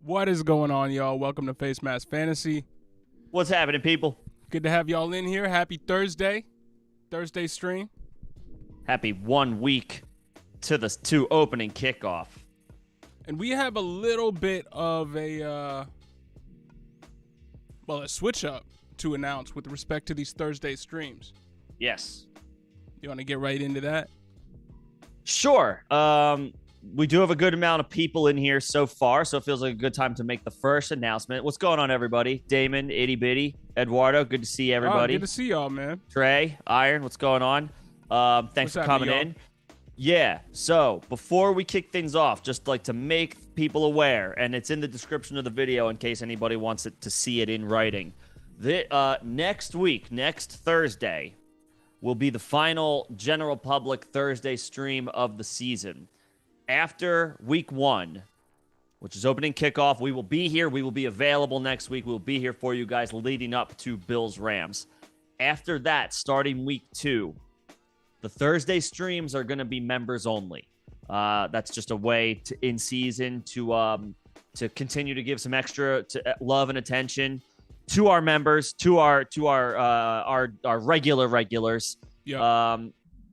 What is going on, y'all? Welcome to Face Mask Fantasy. What's happening, people? Good to have y'all in here. Happy Thursday stream. Happy 1 week to opening kickoff. And we have a little bit of a switch up to announce with respect to these Thursday streams. Yes. You want to get right into that? Sure. We do have a good amount of people in here so far, so it feels like a good time to make the first announcement. What's going on, everybody? Damon, Itty Bitty, Eduardo, good to see everybody. Good to see y'all, man. Trey, Iron, what's going on? Thanks for coming in. Yeah, so before we kick things off, just like to make people aware, and it's in the description of the video in case anybody wants it to see it in writing. Next week, next Thursday, will be the final general public Thursday stream of the season. After week 1, which is opening kickoff, we will be here. We will be available next week. We'll be here for you guys leading up to Bills-Rams. After that, starting week 2, the Thursday streams are going to be members only. That's just a way in season to continue to give some extra love and attention to our members, to our regulars. Yeah.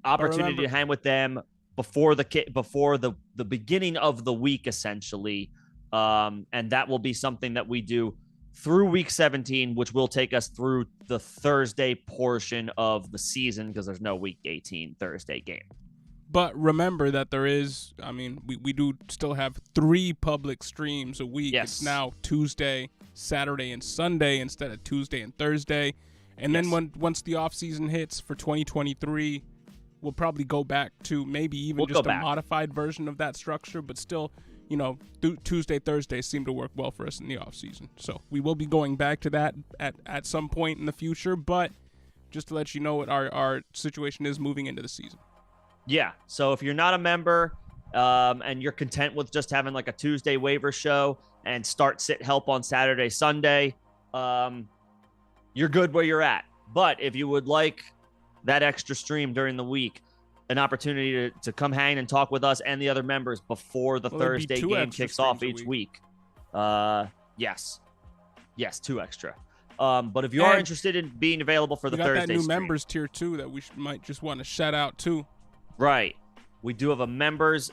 Opportunity to hang with them before the beginning of the week, essentially. And that will be something that we do through week 17, which will take us through the Thursday portion of the season because there's no week 18 Thursday game. But remember that there is, we do still have 3 public streams a week. Yes. It's now Tuesday, Saturday, and Sunday instead of Tuesday and Thursday. And then once the off season hits for 2023, we'll probably go back to maybe even just a modified version of that structure, but still, Tuesday, Thursday seem to work well for us in the off season. So we will be going back to that at some point in the future, but just to let you know what our situation is moving into the season. Yeah. So if you're not a member and you're content with just having like a Tuesday waiver show and start sit help on Saturday, Sunday, you're good where you're at. But if you would like that extra stream during the week, an opportunity to come hang and talk with us and the other members before the Thursday game kicks off each week. Yes, 2 extra. But if you are interested in being available for the Thursday stream. We got that new members tier too that we might just want to shout out too. Right. We do have a members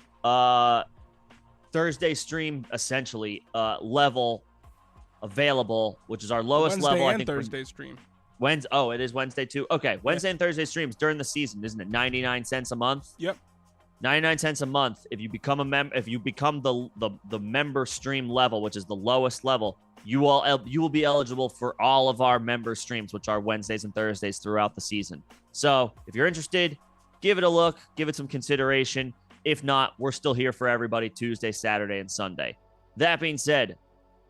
Thursday stream essentially level available, which is our lowest Wednesday level. And I think Thursday stream. It is Wednesday too. Okay, Wednesday and Thursday streams during the season, isn't it? 99 cents a month. Yep. 99 cents a month. If you become if you become the member stream level, which is the lowest level, you will be eligible for all of our member streams, which are Wednesdays and Thursdays throughout the season. So if you're interested, give it a look, give it some consideration. If not, we're still here for everybody Tuesday, Saturday, and Sunday. That being said,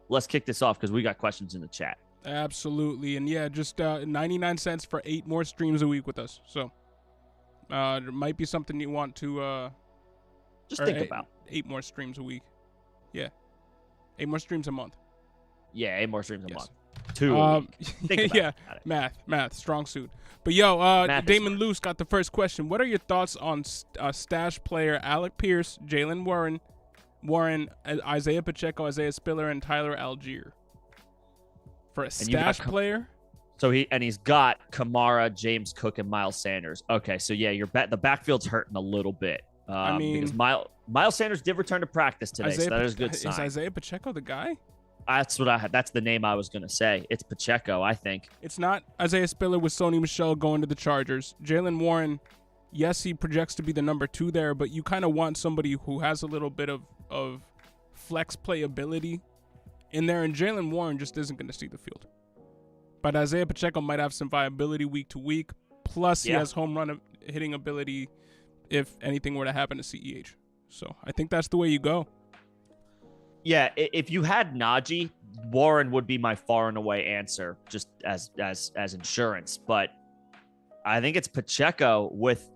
let's kick this off because we got questions in the chat. Absolutely. And yeah, just 99 cents for 8 more streams a week with us. So there might be something you want to just think about. 8 more streams a week. Yeah. 8 more streams a month. Yeah, 8 more streams a month. 2 a week. Think about it. Math, strong suit. But yo, Damon Luce got the first question. What are your thoughts on stash player Alec Pierce, Jalen Warren, Isaiah Pacheco, Isaiah Spiller, and Tyler Algier? For a stash player? So he's got Kamara, James Cook, and Miles Sanders. Okay, so yeah, the backfield's hurting a little bit. Because Miles Sanders did return to practice today, so that is a good sign. Is Isaiah Pacheco the guy? That's what I had. That's the name I was going to say. It's Pacheco, I think. It's not Isaiah Spiller with Sony Michel going to the Chargers. Jaylen Warren, yes, he projects to be the number 2 there, but you kind of want somebody who has a little bit of flex playability in there, and Jaylen Warren just isn't going to see the field. But Isaiah Pacheco might have some viability week to week, plus he has home run hitting ability if anything were to happen to CEH. So I think that's the way you go. Yeah, if you had Najee, Warren would be my far and away answer, just as insurance. But I think it's Pacheco with,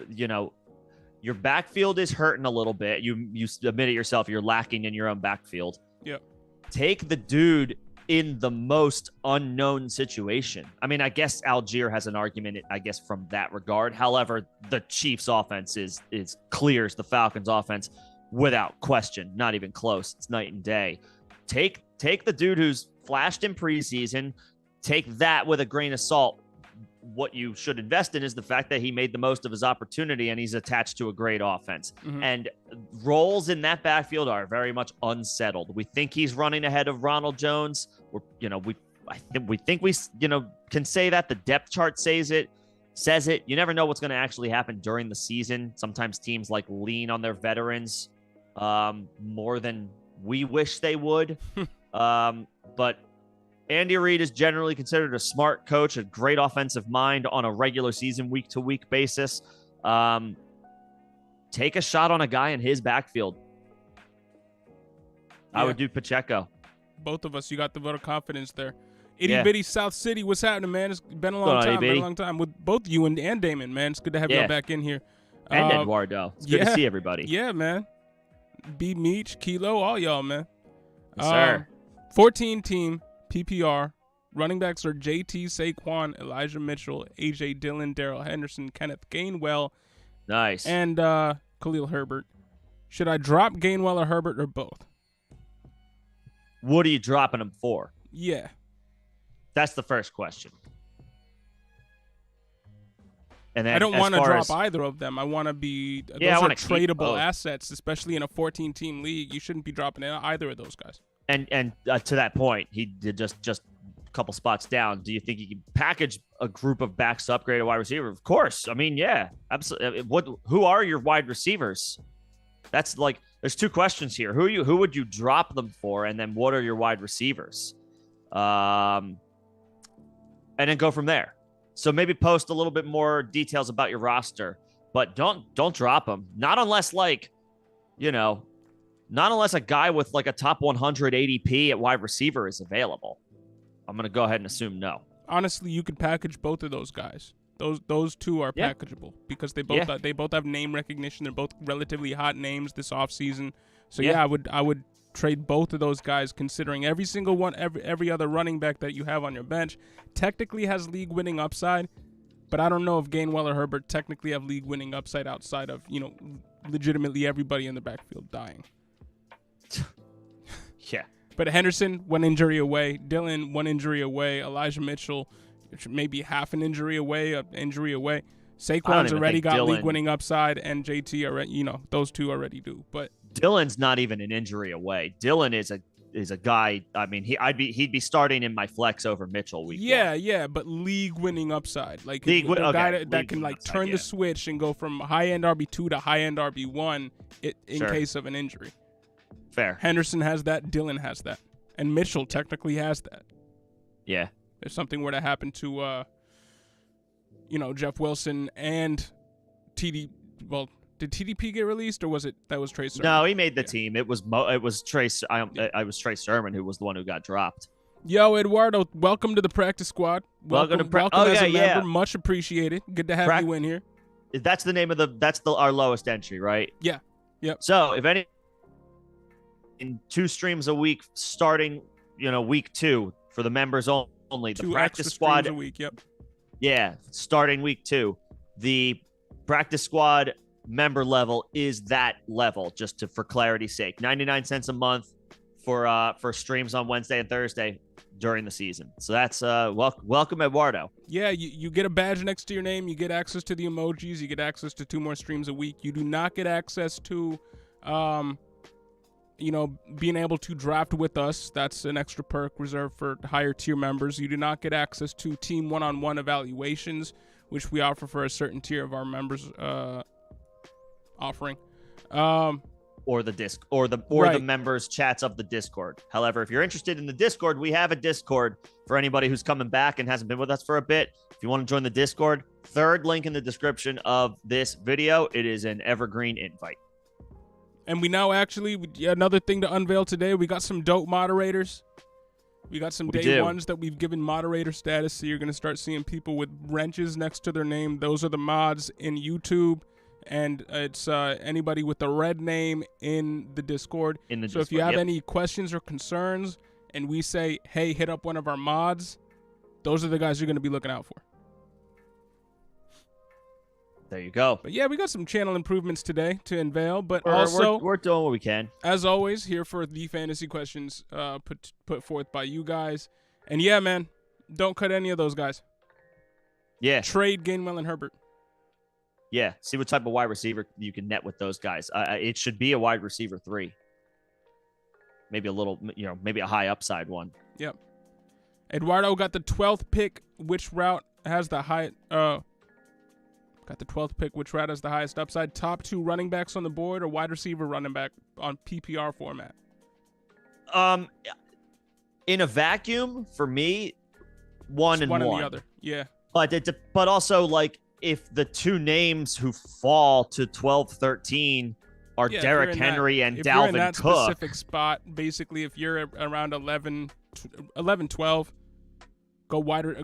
your backfield is hurting a little bit. You admit it yourself, you're lacking in your own backfield. Yep. Take the dude in the most unknown situation. I mean, I guess Algier has an argument, from that regard. However, the Chiefs' offense is clears the Falcons' offense without question. Not even close. It's night and day. Take the dude who's flashed in preseason. Take that with a grain of salt. What you should invest in is the fact that he made the most of his opportunity and he's attached to a great offense. Mm-hmm. And roles in that backfield are very much unsettled. We think he's running ahead of Ronald Jones. We think we can say that. The depth chart says it. You never know what's going to actually happen during the season. Sometimes teams lean on their veterans more than we wish they would. But Andy Reid is generally considered a smart coach, a great offensive mind on a regular season, week-to-week basis. Take a shot on a guy in his backfield. I would do Pacheco. Both of us, you got the vote of confidence there. Itty Bitty South City, what's happening, man? It's been a long time. With both you and Damon, man. It's good to have y'all back in here. And Eduardo. It's good to see everybody. Yeah, man. B. Meach, Kilo, all y'all, man. Yes, sir. 14 team. PPR. Running backs are JT, Saquon, Elijah Mitchell, AJ Dillon, Darrell Henderson, Kenneth Gainwell. Nice. And Khalil Herbert. Should I drop Gainwell or Herbert or both? What are you dropping them for? Yeah. That's the first question. And then I don't want to drop either of them. I want to be those are tradable assets, especially in a 14-team league. You shouldn't be dropping either of those guys. And to that point, he did just a couple spots down. Do you think he can package a group of backs to upgrade a wide receiver? Of course. I mean, yeah, absolutely. Who are your wide receivers? That's there's two questions here. Who would you drop them for? And then what are your wide receivers? And then go from there. So maybe post a little bit more details about your roster, but don't drop them. Not unless not unless a guy with a top 100 ADP at wide receiver is available. I'm going to go ahead and assume no. Honestly, you could package both of those guys. Those two are packageable because they both have name recognition. They're both relatively hot names this offseason. So I would trade both of those guys, considering every single one, every other running back that you have on your bench technically has league winning upside. But I don't know if Gainwell or Herbert technically have league winning upside outside of legitimately everybody in the backfield dying. Yeah. But Henderson, 1 injury away. Dillon, 1 injury away. Elijah Mitchell, maybe half an injury away. Saquon's already got league-winning upside, and JT already, those two already do. But Dillon's not even an injury away. Dillon is a guy. I mean, he'd be starting in my flex over Mitchell week one. Yeah, but league-winning upside, a guy that can turn the switch and go from high-end RB2 to high-end RB1 in case of an injury. Fair. Henderson has that. Dillon has that. And Mitchell technically has that. Yeah. If something were to happen to, Jeff Wilson and TD. Well, did TDP get released or was Trey Sermon? No, he made the team. It was Trey. I was Trey Sermon who was the one who got dropped. Yo, Eduardo, welcome to the practice squad. Welcome as a member. Much appreciated. Good to have you in here. That's the name of our lowest entry, right? Yeah. Yep. So if any. In 2 streams a week, starting, week 2 for the members only. The 2 practice squad a week. Yep. Yeah, starting week 2, the practice squad member level is that level. For clarity's sake, 99 cents a month for streams on Wednesday and Thursday. during the season. So that's welcome, Eduardo. Yeah, you get a badge next to your name. You get access to the emojis. You get access to 2 more streams a week. You do not get access to, being able to draft with us. That's an extra perk reserved for higher tier members. You do not get access to team one-on-one evaluations, which we offer for a certain tier of our members offering. Or the members chats of the Discord. However, if you're interested in the Discord, we have a Discord for anybody who's coming back and hasn't been with us for a bit. If you want to join the Discord, third link in the description of this video. It is an evergreen invite. And we now another thing to unveil today, we got some dope moderators. We got some day ones that we've given moderator status, so you're going to start seeing people with wrenches next to their name. Those are the mods in YouTube. And it's anybody with the red name in the Discord. So if you have any questions or concerns and we say, hey, hit up one of our mods, those are the guys you're going to be looking out for. There you go. But yeah, we got some channel improvements today to unveil. But we're doing what we can. As always, here for the fantasy questions put forth by you guys. And yeah, man, don't cut any of those guys. Yeah. Trade Gainwell and Herbert. Yeah, see what type of wide receiver you can net with those guys. It should be a wide receiver 3. Maybe a little, maybe a high upside one. Yep. Eduardo got the 12th pick. Which route has the high? Got the 12th pick. Which route has the highest upside? Top 2 running backs on the board or wide receiver running back on PPR format? In a vacuum, for me, one and the other. Yeah. But also like, if the 2 names who fall to 12-13 are Derrick Henry and Dalvin Cook. If you're in that specific spot, basically, if you're around 11-12, go wider.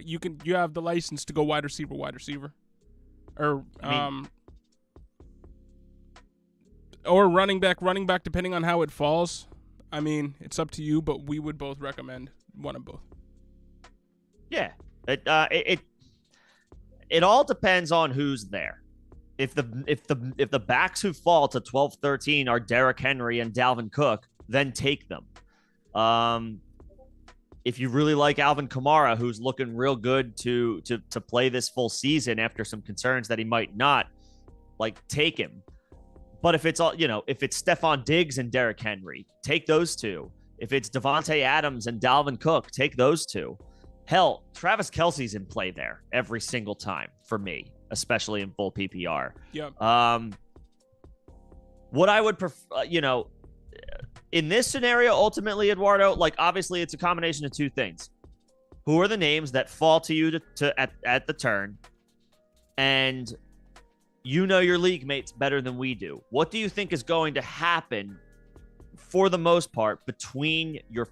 You have the license to go wide receiver. Or or running back, depending on how it falls. I mean, it's up to you, but we would both recommend one of both. Yeah. It all depends on who's there. If the backs who fall to 12-13 are Derrick Henry and Dalvin Cook, then take them. If you really like Alvin Kamara, who's looking real good to play this full season after some concerns that he might not, take him. But if it's if it's Stephon Diggs and Derrick Henry, take those 2. If it's Devontae Adams and Dalvin Cook, take those 2. Hell, Travis Kelce's in play there every single time for me, especially in full PPR. Yep. What I would prefer, in this scenario, ultimately, Eduardo, obviously it's a combination of 2 things. Who are the names that fall to you at the turn? And your league mates better than we do. What do you think is going to happen for the most part between your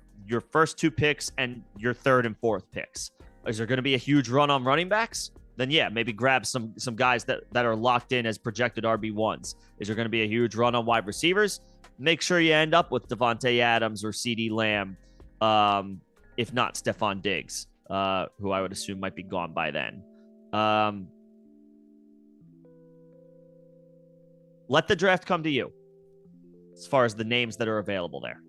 first 2 picks and your 3rd and 4th picks? Is there going to be a huge run on running backs? Then yeah, maybe grab some guys that are locked in as projected RB1s. Is there going to be a huge run on wide receivers? Make sure you end up with Devontae Adams or CeeDee Lamb, if not Stephon Diggs, who I would assume might be gone by then. Let the draft come to you as far as the names that are available there.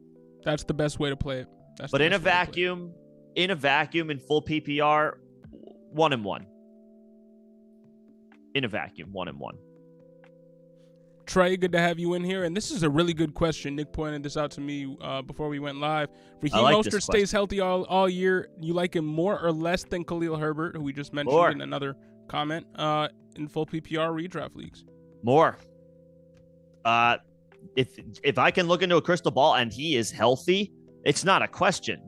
That's the best way to play it. But in a vacuum, in full PPR, 1-1. In a vacuum, 1-1. Trey, good to have you in here. And this is a really good question. Nick pointed this out to me before we went live. Raheem Mostert stays healthy all year. You like him more or less than Khalil Herbert, who we just mentioned in another comment, in full PPR redraft leagues? More. If I can look into a crystal ball and he is healthy, it's not a question.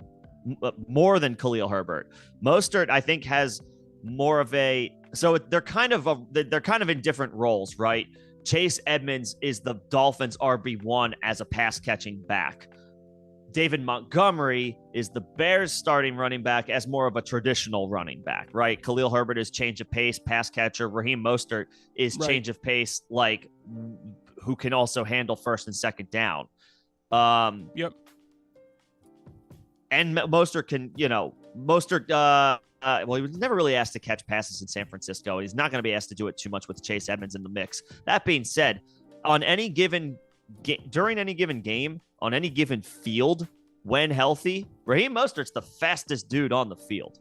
More than Khalil Herbert. Mostert, I think, has more of a. So they're kind of in different roles, right? Chase Edmonds is the Dolphins' RB1 as a pass catching back. David Montgomery is the Bears' starting running back as more of a traditional running back, right? Khalil Herbert is change of pace, pass catcher. Raheem Mostert is change of pace, who can also handle first and second down. Yep. And Mostert can, well, he was never really asked to catch passes in San Francisco. He's not going to be asked to do it too much with Chase Edmonds in the mix. That being said, on any given during any given game, on any given field, when healthy, Raheem Mostert's the fastest dude on the field.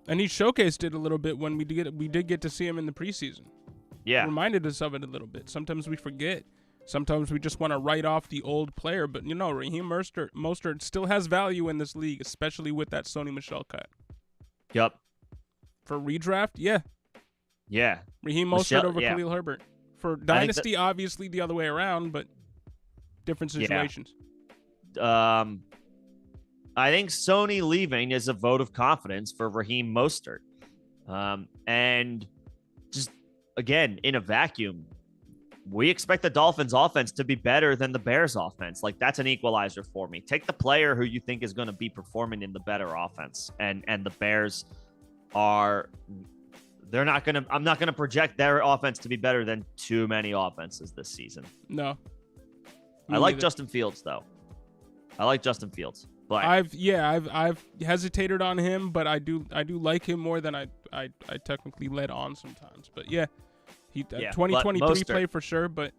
And he showcased it a little bit when we did get to see him in the preseason. Yeah. It reminded us of it a little bit. Sometimes we forget. Sometimes we just want to write off the old player. But, Raheem Mostert still has value in this league, especially with that Sony Michel cut. Yep. For redraft, yeah. Yeah. Raheem Mostert over Khalil Herbert. For Dynasty, obviously the other way around, but different situations. Yeah. I think Sony leaving is a vote of confidence for Raheem Mostert. And just, again, in a vacuum, we expect the Dolphins offense to be better than the Bears offense. Like, that's an equalizer for me. Take the player who you think is going to be performing in the better offense. And the Bears I'm not going to project their offense to be better than too many offenses this season. No. I like Justin Fields, though. But I've hesitated on him, but I do like him more than I technically led on sometimes. But yeah, 2023 play for sure. But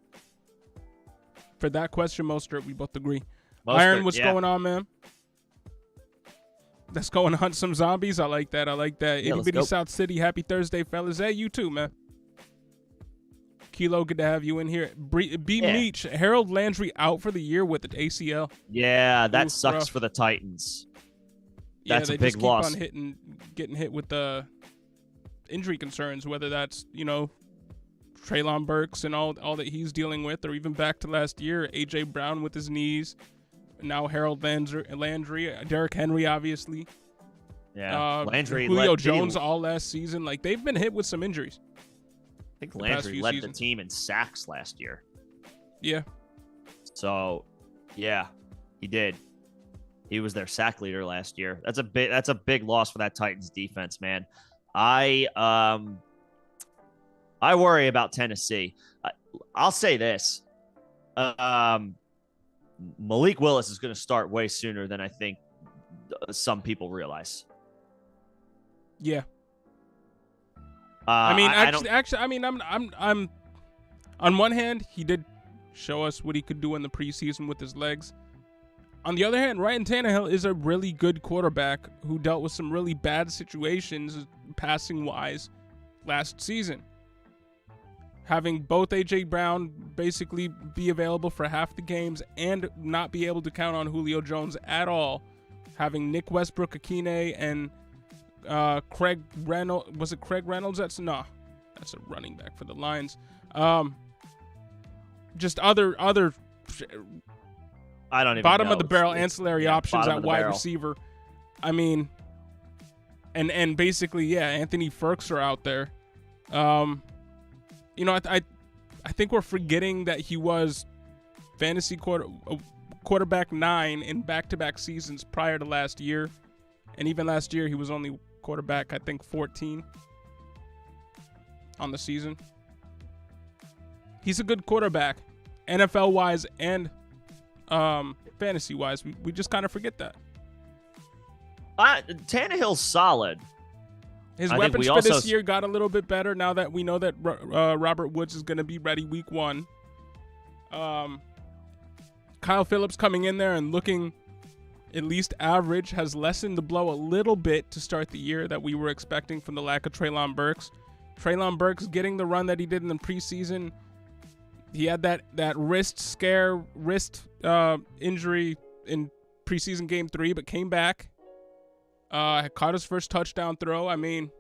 for that question, Mostert, we both agree. Iron, what's going on, man? Let's go and hunt some zombies. I like that. Itty Bitty South City. Happy Thursday, fellas. Hey, you too, man. Kilo, good to have you in here. Meach, Harold Landry out for the year with the ACL. Yeah, that sucks for the Titans. That's a big loss. They just keep on getting hit with the injury concerns, whether that's, Treylon Burks and all that he's dealing with, or even back to last year, A.J. Brown with his knees. Now Harold Landry, Derrick Henry, obviously. Yeah, Landry, Julio Jones all last season. Like, they've been hit with some injuries. I think Landry led the team in sacks last year. Yeah. So, yeah, he did. He was their sack leader last year. That's a big loss for that Titans defense, man. I worry about Tennessee. I'll say this. Malik Willis is going to start way sooner than I think some people realize. Yeah. I'm on one hand, he did show us what he could do in the preseason with his legs. On the other hand, Ryan Tannehill is a really good quarterback who dealt with some really bad situations passing wise last season. Having both A.J. Brown basically be available for half the games and not be able to count on Julio Jones at all. Having Nick Westbrook-Akine and Craig Reynolds. Was it Craig Reynolds? That's a running back for the Lions. Just other I don't even bottom know. of the barrel ancillary options at wide receiver. I mean, and basically, Anthony Firks are out there. I think we're forgetting that he was fantasy quarterback 9 in back-to-back seasons prior to last year. And even last year, he was only quarterback, I think, 14 on the season. He's a good quarterback, NFL-wise and fantasy-wise. We just kind of forget that. Tannehill's solid. His weapons for this year got a little bit better now that we know that Robert Woods is going to be ready week 1. Kyle Phillips coming in there and looking at least average has lessened the blow a little bit to start the year that we were expecting from the lack of Treylon Burks. Treylon Burks getting the run that he did in the preseason. He had that wrist injury in preseason game 3, but came back. Caught his first touchdown throw. I mean,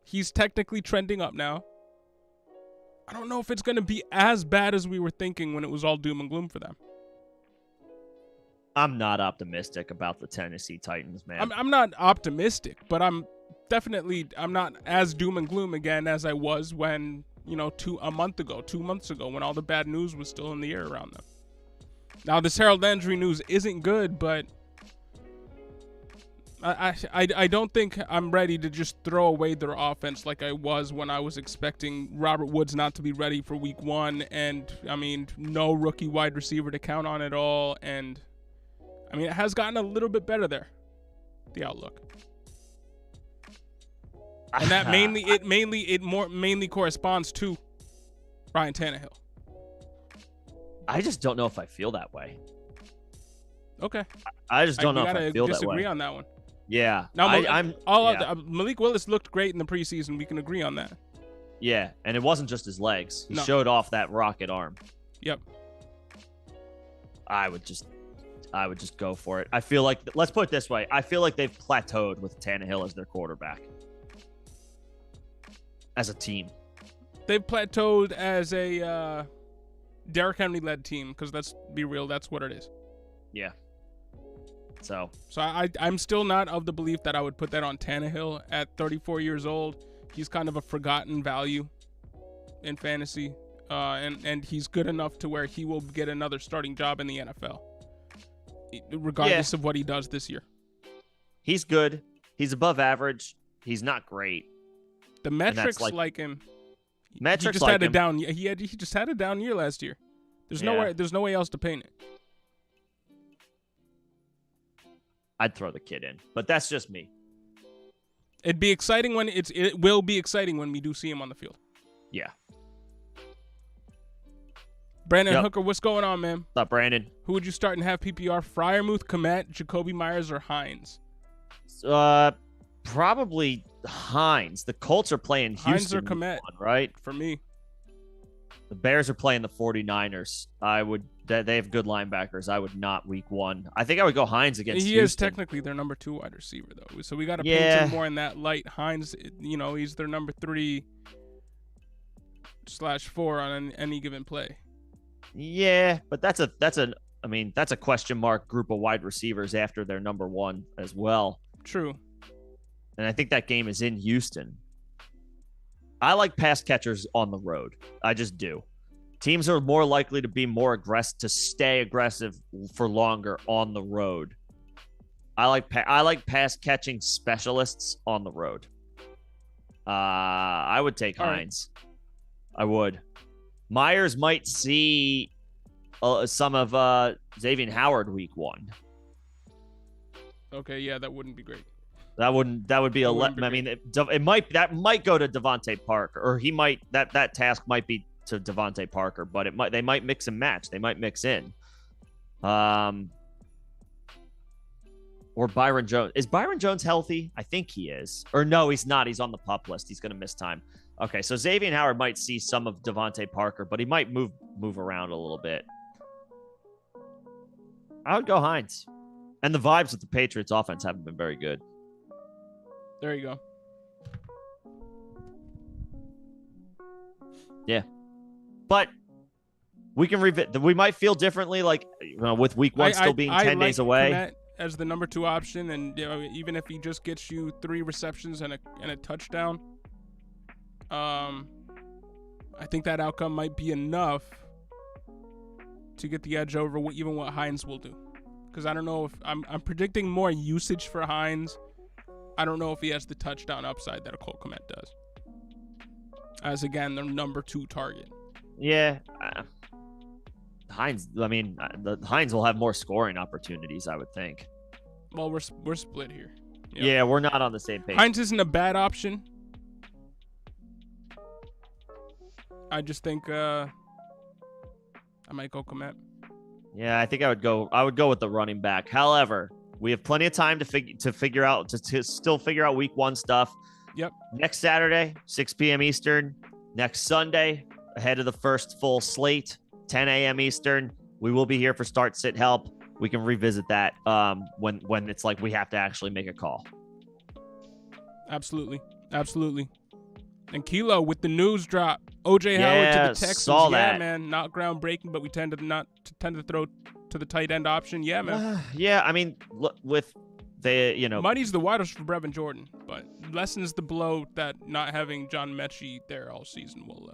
he's technically trending up now. I don't know if it's going to be as bad as we were thinking when it was all doom and gloom for them. I'm not optimistic about the Tennessee Titans, man. I'm not optimistic, but I'm not as doom and gloom again as I was when, 2 months ago, when all the bad news was still in the air around them. Now, this Harold Landry news isn't good, but I don't think I'm ready to just throw away their offense like I was when I was expecting Robert Woods not to be ready for week 1, and no rookie wide receiver to count on at all, and it has gotten a little bit better there, the outlook, and that mainly corresponds to Ryan Tannehill. I just don't know if I feel that way. Okay. I just don't know if I feel that way. Disagree on that one. Yeah. Now, Malik Willis looked great in the preseason. We can agree on that. Yeah, and it wasn't just his legs. He showed off that rocket arm. Yep. I would just go for it. I feel like, let's put it this way. I feel like they've plateaued with Tannehill as their quarterback. As a team. They've plateaued as a Derrick Henry-led team, because let's be real, that's what it is. Yeah. So I'm still not of the belief that I would put that on Tannehill at 34 years old. He's kind of a forgotten value in fantasy, and he's good enough to where he will get another starting job in the NFL, regardless of what he does this year. He's good. He's above average. He's not great. The metrics like him. Metrics he just like had him. a down. He just had a down year last year. There's no way else to paint it. I'd throw the kid in, but that's just me. It will be exciting when we do see him on the field. Yeah. Brandon Hooker, what's going on, man? What's up, Brandon? Who would you start and have PPR? Freiermuth, Komet, Jacoby Myers, or Hines? Probably Hines. The Colts are playing Houston. Hines or Komet, right? For me. The Bears are playing the 49ers. They have good linebackers. I would not week 1. I think I would go Hines against Houston. He is technically their number 2 wide receiver, though. So we got to paint him more in that light. Hines, he's their number 3/4 on any given play. Yeah, but that's a question mark group of wide receivers after their number 1 as well. True. And I think that game is in Houston. I like pass catchers on the road. I just do. Teams are more likely to be more aggressive, to stay aggressive for longer on the road. I like pass catching specialists on the road. I would take Hines. Right. I would. Myers might see some of Xavier Howard week 1. Okay, yeah, that wouldn't be great. That would be it might go to Devontae Parker, or he might that task might be to Devontae Parker, but they might mix and match. They might mix in. Or Byron Jones. Is Byron Jones healthy? I think he is. Or no, he's not. He's on the PUP list. He's going to miss time. Okay, so Xavier Howard might see some of Devontae Parker, but he might move around a little bit. I would go Hines. And the vibes with the Patriots offense haven't been very good. There you go. Yeah. But we can we might feel differently, like with week 1 still being 10 days away. Komet as the number 2 option, and even if he just gets you 3 receptions and a touchdown, I think that outcome might be enough to get the edge over even what Hines will do. Because I don't know if I'm predicting more usage for Hines. I don't know if he has the touchdown upside that a Cole Kmet does. As again, their number 2 target. Yeah, Hines. I mean, the Hines will have more scoring opportunities, I would think. Well, we're split here. Yep. Yeah, we're not on the same page. Hines isn't a bad option. I just think I might go Komet. Yeah, I think I would go with the running back. However, we have plenty of time to still figure out week 1 stuff. Yep. Next Saturday, 6 p.m. Eastern. Next Sunday, ahead of the first full slate, 10 a.m. Eastern. We will be here for start, sit, help. We can revisit that when it's like we have to actually make a call. Absolutely. And Kilo with the news drop. OJ Howard to the Texans. Saw that. Yeah, man. Not groundbreaking, but we tend to throw to the tight end option. Yeah, man. Yeah, I mean, with the money's the widest for Brevin Jordan, but lessens the blow that not having John Mechie there all season will.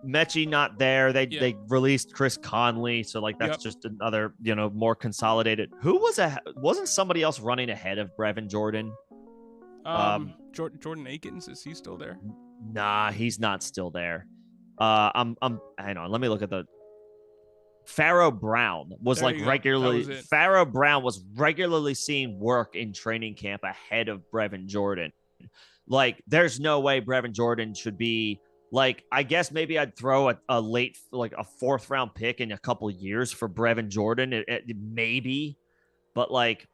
Mechie not there. They released Chris Conley, so that's just another more consolidated. Who wasn't somebody else running ahead of Brevin Jordan? Jordan Akins, is he still there? Nah, he's not still there. Hang on, let me look at the Pharaoh Brown was Pharaoh Brown was regularly seeing work in training camp ahead of Brevin Jordan. There's no way Brevin Jordan should be I guess maybe I'd throw a late, a 4th round pick in a couple years for Brevin Jordan. Maybe, But like,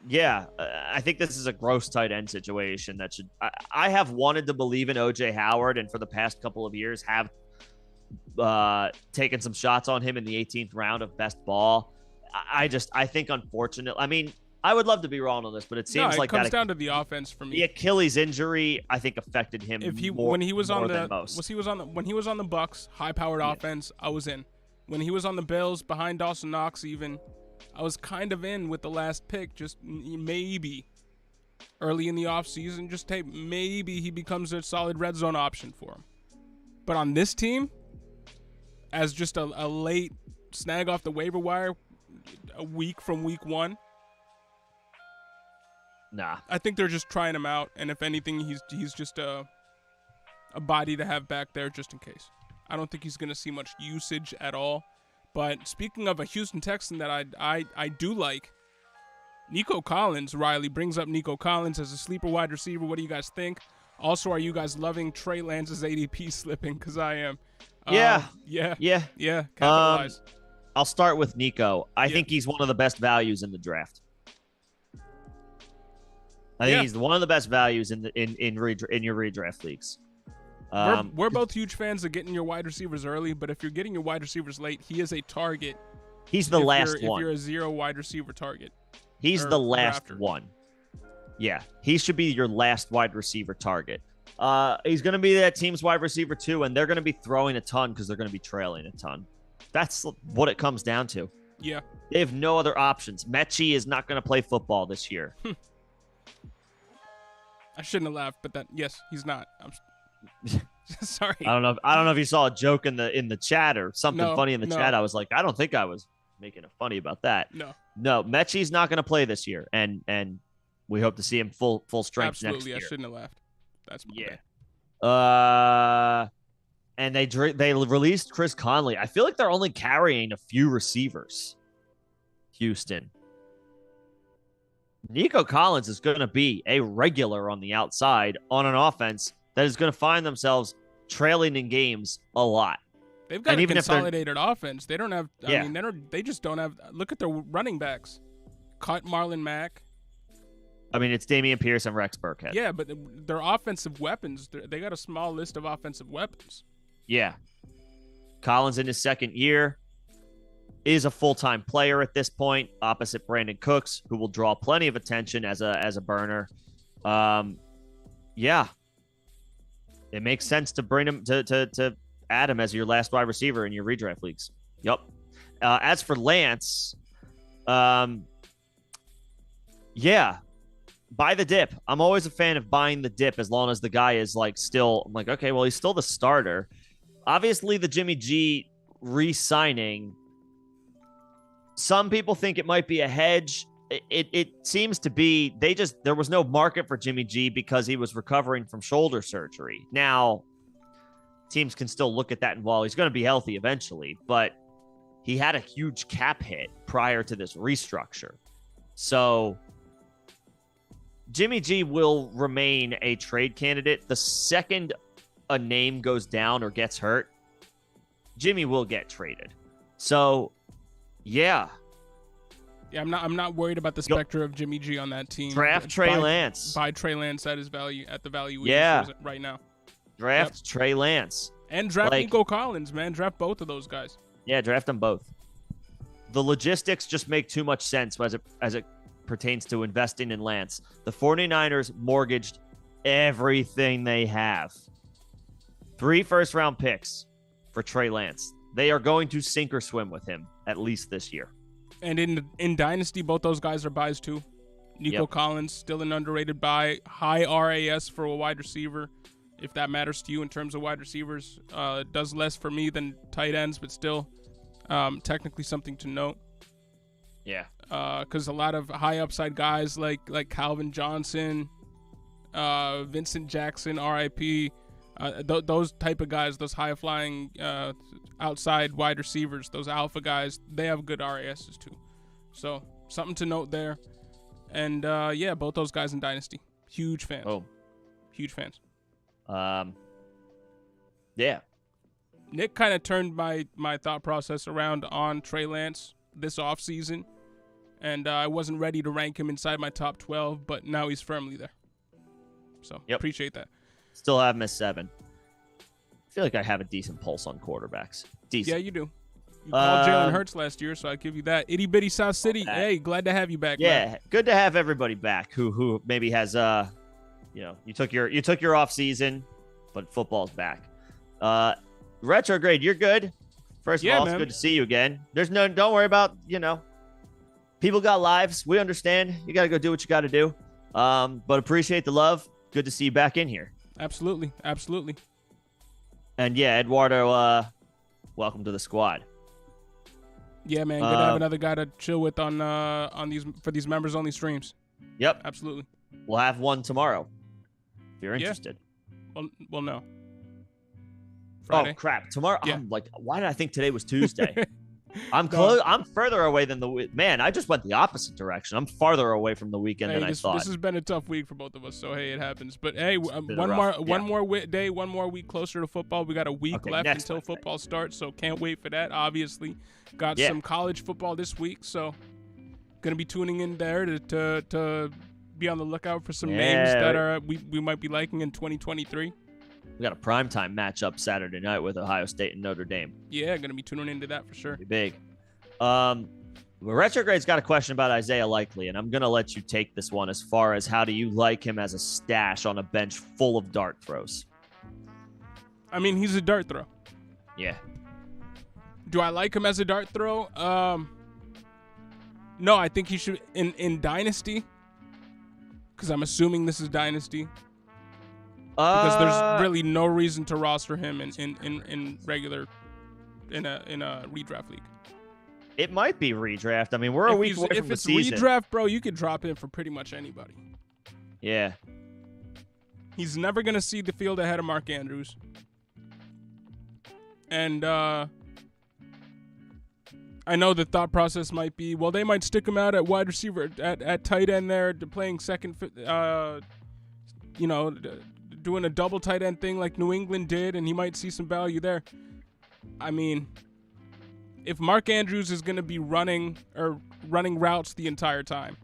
yeah, I think this is a gross tight end situation that should. I have wanted to believe in OJ Howard, and for the past couple of years have taken some shots on him in the 18th round of best ball. I think, unfortunately, I mean, I would love to be wrong on this, but it seems like comes down to the offense for me. The Achilles injury, I think, affected him when he was on the Bucks, high-powered offense, I was in. When he was on the Bills, behind Dawson Knox, even, I was kind of in with the last pick. Just maybe early in the offseason, just maybe he becomes a solid red zone option for him. But on this team, as just a late snag off the waiver wire, a week from week one. Nah. I think they're just trying him out, and if anything, he's just a body to have back there just in case. I don't think he's going to see much usage at all. But speaking of a Houston Texan that I do like, Nico Collins. Riley brings up Nico Collins as a sleeper wide receiver. What do you guys think? Also, are you guys loving Trey Lance's ADP slipping? Because I am. Yeah. Capitalize. I'll start with Nico. I think he's one of the best values in the draft. I think he's one of the best values in your redraft leagues. We're both huge fans of getting your wide receivers early, but if you're getting your wide receivers late, he is a target. He's the last one. If you're a zero wide receiver target. He's the last one. Yeah, he should be your last wide receiver target. He's going to be that team's wide receiver too, and they're going to be throwing a ton because they're going to be trailing a ton. That's what it comes down to. Yeah. They have no other options. Mechie is not going to play football this year. I shouldn't have laughed, but yes, he's not. I'm sorry. I don't know if you saw a joke in the chat or something funny in the chat. I was like, I don't think I was making it funny about that. No, Mechie's not going to play this year, and we hope to see him full strength next year. I shouldn't have laughed. That's my bad. And they released Chris Conley. I feel like they're only carrying a few receivers. Houston. Nico Collins is going to be a regular on the outside on an offense that is going to find themselves trailing in games a lot. They've got a consolidated offense. They don't have. I mean, they just don't have. Look at their running backs. Cut Marlon Mack. I mean, it's Dameon Pierce and Rex Burkhead. Yeah, but their offensive weapons. They got a small list of offensive weapons. Yeah. Collins in his second year is a full-time player at this point, opposite Brandon Cooks, who will draw plenty of attention as a burner. Yeah. It makes sense to bring him to add him as your last wide receiver in your redraft leagues. Yep. As for Lance, yeah, buy the dip. I'm always a fan of buying the dip as long as the guy is still. I'm like, okay, well, he's still the starter. Obviously, the Jimmy G re-signing, some people think it might be a hedge. It seems to be there was no market for Jimmy G because he was recovering from shoulder surgery. Now, teams can still look at that and he's going to be healthy eventually, but he had a huge cap hit prior to this restructure. So Jimmy G will remain a trade candidate. The second a name goes down or gets hurt, Jimmy will get traded. So, yeah. Yeah, I'm not worried about the specter of Jimmy G on that team. Draft Trey Lance. Buy Trey Lance at the value right now. Draft Trey Lance. And draft Nico Collins, man. Draft both of those guys. Yeah, draft them both. The logistics just make too much sense as it pertains to investing in Lance. The 49ers mortgaged everything they have. 3 first-round picks for Trey Lance. They are going to sink or swim with him, at least this year. And in Dynasty, both those guys are buys too. Nico Collins, still an underrated buy. High RAS for a wide receiver, if that matters to you in terms of wide receivers. Does less for me than tight ends, but still technically something to note. Yeah. Because a lot of high upside guys like Calvin Johnson, Vincent Jackson, RIP, those type of guys, those high flying outside wide receivers, those alpha guys, they have good RASs too. So something to note there. And both those guys in Dynasty, huge fans. Oh, huge fans. Yeah. Nick kind of turned my thought process around on Trey Lance this offseason. and I wasn't ready to rank him inside my top 12, but now he's firmly there. So appreciate that. Still have him as 7. I feel like I have a decent pulse on quarterbacks. Decent. Yeah, you do. You called Jalen Hurts last year, so I give you that. Itty bitty South City. Hey, glad to have you back. Yeah, man. Good to have everybody back. Who maybe has you took your off season, but football's back. Retrograde, you're good. First of all, it's good to see you again. Don't worry about people got lives. We understand. You got to go do what you got to do. But appreciate the love. Good to see you back in here. Absolutely. And yeah, Eduardo, welcome to the squad. Yeah, man. Good to have another guy to chill with on these members only streams. Yep. Absolutely. We'll have one tomorrow if you're interested. Well, no. Friday. Oh crap! Tomorrow. Yeah. I'm like, why did I think today was Tuesday? I'm close. I'm further away than I just went the opposite direction. I'm farther away from the weekend than I thought. This has been a tough week for both of us, so hey, it happens. But hey, one more day, one more week closer to football. We got a week left until football starts, so can't wait for that. Obviously, got some college football this week, so gonna be tuning in there to be on the lookout for some names that we might be liking in 2023. We got a primetime matchup Saturday night with Ohio State and Notre Dame. Yeah, going to be tuning into that for sure. Pretty big. Retrograde's got a question about Isaiah Likely, and I'm going to let you take this one as far as how do you like him as a stash on a bench full of dart throws? I mean, he's a dart throw. Yeah. Do I like him as a dart throw? No, I think he should in Dynasty, because I'm assuming this is Dynasty. Because there's really no reason to roster him in regular in a redraft league. It might be redraft. I mean, we're a week away from the season. If it's redraft, bro, you could drop him for pretty much anybody. Yeah. He's never gonna see the field ahead of Mark Andrews. And I know the thought process might be, well, they might stick him out at wide receiver, at tight end there, playing second, doing a double tight end thing like New England did, and he might see some value there. I mean, if Mark Andrews is going to be running routes the entire time,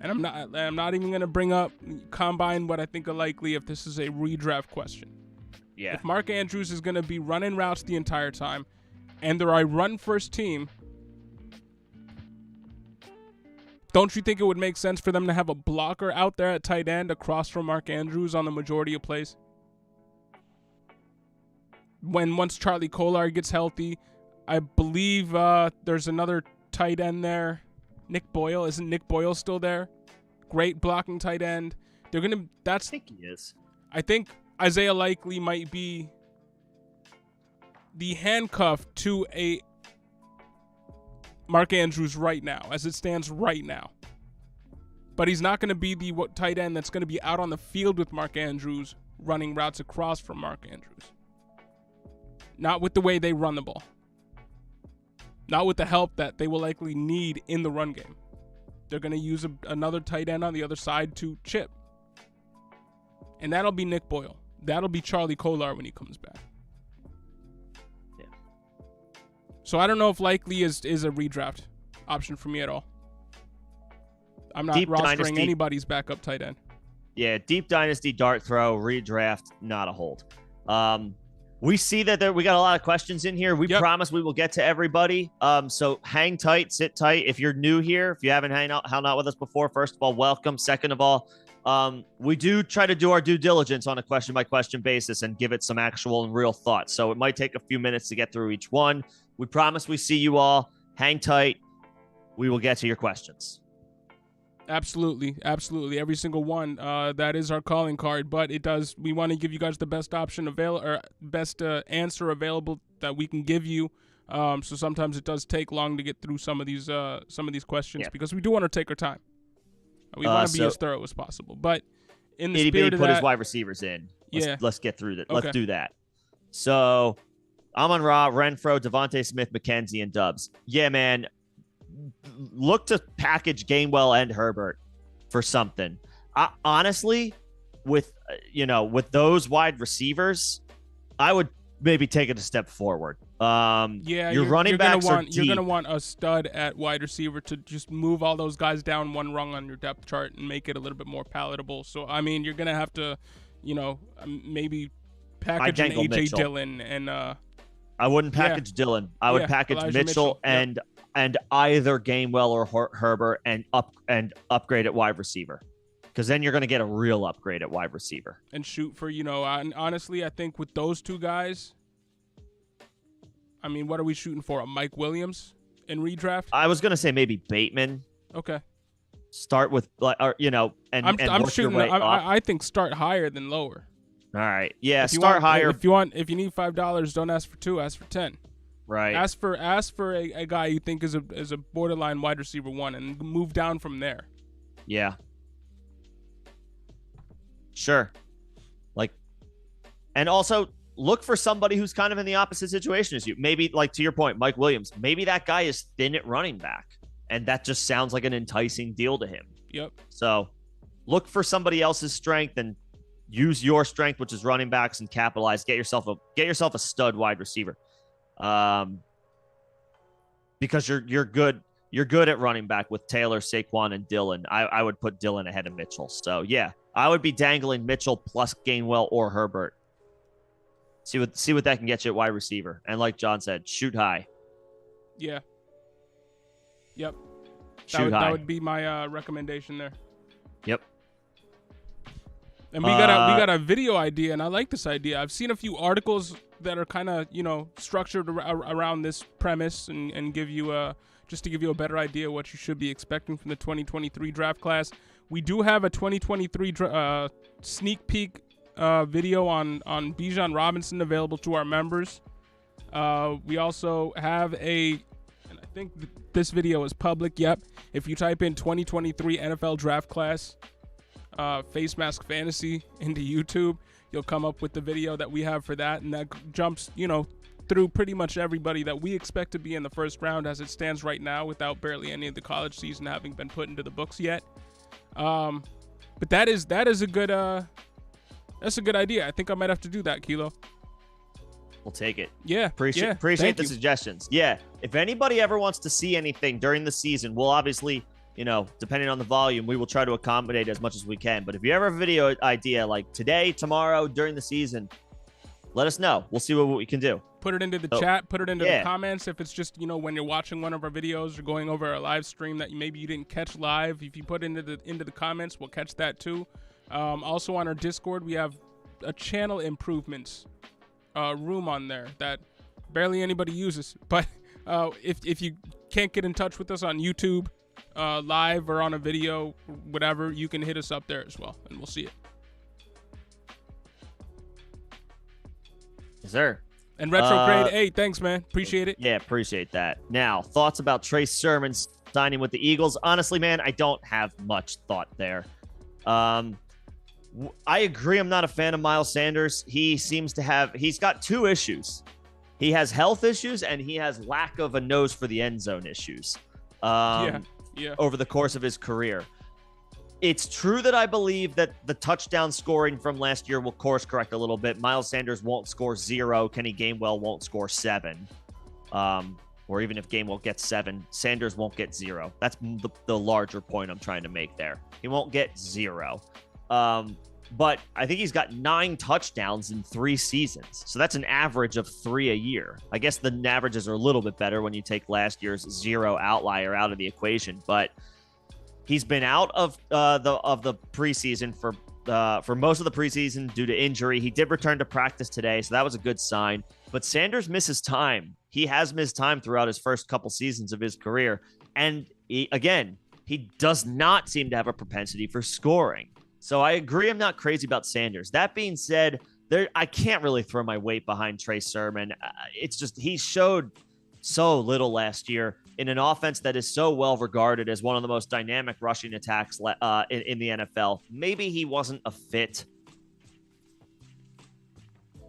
and I'm not even going to bring up combine what I think are likely if this is a redraft question. Yeah. If Mark Andrews is going to be running routes the entire time, and they're a run-first team, don't you think it would make sense for them to have a blocker out there at tight end across from Mark Andrews on the majority of plays? Once Charlie Kolar gets healthy, I believe there's another tight end there. Nick Boyle. Isn't Nick Boyle still there? Great blocking tight end. I think he is. I think Isaiah Likely might be the handcuff to a Mark Andrews right now, as it stands right now. But he's not going to be the tight end that's going to be out on the field with Mark Andrews running routes across from Mark Andrews. Not with the way they run the ball. Not with the help that they will likely need in the run game. They're going to use another tight end on the other side to chip. And that'll be Nick Boyle. That'll be Charlie Kolar when he comes back. Yeah. So I don't know if Likely is a redraft option for me at all. I'm not Deep rostering Dynasty. Anybody's backup tight end. Yeah, Deep Dynasty, dart throw, redraft, not a hold. We see that we got a lot of questions in here. We promise we will get to everybody. So hang tight, sit tight. If you're new here, if you haven't hung out with us before, first of all, welcome. Second of all, we do try to do our due diligence on a question-by-question basis and give it some actual and real thought. So it might take a few minutes to get through each one. We promise we see you all. Hang tight. We will get to your questions. Absolutely. Every single one. That is our calling card, but we want to give you guys the best option available, or best answer available that we can give you. So sometimes it does take long to get through some of these questions because we do want to take our time. We want to be as thorough as possible, but in the spirit of that, put his wide receivers in. Let's get through that. Okay. Let's do that. So Amon-Ra, Renfro, Devontae Smith, McKenzie, and Dubs. Yeah, man. Look to package Gainwell and Herbert for something. Honestly, with those wide receivers, I would maybe take it a step forward Yeah, your running backs are deep. You're gonna want a stud at wide receiver to just move all those guys down one rung on your depth chart and make it a little bit more palatable. So I mean, you're gonna have to, maybe package an AJ Mitchell. Dillon and. I wouldn't package Dillon. I would package Mitchell and either Gainwell or Herbert and upgrade at wide receiver, because then you're going to get a real upgrade at wide receiver and shoot for honestly, I think with those two guys. I mean, what are we shooting for? A Mike Williams in redraft? I was going to say maybe Bateman. Okay. Start with, and I'm work shooting. your way up. I think start higher than lower. All right. Yeah, start higher. If you need $5, don't ask for 2, ask for 10. Right. Ask for a guy you think is a borderline wide receiver 1 and move down from there. Yeah. Sure. And also look for somebody who's kind of in the opposite situation as you. Maybe, to your point, Mike Williams. Maybe that guy is thin at running back, and that just sounds like an enticing deal to him. Yep. So look for somebody else's strength and use your strength, which is running backs, and capitalize. Get yourself a stud wide receiver, because you're good. You're good at running back with Taylor, Saquon, and Dillon. I would put Dillon ahead of Mitchell. So yeah, I would be dangling Mitchell plus Gainwell or Herbert. See what that can get you at wide receiver. And like John said, shoot high. Yeah. Yep. Shoot high. That would be my recommendation there. Yep. And we got a video idea, and I like this idea. I've seen a few articles that are kind of structured around this premise and give you just to give you a better idea what you should be expecting from the 2023 draft class. We do have a 2023 sneak peek video on Bijan Robinson available to our members. We also have and I think this video is public. Yep. If you type in 2023 NFL draft class face mask fantasy into YouTube, you'll come up with the video that we have for that, and that jumps through pretty much everybody that we expect to be in the first round as it stands right now, without barely any of the college season having been put into the books yet. But that is a good that's a good idea. I think I might have to do that, Kilo. We'll take it. Yeah. Appreciate the suggestions. Yeah. If anybody ever wants to see anything during the season, we'll obviously, depending on the volume, we will try to accommodate as much as we can. But if you ever have a video idea like today, tomorrow, during the season, let us know. We'll see what we can do. Put it into the chat. Put it into the comments. If it's just, when you're watching one of our videos or going over a live stream that maybe you didn't catch live, if you put into the comments, we'll catch that too. Also on our Discord, we have a channel improvements room on there that barely anybody uses. But if you can't get in touch with us on YouTube live or on a video, whatever, you can hit us up there as well, and we'll see it. Yes, sir. And Retrograde, hey, thanks, man. Appreciate it. Yeah, appreciate that. Now, thoughts about Trey Sermon signing with the Eagles? Honestly, man, I don't have much thought there. I agree. I'm not a fan of Miles Sanders. He's got 2 issues. He has health issues, and he has lack of a nose for the end zone issues. Over the course of his career. It's true that I believe that the touchdown scoring from last year will course correct a little bit. Miles Sanders won't score 0. Kenny Gainwell won't score 7. Or even if Gainwell gets 7, Sanders won't get 0. That's the larger point I'm trying to make there. He won't get 0. But I think he's got 9 touchdowns in 3 seasons. So that's an average of 3 a year. I guess the averages are a little bit better when you take last year's 0 outlier out of the equation. But he's been out of the preseason for most of the preseason due to injury. He did return to practice today, so that was a good sign. But Sanders misses time. He has missed time throughout his first couple seasons of his career. And he does not seem to have a propensity for scoring. So I agree. I'm not crazy about Sanders. That being said, I can't really throw my weight behind Trey Sermon. It's just he showed so little last year in an offense that is so well regarded as one of the most dynamic rushing attacks in the NFL. Maybe he wasn't a fit.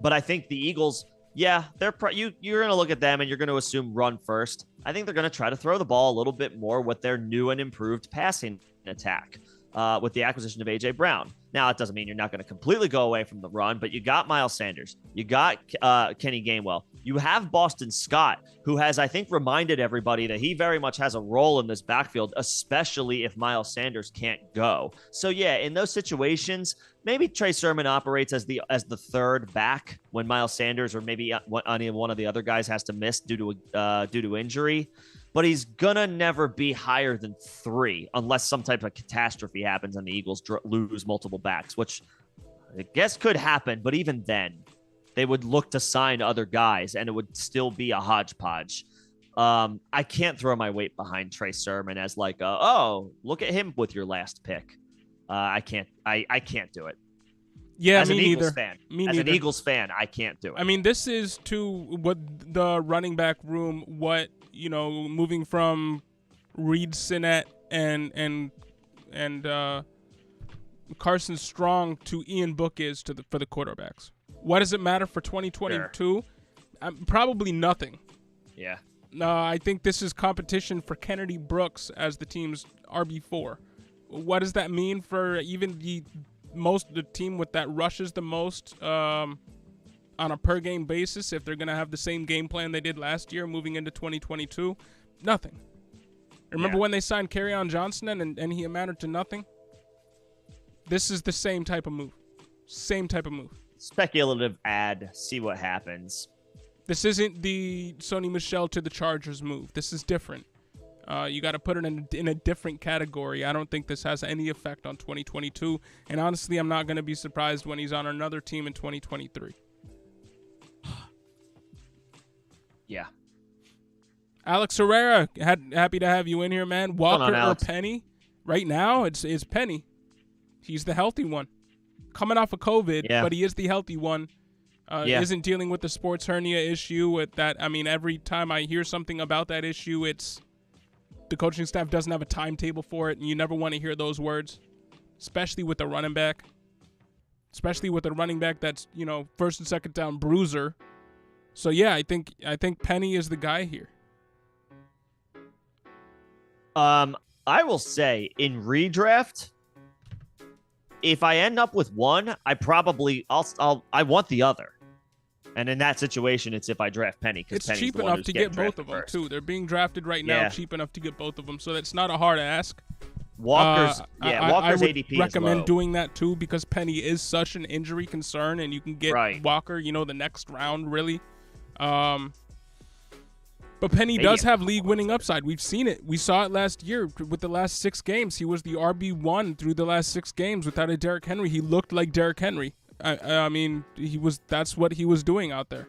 But I think the Eagles, you're going to look at them and you're going to assume run first. I think they're going to try to throw the ball a little bit more with their new and improved passing attack. With the acquisition of A.J. Brown. Now, it doesn't mean you're not going to completely go away from the run, but you got Miles Sanders. You got Kenny Gainwell. You have Boston Scott, who has, I think, reminded everybody that he very much has a role in this backfield, especially if Miles Sanders can't go. So yeah, in those situations, maybe Trey Sermon operates as the third back when Miles Sanders or maybe any one of the other guys has to miss due to injury. But he's gonna never be higher than 3 unless some type of catastrophe happens and the Eagles lose multiple backs, which I guess could happen. But even then, they would look to sign other guys, and it would still be a hodgepodge. I can't throw my weight behind Trey Sermon as like, oh, look at him with your last pick. I can't do it. Yeah, as me an Eagles neither. fan, Me as neither. an Eagles fan, I can't do it. I mean, this is to what the running back room, moving from Reed Sinnett and Carson Strong to Ian Book is for the quarterbacks. What does it matter for 2022? Sure. Probably nothing. Yeah. I think this is competition for Kennedy Brooks as the team's RB4. What does that mean for even the team with that rushes the most on a per game basis if they're going to have the same game plan they did last year moving into 2022? Nothing. Remember when they signed Kerryon Johnson and he amounted to nothing? This is the same type of move. Speculative ad, see what happens. This isn't the Sony Michel to the Chargers move. This is different. You got to put it in a different category. I don't think this has any effect on 2022. And honestly, I'm not going to be surprised when he's on another team in 2023. Yeah. Alex Herrera, happy to have you in here, man. Walker or Penny? Right now, it's Penny. He's the healthy one. Coming off of COVID, but he is the healthy one. Isn't dealing with the sports hernia issue with that. I mean, every time I hear something about that issue, it's the coaching staff doesn't have a timetable for it, and you never want to hear those words, especially with the running back. Especially with a running back that's, first and second down bruiser. So yeah, I think Penny is the guy here. I will say in redraft, if I end up with one, I want the other. And in that situation, it's if I draft Penny. It's cheap enough to get both of them, too. They're being drafted right now, cheap enough to get both of them. So that's not a hard ask. Walker's Walker's ADP is low. I would recommend doing that, too, because Penny is such an injury concern, and you can get Walker, the next round, really. But Penny does have league-winning upside. We've seen it. We saw it last year with the last 6 games. He was the RB1 through the last 6 games without a Derrick Henry. He looked like Derrick Henry. I mean, that's what he was doing out there.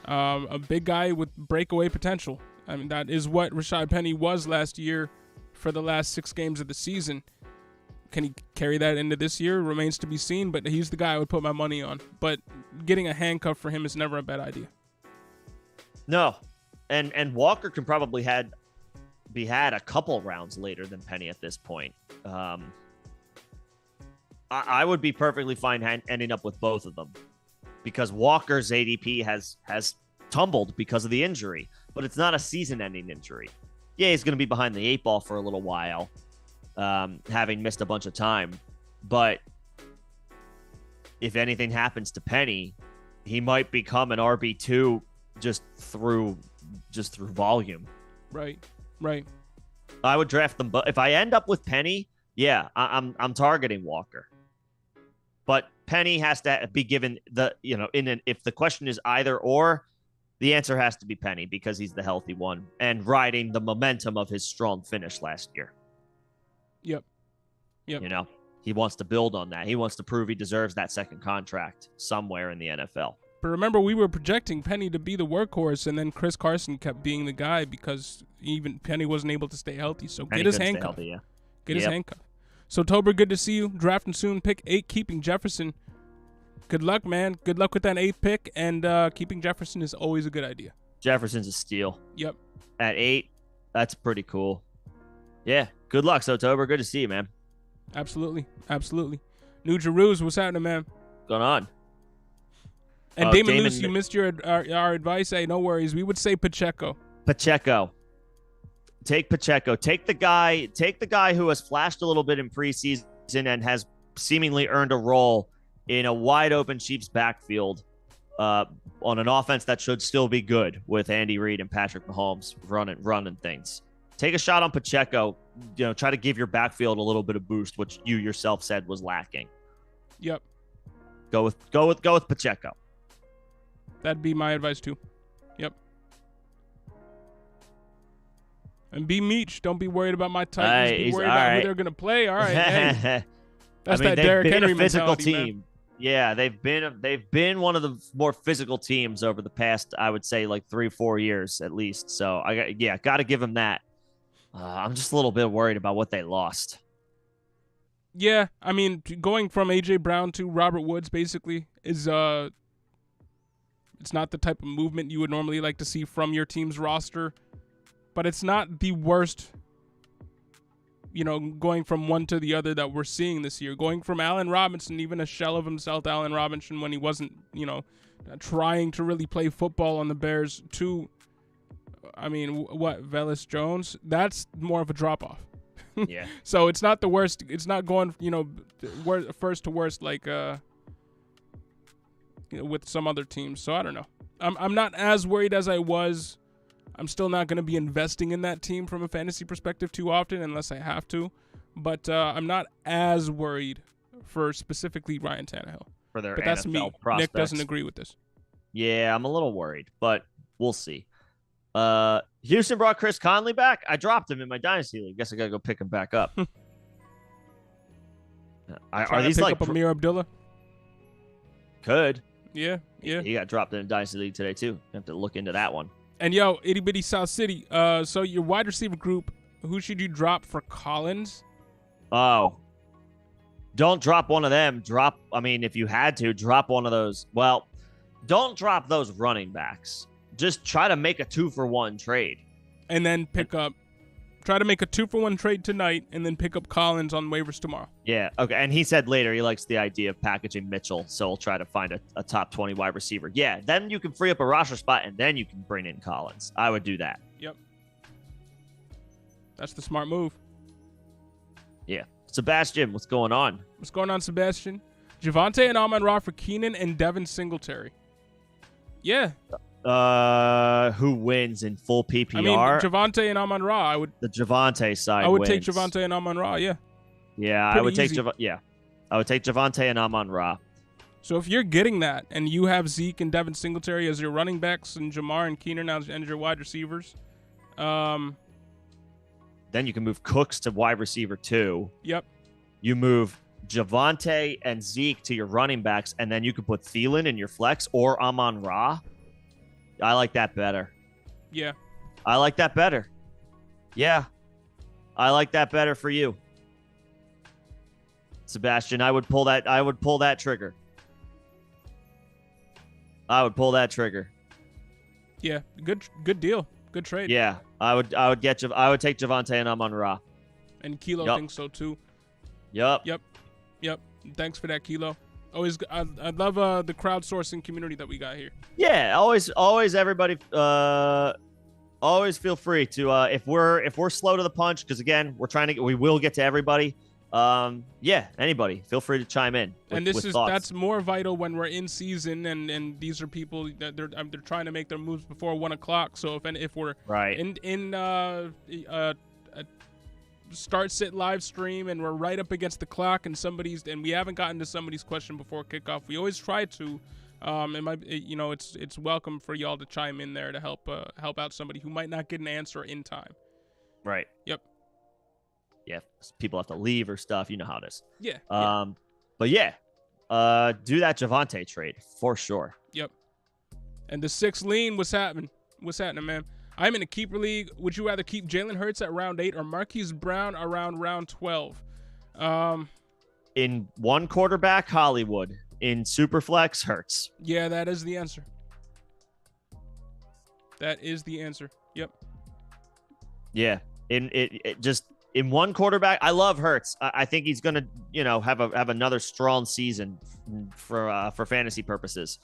A big guy with breakaway potential. I mean, that is what Rashad Penny was last year for the last 6 games of the season. Can he carry that into this year? Remains to be seen, but he's the guy I would put my money on. But getting a handcuff for him is never a bad idea. No. And Walker can probably be had a couple rounds later than Penny at this point. I would be perfectly fine ending up with both of them because Walker's ADP has tumbled because of the injury, but it's not a season-ending injury. Yeah, he's going to be behind the 8 ball for a little while, having missed a bunch of time. But if anything happens to Penny, he might become an RB2 just through volume. Right. I would draft them, but if I end up with Penny, I'm targeting Walker. But Penny has to be given if the question is either or, the answer has to be Penny because he's the healthy one and riding the momentum of his strong finish last year. Yep. He wants to build on that. He wants to prove he deserves that second contract somewhere in the NFL. But remember, we were projecting Penny to be the workhorse, and then Chris Carson kept being the guy because even Penny wasn't able to stay healthy. So Penny get his handcuff. Get his handcuff. So Tober, good to see you. Drafting soon. Pick 8, keeping Jefferson. Good luck, man. Good luck with that 8th pick, and keeping Jefferson is always a good idea. Jefferson's a steal. Yep. At 8, that's pretty cool. Yeah. Good luck, Tober. Good to see you, man. Absolutely. New Jeruz, what's happening, man? What's going on? And Damon Luce, you missed our advice. Hey, no worries. We would say Pacheco. Take Pacheco. Take the guy who has flashed a little bit in preseason and has seemingly earned a role in a wide open Chiefs backfield on an offense that should still be good with Andy Reid and Patrick Mahomes running things. Take a shot on Pacheco. Try to give your backfield a little bit of boost, which you yourself said was lacking. Yep. Go with Pacheco. That'd be my advice too. Yep. And be Meech. Don't be worried about my Titans. Be worried about who they're gonna play. All right. Hey. That's that Derrick Henry physical mentality, team. Man. Yeah, they've been one of the more physical teams over the past, I would say, like 3-4 years at least. So got to give them that. I'm just a little bit worried about what they lost. Yeah, I mean, going from AJ Brown to Robert Woods basically is it's not the type of movement you would normally like to see from your team's roster, but it's not the worst. Going from one to the other that we're seeing this year. Going from Allen Robinson, even a shell of himself, Allen Robinson, when he wasn't, trying to really play football on the Bears, to, Velus Jones? That's more of a drop-off. Yeah. So it's not the worst. It's not going, first to worst like with some other teams. So I don't know. I'm not as worried as I was. I'm still not going to be investing in that team from a fantasy perspective too often unless I have to. But I'm not as worried for specifically Ryan Tannehill. For their but that's NFL me. prospects. Nick doesn't agree with this. Yeah, I'm a little worried, but we'll see. Houston brought Chris Conley back. I dropped him in my Dynasty League. Guess I got to go pick him back up. Are these like Amir Abdullah? Could. Yeah. He got dropped in a Dynasty League today, too. You have to look into that one. And, itty bitty South City. So your wide receiver group, who should you drop for Collins? Oh. Don't drop one of them. If you had to, drop one of those. Well, don't drop those running backs. Just try to make a 2-for-1 trade. And then try to make a 2-for-1 trade tonight and then pick up Collins on waivers tomorrow. Yeah, okay. And he said later he likes the idea of packaging Mitchell, so he'll try to find a top 20 wide receiver. Yeah, then you can free up a roster spot and then you can bring in Collins. I would do that. Yep. That's the smart move. Yeah. Sebastian, what's going on? What's going on, Sebastian? Javonte and Amon-Ra for Keenan and Devin Singletary. Yeah. Who wins in full PPR? I mean, Javonte and Amon-Ra. The Javonte side. I would wins. take Javonte and Amon-Ra. Yeah. Yeah, Pretty I would easy. I would take Javonte and Amon-Ra. So if you're getting that and you have Zeke and Devin Singletary as your running backs and Jamar and Keenan as your wide receivers, then you can move Cooks to wide receiver 2. Yep. You move Javonte and Zeke to your running backs, and then you can put Thielen in your flex or Amon-Ra. I like that better. Yeah. I like that better. Yeah. I like that better for you. Sebastian, I would pull that trigger. I would pull that trigger. Yeah, good deal. Good trade. Yeah. I would take Javonte and Amon-Ra. And Kilo thinks so too. Yep. Thanks for that, Kilo. Always, I love the crowdsourcing community that we got here. Yeah, always everybody. Always feel free to if we're slow to the punch, because again we will get to everybody. Anybody feel free to chime in. And that's more vital when we're in season, and these are people that they're trying to make their moves before 1:00. So if we're right in start sit live stream and we're right up against the clock and we haven't gotten to somebody's question before kickoff, we always try to. It's welcome for y'all to chime in there to help out somebody who might not get an answer in time. Right. Yep. Yeah. People have to leave or stuff. You know how it is. Yeah. But yeah, do that Javonte trade for sure. Yep. And the 6 lean, what's happening? What's happening, man? I'm in a keeper league. Would you rather keep Jalen Hurts at round 8 or Marquise Brown around round 12? In one quarterback, Hollywood. In Superflex, Hurts. Yeah, that is the answer. That is the answer. Yep. Yeah. In one quarterback, I love Hurts. I think he's gonna, have another strong season for fantasy purposes.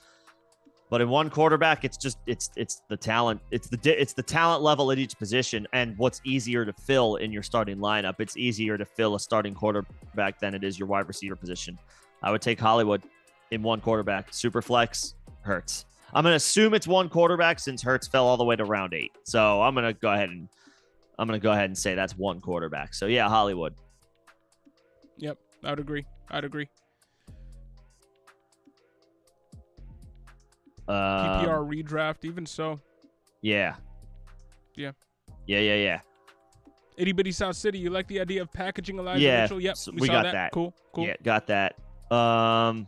But in one quarterback, it's the talent. It's the talent level at each position, and what's easier to fill in your starting lineup. It's easier to fill a starting quarterback than it is your wide receiver position. I would take Hollywood in one quarterback. Super flex, Hurts. I'm going to assume it's one quarterback since Hurts fell all the way to round 8. So I'm going to go ahead and say that's one quarterback. So yeah, Hollywood. Yep, I'd agree. PPR redraft, even so. Yeah. Yeah. Itty Bitty South City, you like the idea of packaging Elijah Mitchell? Yep, we saw got that. Cool. Yeah, got that. And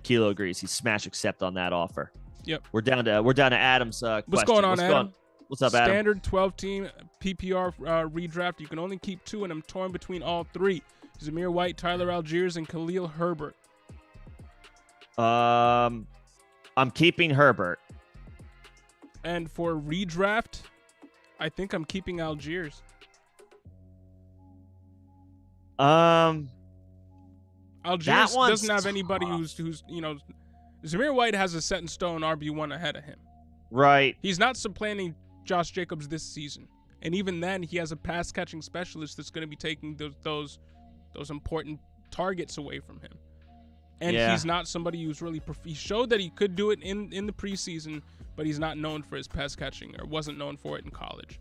Kilo agrees. He smash accept on that offer. Yep. We're down to Adam's question. What's going on, Adam? What's up, Adam? Standard 12-team PPR redraft. You can only keep 2, and I'm torn between all 3. Zamir White, Tyler Algiers, and Khalil Herbert. I'm keeping Herbert. And for redraft, I think I'm keeping Algiers. Algiers doesn't have anybody who's Zamir White has a set in stone RB1 ahead of him. Right. He's not supplanting Josh Jacobs this season. And even then, he has a pass catching specialist that's going to be taking those important targets away from him. And he's not somebody who's really he showed that he could do it in the preseason, but he's not known for his pass catching, or wasn't known for it in college.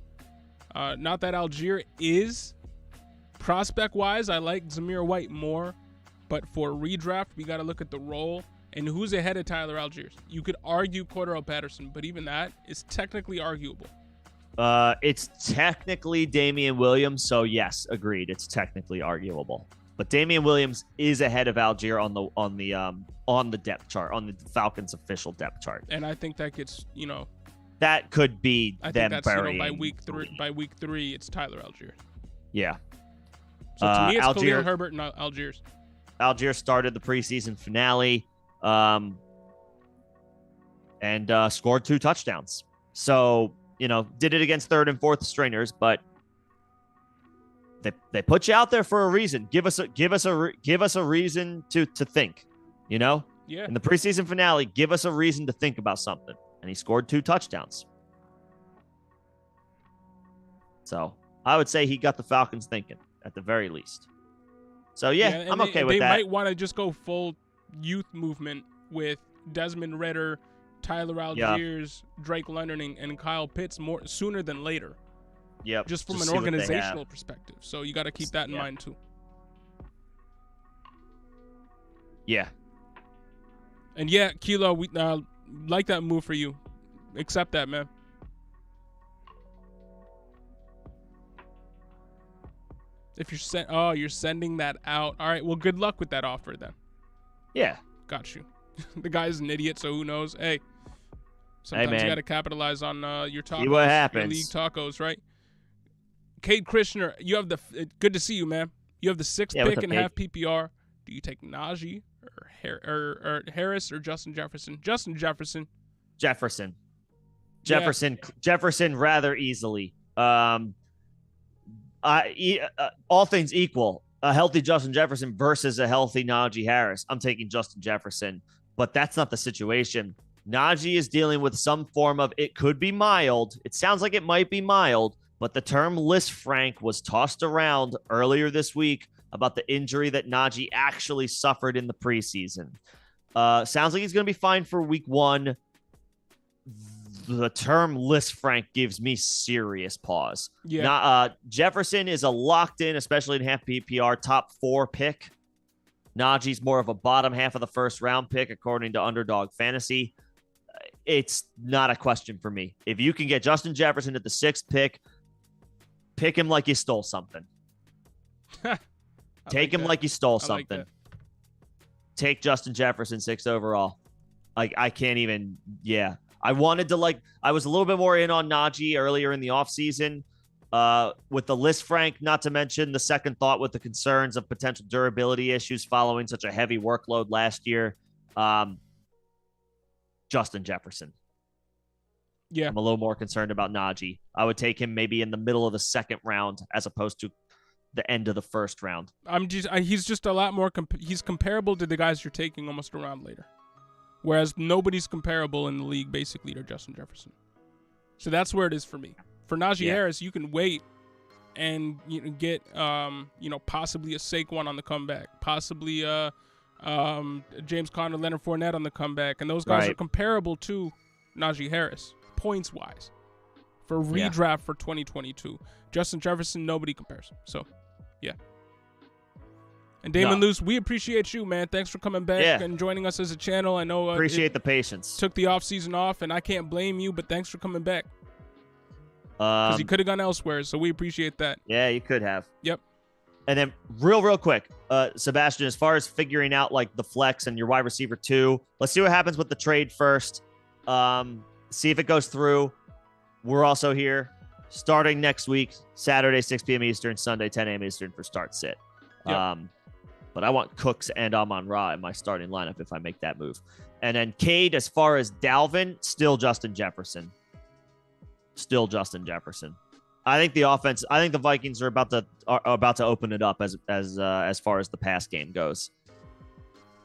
Not that Algier is prospect wise, I like Zamir White more, but for redraft, we got to look at the role and who's ahead of Tyler Algiers. You could argue Cordero Patterson, but even that is technically arguable. It's technically Damian Williams, so yes, agreed. It's technically arguable. But Damian Williams is ahead of Algier on the depth chart, on the Falcons official depth chart. And I think that gets, that could be them burying. By week 3, it's Tyler Algier. Yeah. So to me, it's Khalil Herbert and Algiers. Algier started the preseason finale, and scored 2 touchdowns. So did it against third and fourth stringers, but they put you out there for a reason. Give us a reason to think, Yeah. In the preseason finale, give us a reason to think about something. And he scored 2 touchdowns. So I would say he got the Falcons thinking at the very least. So yeah, I'm okay with that. They might want to just go full youth movement with Desmond Ridder, Tyler Algiers, Drake Leonard, and Kyle Pitts sooner than later. Yep. Just from an organizational perspective. So you got to keep that in mind too. Yeah. And yeah, Kilo, we like that move for you. Accept that, man. If you're sending that out. All right, well, good luck with that offer then. Yeah. Got you. The guy's an idiot, so who knows? Hey, sometimes you got to capitalize on your tacos. See what happens. Your league tacos, right? Cade Krishner, good to see you, man. You have the 6th pick in half PPR. Do you take Najee or Harris or Justin Jefferson? Justin Jefferson. Jefferson rather easily. All things equal, a healthy Justin Jefferson versus a healthy Najee Harris. I'm taking Justin Jefferson, but that's not the situation. Najee is dealing with some form of, it could be mild. It sounds like it might be mild, but the term Lisfranc was tossed around earlier this week about the injury that Najee actually suffered in the preseason. Sounds like he's going to be fine for week 1. The term Lisfranc gives me serious pause. Yeah. Jefferson is a locked in, especially in half PPR, top 4 pick. Najee's more of a bottom half of the first round pick, according to Underdog Fantasy. It's not a question for me. If you can get Justin Jefferson at the 6th pick him like you stole something. Take him like you stole something. Take Justin Jefferson 6th overall. I can't even. Yeah. I wanted to I was a little bit more in on Najee earlier in the offseason with the Lisfranc, not to mention the second thought with the concerns of potential durability issues following such a heavy workload last year. Justin Jefferson. Yeah. I'm a little more concerned about Najee. I would take him maybe in the middle of the 2nd round as opposed to the end of the 1st round. He's just a lot more, he's comparable to the guys you're taking almost a round later. Whereas nobody's comparable in the league, basically, to Justin Jefferson. So that's where it is for me. For Najee Harris, you can wait and get, possibly a Saquon on the comeback, possibly a James Conner, Leonard Fournette on the comeback, and those guys are comparable to Najee Harris points-wise for redraft for 2022. Justin Jefferson, nobody compares. So, yeah. And Damon Luce, we appreciate you, man. Thanks for coming back and joining us as a channel. I know appreciate the patience. Took the off season off, and I can't blame you, but thanks for coming back. Because you could have gone elsewhere, so we appreciate that. Yeah, you could have. Yep. And then real quick, Sebastian, as far as figuring out like the flex and your wide receiver 2, let's see what happens with the trade first. See if it goes through. We're also here starting next week, Saturday, 6 p.m. Eastern, Sunday, 10 a.m. Eastern for start sit. Yep. But I want Cooks and Amon-Ra in my starting lineup if I make that move. And then Cade, as far as Dalvin, still Justin Jefferson. I think the Vikings are about to open it up as far as the pass game goes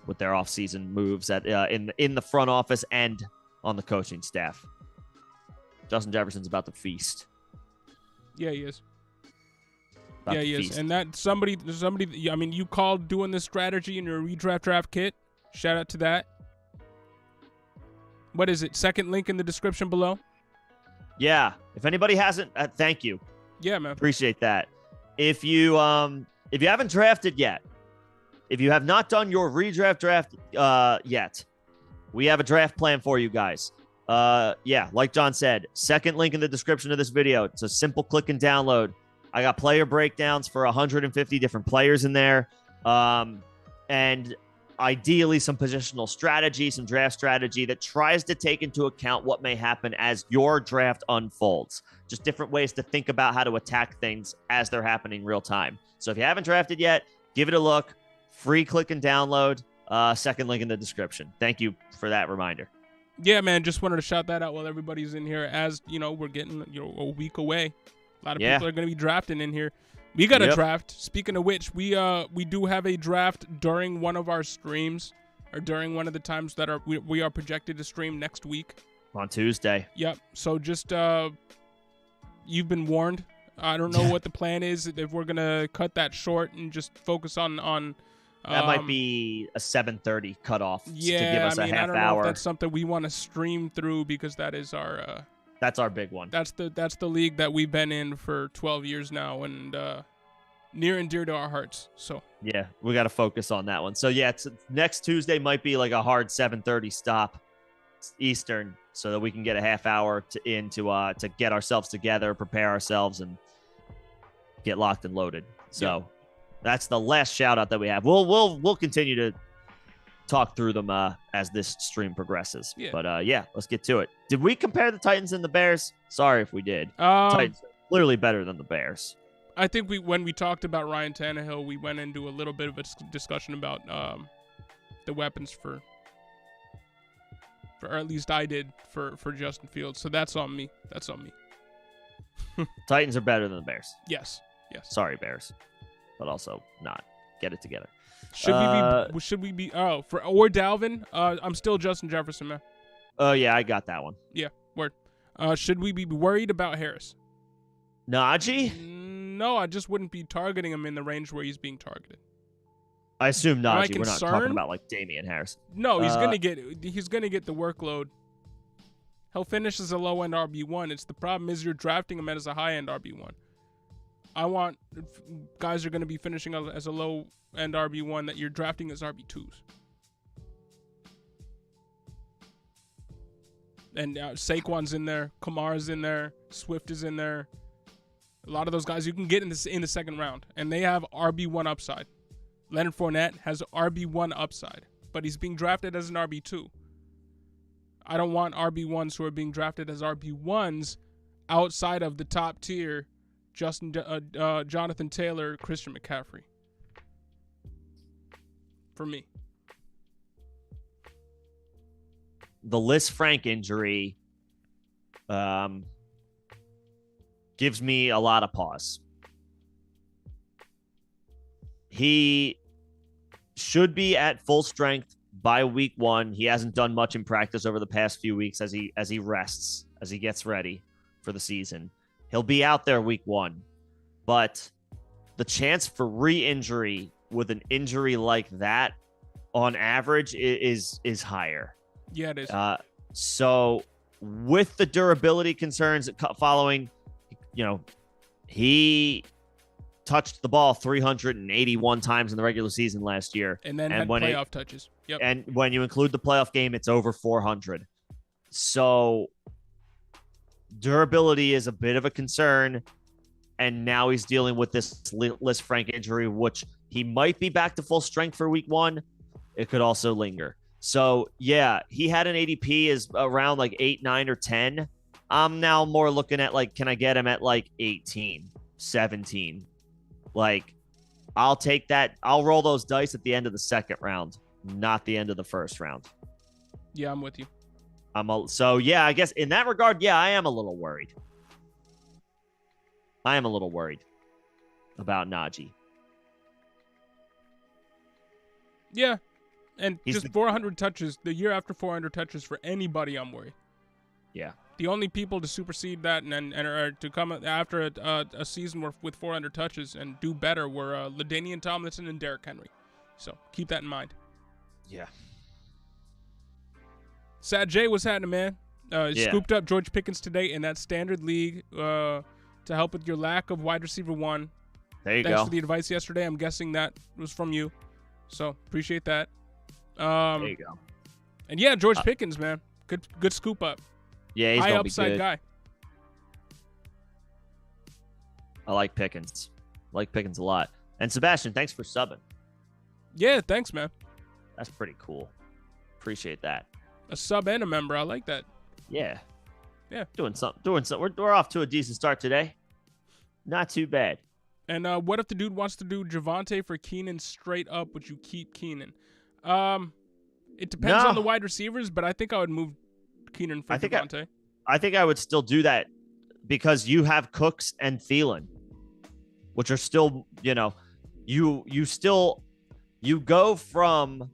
with their offseason moves in the front office and on the coaching staff. Justin Jefferson's about to feast. Yeah, he is. He is. And that somebody, I mean, you called doing this strategy in your redraft draft kit. Shout out to that. What is it? Second link in the description below. Yeah. If anybody hasn't, thank you. Yeah, man. Appreciate that. If you haven't drafted yet, if you have not done your redraft draft yet, we have a draft plan for you guys. Like John said, second link in the description of this video. It's a simple click and download. I got player breakdowns for 150 different players in there. And ideally some positional strategy, some draft strategy that tries to take into account what may happen as your draft unfolds. Just different ways to think about how to attack things as they're happening real time. So if you haven't drafted yet, give it a look. Free click and download. Second link in the description. Thank you for that reminder. Yeah, man. Just wanted to shout that out while everybody's in here. As you know, we're getting a week away. A lot of people are going to be drafting in here. We got a draft. Speaking of which, we do have a draft during one of our streams, or during one of the times that we are projected to stream next week on Tuesday. Yep. So just you've been warned. I don't know what the plan is, if we're gonna cut that short and just focus on. That might be a 7:30 cutoff. Yeah, to give us a half I don't hour. know if that's something we want to stream through, because that is our. That's our big one. That's the league that we've been in for 12 years now, and near and dear to our hearts. So yeah, we got to focus on that one. So yeah, next Tuesday might be like a hard 7:30 stop Eastern, so that we can get a half hour to get ourselves together, prepare ourselves, and get locked and loaded. So that's the last shout out that we have. We'll continue to talk through them as this stream progresses. Yeah. But let's get to it. Did we compare the Titans and the Bears? Sorry if we did. Titans are clearly better than the Bears. I think when we talked about Ryan Tannehill, we went into a little bit of a discussion about the weapons for or at least I did for Justin Fields. So that's on me. Titans are better than the Bears. Yes. Sorry, Bears, but also not. Get it together. Should we be or Dalvin? I'm still Justin Jefferson, man. Oh yeah, I got that one. Yeah, word. Should we be worried about Harris? Najee? No, I just wouldn't be targeting him in the range where he's being targeted. I assume Najee. We're not talking about like Damian Harris. No, he's gonna get the workload. He'll finish as a low end RB1. It's the problem is you're drafting him as a high end RB1. I want guys are going to be finishing as a low end RB1 that you're drafting as RB2s. And Saquon's in there, Kamara's in there, Swift is in there. A lot of those guys you can get in the second round, and they have RB1 upside. Leonard Fournette has RB1 upside, but he's being drafted as an RB2. I don't want RB1s who are being drafted as RB1s outside of the top tier Jonathan Taylor, Christian McCaffrey. For me. The Liz Frank injury gives me a lot of pause. He should be at full strength by week 1. He hasn't done much in practice over the past few weeks as he rests, as he gets ready for the season. He'll be out there week 1, but the chance for re-injury with an injury like that on average is higher. Yeah, it is. So with the durability concerns following, he touched the ball 381 times in the regular season last year. And then had playoff touches. Yep. And when you include the playoff game, it's over 400. So durability is a bit of a concern. And now he's dealing with this Lisfranc injury, which he might be back to full strength for week 1. It could also linger. So, yeah, he had an ADP is around like 8, 9, or 10. I'm now more looking at like, can I get him at like 18, 17? Like, I'll take that. I'll roll those dice at the end of the second round, not the end of the first round. Yeah, I'm with you. So, yeah, I guess in that regard, yeah, I am a little worried. I am a little worried about Najee. Yeah. And just 400 touches, the year after 400 touches for anybody, I'm worried. Yeah. The only people to supersede that and to come after a season with 400 touches and do better were LaDainian Tomlinson and Derrick Henry. So keep that in mind. Yeah. Sad J, what's happening, man? Scooped up George Pickens today in that standard league to help with your lack of wide receiver 1. There you go. Thanks for the advice yesterday. I'm guessing that was from you. So appreciate that. There you go. And yeah, George Pickens, man. Good scoop up. Yeah, he's high gonna be upside good. guy. I like Pickens. I like Pickens a lot. And Sebastian, thanks for subbing. Yeah, thanks, man. That's pretty cool. Appreciate that. A sub and a member. I like that. Yeah. Yeah. Doing something. We're off to a decent start today. Not too bad. And what if the dude wants to do Javonte for Keenan straight up? Would you keep Keenan? It depends on the wide receivers, but I think I would move Keenan for Javonte. I think I would still do that because you have Cooks and Thielen, which are still, you go from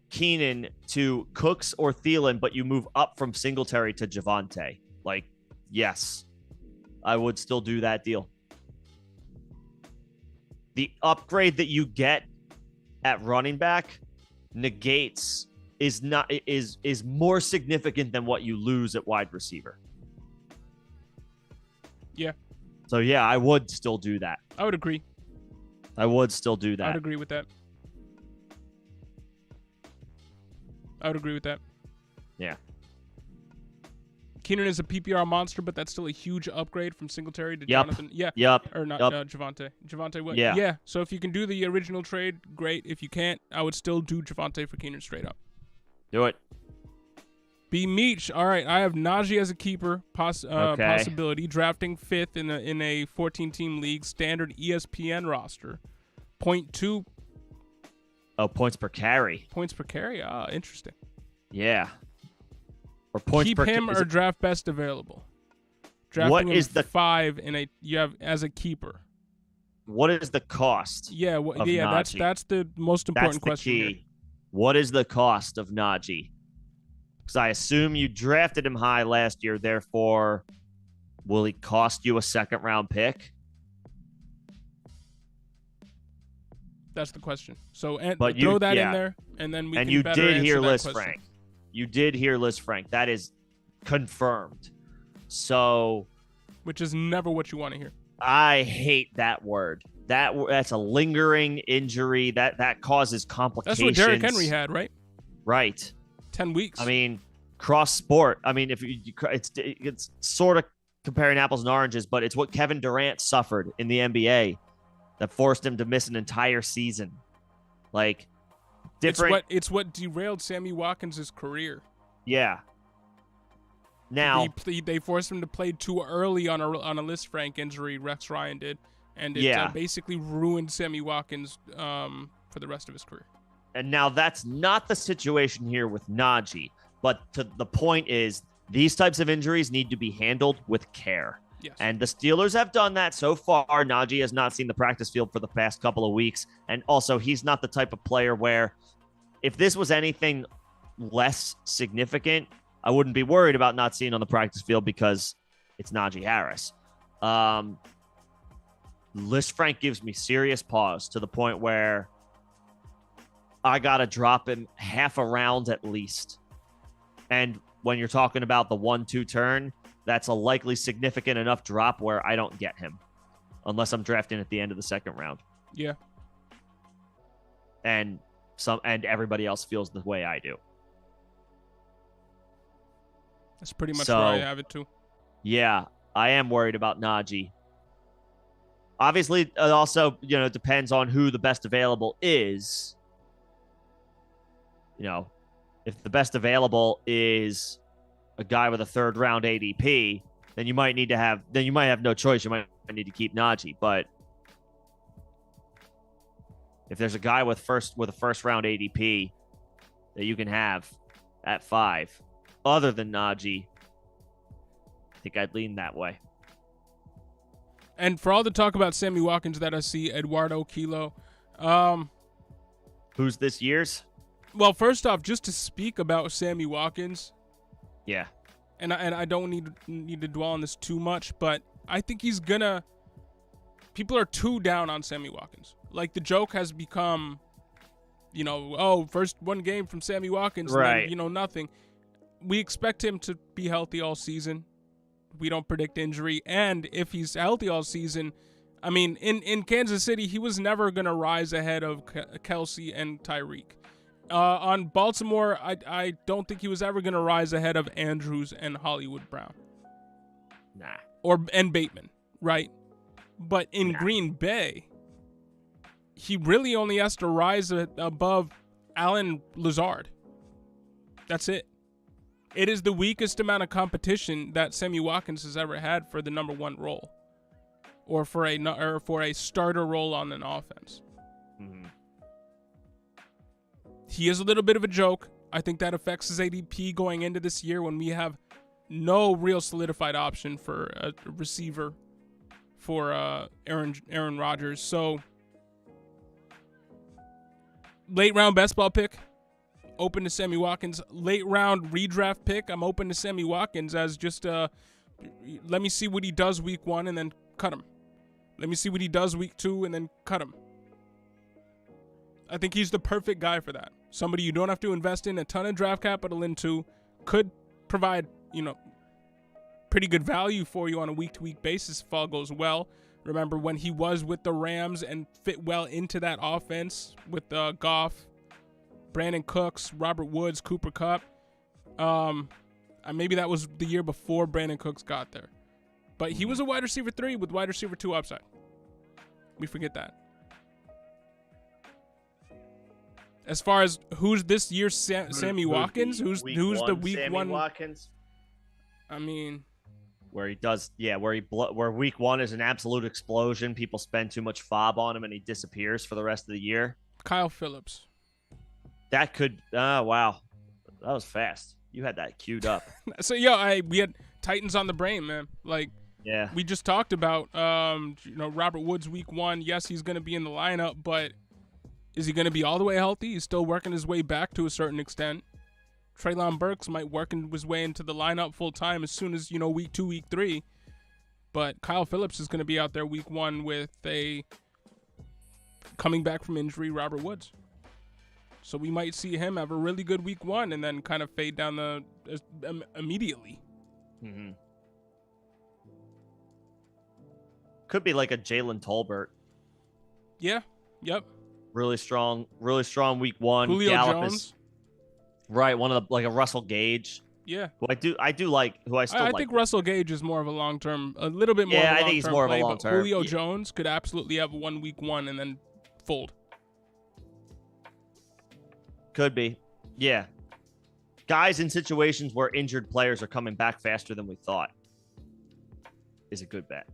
Keenan to Cooks or Thielen, but you move up from Singletary to Javonte. Like, yes, I would still do that deal. The upgrade that you get at running back is more significant than what you lose at wide receiver. Yeah. So yeah, I would still do that. I would agree. I would still do that. I'd agree with that. Yeah. Keenan is a PPR monster, but that's still a huge upgrade from Singletary to Jonathan. Yeah. Yep. Or not Javonte. Javonte what? Yeah. Yeah. So if you can do the original trade, great. If you can't, I would still do Javonte for Keenan straight up. Do it. B Meach. All right. I have Najee as a keeper possibility. Drafting 5th in a 14-team league, standard ESPN roster. 0.2. Oh, points per carry. Points per carry. Ah, interesting. Yeah. Or points keep per him or draft best available. Drafting what him is the 5 you have as a keeper. What is the cost? Yeah, that's the most important question key. Here. What is the cost of Najee? Because I assume you drafted him high last year, therefore, will he cost you a second-round pick? That's the question. So throw that in there, and then we. And you did hear Lisfranc. You did hear Lisfranc. That is confirmed. So, which is never what you want to hear. I hate that word. That's a lingering injury that causes complications. That's what Derrick Henry had, right? Right. 10 weeks. I mean, cross sport. I mean, if it's sort of comparing apples and oranges, but it's what Kevin Durant suffered in the NBA that forced him to miss an entire season. Like, different. It's what derailed Sammy Watkins' career. Yeah. Now they forced him to play too early on a Lisfranc injury. Rex Ryan did, and it basically ruined Sammy Watkins for the rest of his career. And now that's not the situation here with Najee, but the point is these types of injuries need to be handled with care. Yes. And the Steelers have done that so far. Najee has not seen the practice field for the past couple of weeks. And also, he's not the type of player where if this was anything less significant, I wouldn't be worried about not seeing on the practice field because it's Najee Harris. Lisfranc gives me serious pause to the point where I got to drop him half a round at least. And when you're talking about the 1-2 turn, that's a likely significant enough drop where I don't get him unless I'm drafting at the end of the second round. Yeah. And everybody else feels the way I do. That's pretty much where I have it too. Yeah, I am worried about Najee. Obviously, it also, depends on who the best available is. If the best available is a guy with a third round ADP, then you might have no choice. You might need to keep Najee. But if there's a guy with a first round ADP that you can have at 5, other than Najee, I think I'd lean that way. And for all the talk about Sammy Watkins that I see, Eduardo Kilo. Who's this year's? Well, first off, just to speak about Sammy Watkins. Yeah. And I don't need to dwell on this too much, but I think he's gonna. People are too down on Sammy Watkins. Like, the joke has become, first one game from Sammy Watkins, right? And then, nothing. We expect him to be healthy all season. We don't predict injury, and if he's healthy all season, I mean, in Kansas City, he was never gonna rise ahead of Kelsey and Tyreek. On Baltimore, I don't think he was ever going to rise ahead of Andrews and Hollywood Brown. Nah. And Bateman, right? But in Green Bay, he really only has to rise above Allen Lazard. That's it. It is the weakest amount of competition that Sammy Watkins has ever had for the number 1 role, or for a starter role on an offense. Mm-hmm. He is a little bit of a joke. I think that affects his ADP going into this year when we have no real solidified option for a receiver for Aaron Rodgers. So, late round best ball pick, open to Sammy Watkins. Late round redraft pick, I'm open to Sammy Watkins as just let me see what he does week 1 and then cut him. Let me see what he does week 2 and then cut him. I think he's the perfect guy for that. Somebody you don't have to invest in a ton of draft capital into, could provide, pretty good value for you on a week-to-week basis if all goes well. Remember when he was with the Rams and fit well into that offense with Goff, Brandon Cooks, Robert Woods, Cooper Kupp. Maybe that was the year before Brandon Cooks got there. But he was a wide receiver 3 with wide receiver 2 upside. We forget that. As far as who's this year's Sammy Watkins, who's the week Sammy 1 Watkins? I mean, where week 1 is an absolute explosion. People spend too much fob on him and he disappears for the rest of the year. Kyle Phillips. That could. Wow, that was fast. You had that queued up. So we had Titans on the brain, man. Like, yeah, we just talked about Robert Woods week 1. Yes, he's going to be in the lineup, but is he going to be all the way healthy? He's still working his way back to a certain extent. Treylon Burks might work his way into the lineup full time as soon as, week 2, week 3. But Kyle Phillips is going to be out there week 1 with a coming back from injury Robert Woods. So we might see him have a really good week 1 and then kind of fade down immediately. Mm-hmm. Could be like a Jalen Tolbert. Yeah. Yep. Really strong week 1. Julio Gallup Jones. Right, one of the, like a Russell Gage. Yeah. Who I do like, who I still like. I think Russell Gage is more of a long-term, a little bit more of a long-term I think he's more play, of a long-term. Julio Jones could absolutely have one week 1 and then fold. Could be. Yeah. Guys in situations where injured players are coming back faster than we thought is a good bet.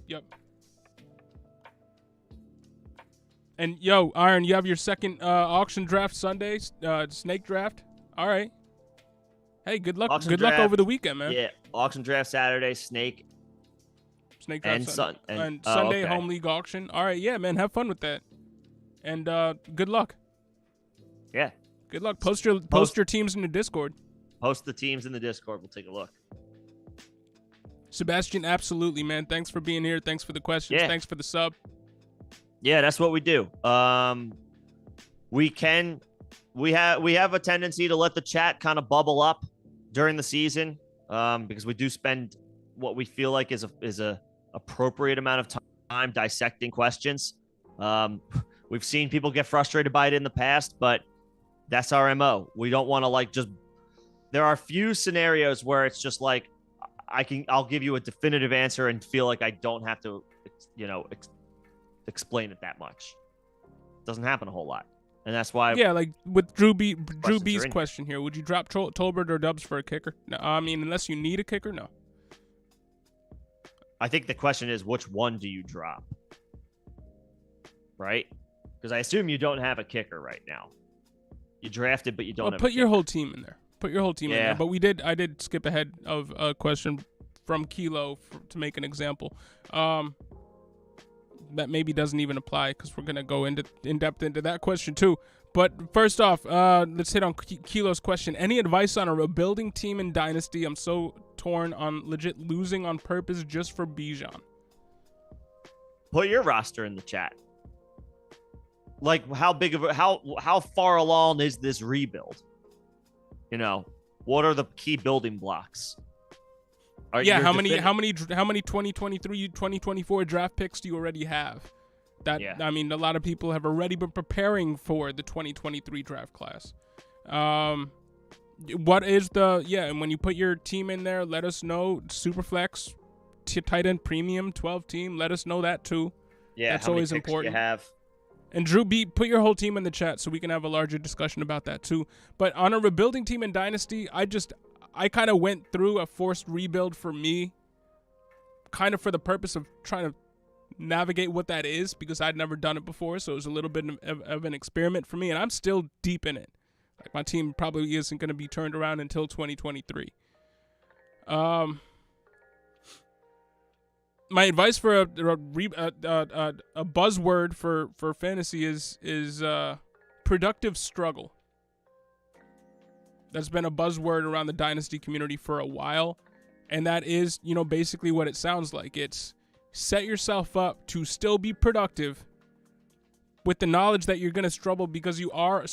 Yep. And, Iron, you have your second auction draft Sunday, snake draft. All right. Hey, good luck. Good luck over the weekend, man. Yeah, auction draft Saturday, snake draft and Sunday okay. home league auction. All right, yeah, man, have fun with that. And good luck. Yeah. Good luck. Post your teams in the Discord. Post the teams in the Discord. We'll take a look. Sebastian, absolutely, man. Thanks for being here. Thanks for the questions. Yeah. Thanks for the sub. Yeah, that's what we do. we have a tendency to let the chat kind of bubble up during the season, because we do spend what we feel like is a appropriate amount of time dissecting questions. We've seen people get frustrated by it in the past, but that's our MO. We don't want to there are few scenarios where it's just like, I'll give you a definitive answer and feel like I don't have to, explain it that much. It doesn't happen a whole lot. And that's why. Yeah, like with Drew B's question here, would you drop Tolbert or Dubs for a kicker? No, I mean, unless you need a kicker, no. I think the question is, which one do you drop? Right? Because I assume you don't have a kicker right now. You drafted, but you don't have put your whole team in there. Put your whole team in there. But I did skip ahead of a question from Kilo to make an example. That maybe doesn't even apply because we're going to go in depth into that question too. But first off, let's hit on Kilo's question. Any advice on a rebuilding team in Dynasty? I'm so torn on legit losing on purpose just for Bijan. Put your roster in the chat. Like, how big of how far along is this rebuild? What are the key building blocks? How many 2023, 2024 draft picks do you already have? I mean, a lot of people have already been preparing for the 2023 draft class. What is and when you put your team in there, let us know. Superflex, tight end premium, 12 team, let us know that too. Yeah, that's always important. You have. And Drew B, put your whole team in the chat so we can have a larger discussion about that too. But on a rebuilding team in Dynasty, I kind of went through a forced rebuild for me, kind of for the purpose of trying to navigate what that is, because I'd never done it before. So it was a little bit of an experiment for me, and I'm still deep in it. Like, my team probably isn't going to be turned around until 2023. My advice for a buzzword for fantasy is productive struggle. That's been a buzzword around the Dynasty community for a while, and that is, basically what it sounds like. It's set yourself up to still be productive with the knowledge that you're going to struggle because you are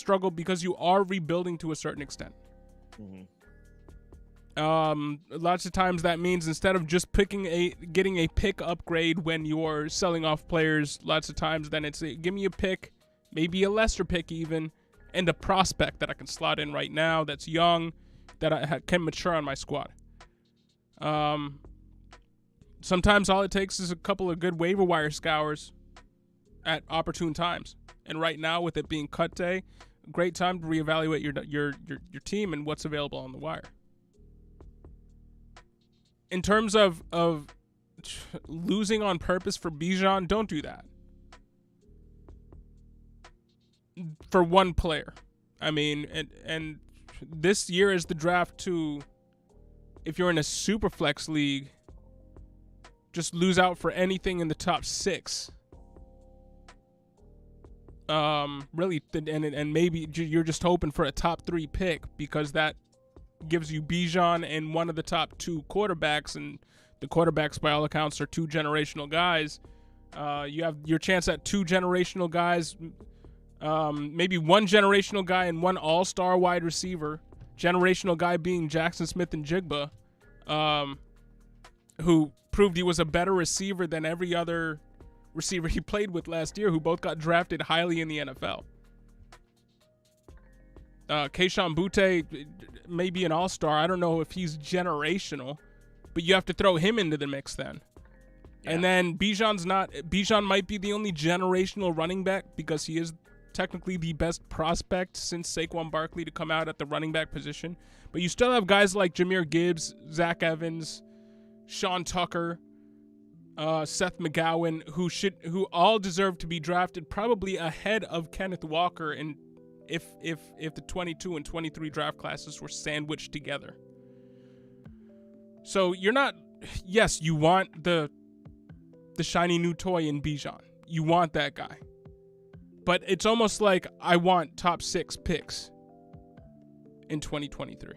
rebuilding to a certain extent. Mm-hmm. Lots of times that means instead of just getting a pick upgrade when you're selling off players, lots of times then it's give me a pick, maybe a lesser pick even, and a prospect that I can slot in right now that's young, that I can mature on my squad. Sometimes all it takes is a couple of good waiver wire scours at opportune times. And right now, with it being cut day, great time to reevaluate your team and what's available on the wire. In terms of losing on purpose for Bijan, don't do that. For one player. I mean, and this year is the draft to, if you're in a super flex league, just lose out for anything in the top 6. Really, and maybe you're just hoping for a top 3 pick, because that gives you Bijan and one of the top 2 quarterbacks, and the quarterbacks by all accounts are 2 generational guys. You have your chance at 2 generational guys, maybe 1 generational guy and 1 all-star wide receiver. Generational guy being Jackson Smith and Jigba, who proved he was a better receiver than every other receiver he played with last year, who both got drafted highly in the NFL. Keyshawn Butte may be an all-star. I don't know if he's generational, but you have to throw him into the mix then. Yeah. And then Bijan might be the only generational running back, because he is technically the best prospect since Saquon Barkley to come out at the running back position. But you still have guys like Jahmyr Gibbs, Zach Evans, Sean Tucker, Seth McGowan, who all deserve to be drafted probably ahead of Kenneth Walker, and if the 22 and 23 draft classes were sandwiched together. So you're not, yes, you want the shiny new toy in Bijan. You want that guy. But it's almost like I want top 6 picks in 2023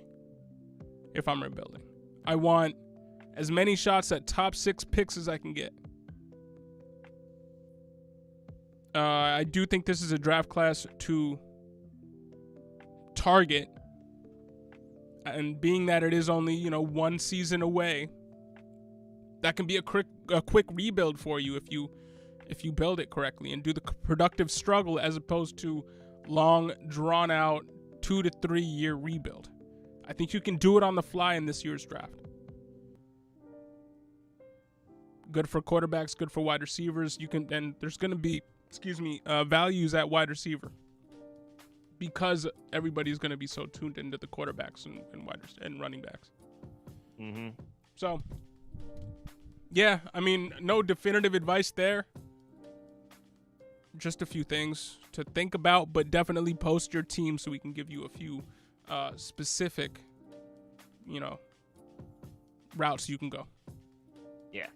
if I'm rebuilding. I want as many shots at top 6 picks as I can get. I do think this is a draft class to target. And being that it is only, one season away, that can be a quick rebuild for you if you build it correctly and do the productive struggle as opposed to long, drawn out 2 to 3 year rebuild. I think you can do it on the fly in this year's draft. Good for quarterbacks, good for wide receivers. And there's going to be, values at wide receiver because everybody's going to be so tuned into the quarterbacks and running backs. Mm-hmm. So, yeah, no definitive advice there. Just a few things to think about, but definitely post your team so we can give you a few specific, routes you can go. Yeah.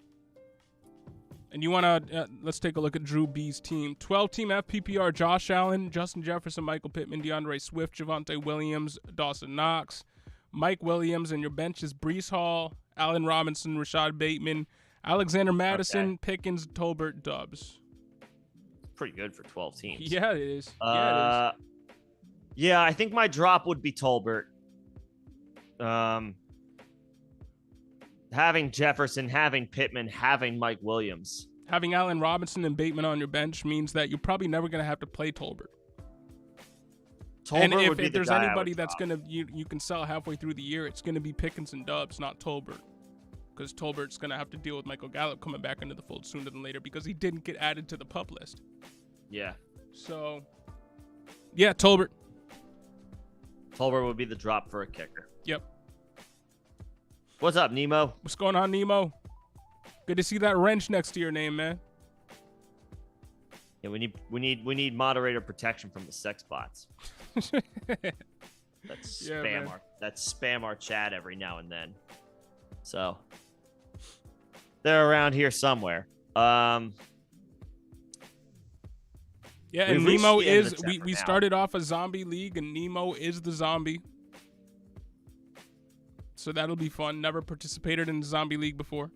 And you want to, let's take a look at Drew B's team. 12-team FPPR, Josh Allen, Justin Jefferson, Michael Pittman, DeAndre Swift, Javonte Williams, Dawson Knox, Mike Williams, and your bench is Breece Hall, Allen Robinson, Rashad Bateman, Alexander Madison, Pickens, Tolbert, Dubs. Pretty good for 12 teams. Yeah, it is. Yeah, I think my drop would be Tolbert. Having Jefferson, having Pittman, having Mike Williams. Having Allen Robinson and Bateman on your bench means that you're probably never going to have to play Tolbert. And if there's anybody that's going to you can sell halfway through the year, it's going to be Pickens and Dubs, not Tolbert. Because Tolbert's going to have to deal with Michael Gallup coming back into the fold sooner than later because he didn't get added to the PUP list. Yeah. So, yeah, Tolbert. Tolbert would be the drop for a kicker. Yep. What's up, Nemo? What's going on, Nemo? Good to see that wrench next to your name, man. Yeah, we need moderator protection from the sex bots. That's spam our chat every now and then. So they're around here somewhere. Yeah, and Nemo is we started off a zombie league, and Nemo is the zombie. So that'll be fun. Never participated in the zombie league before.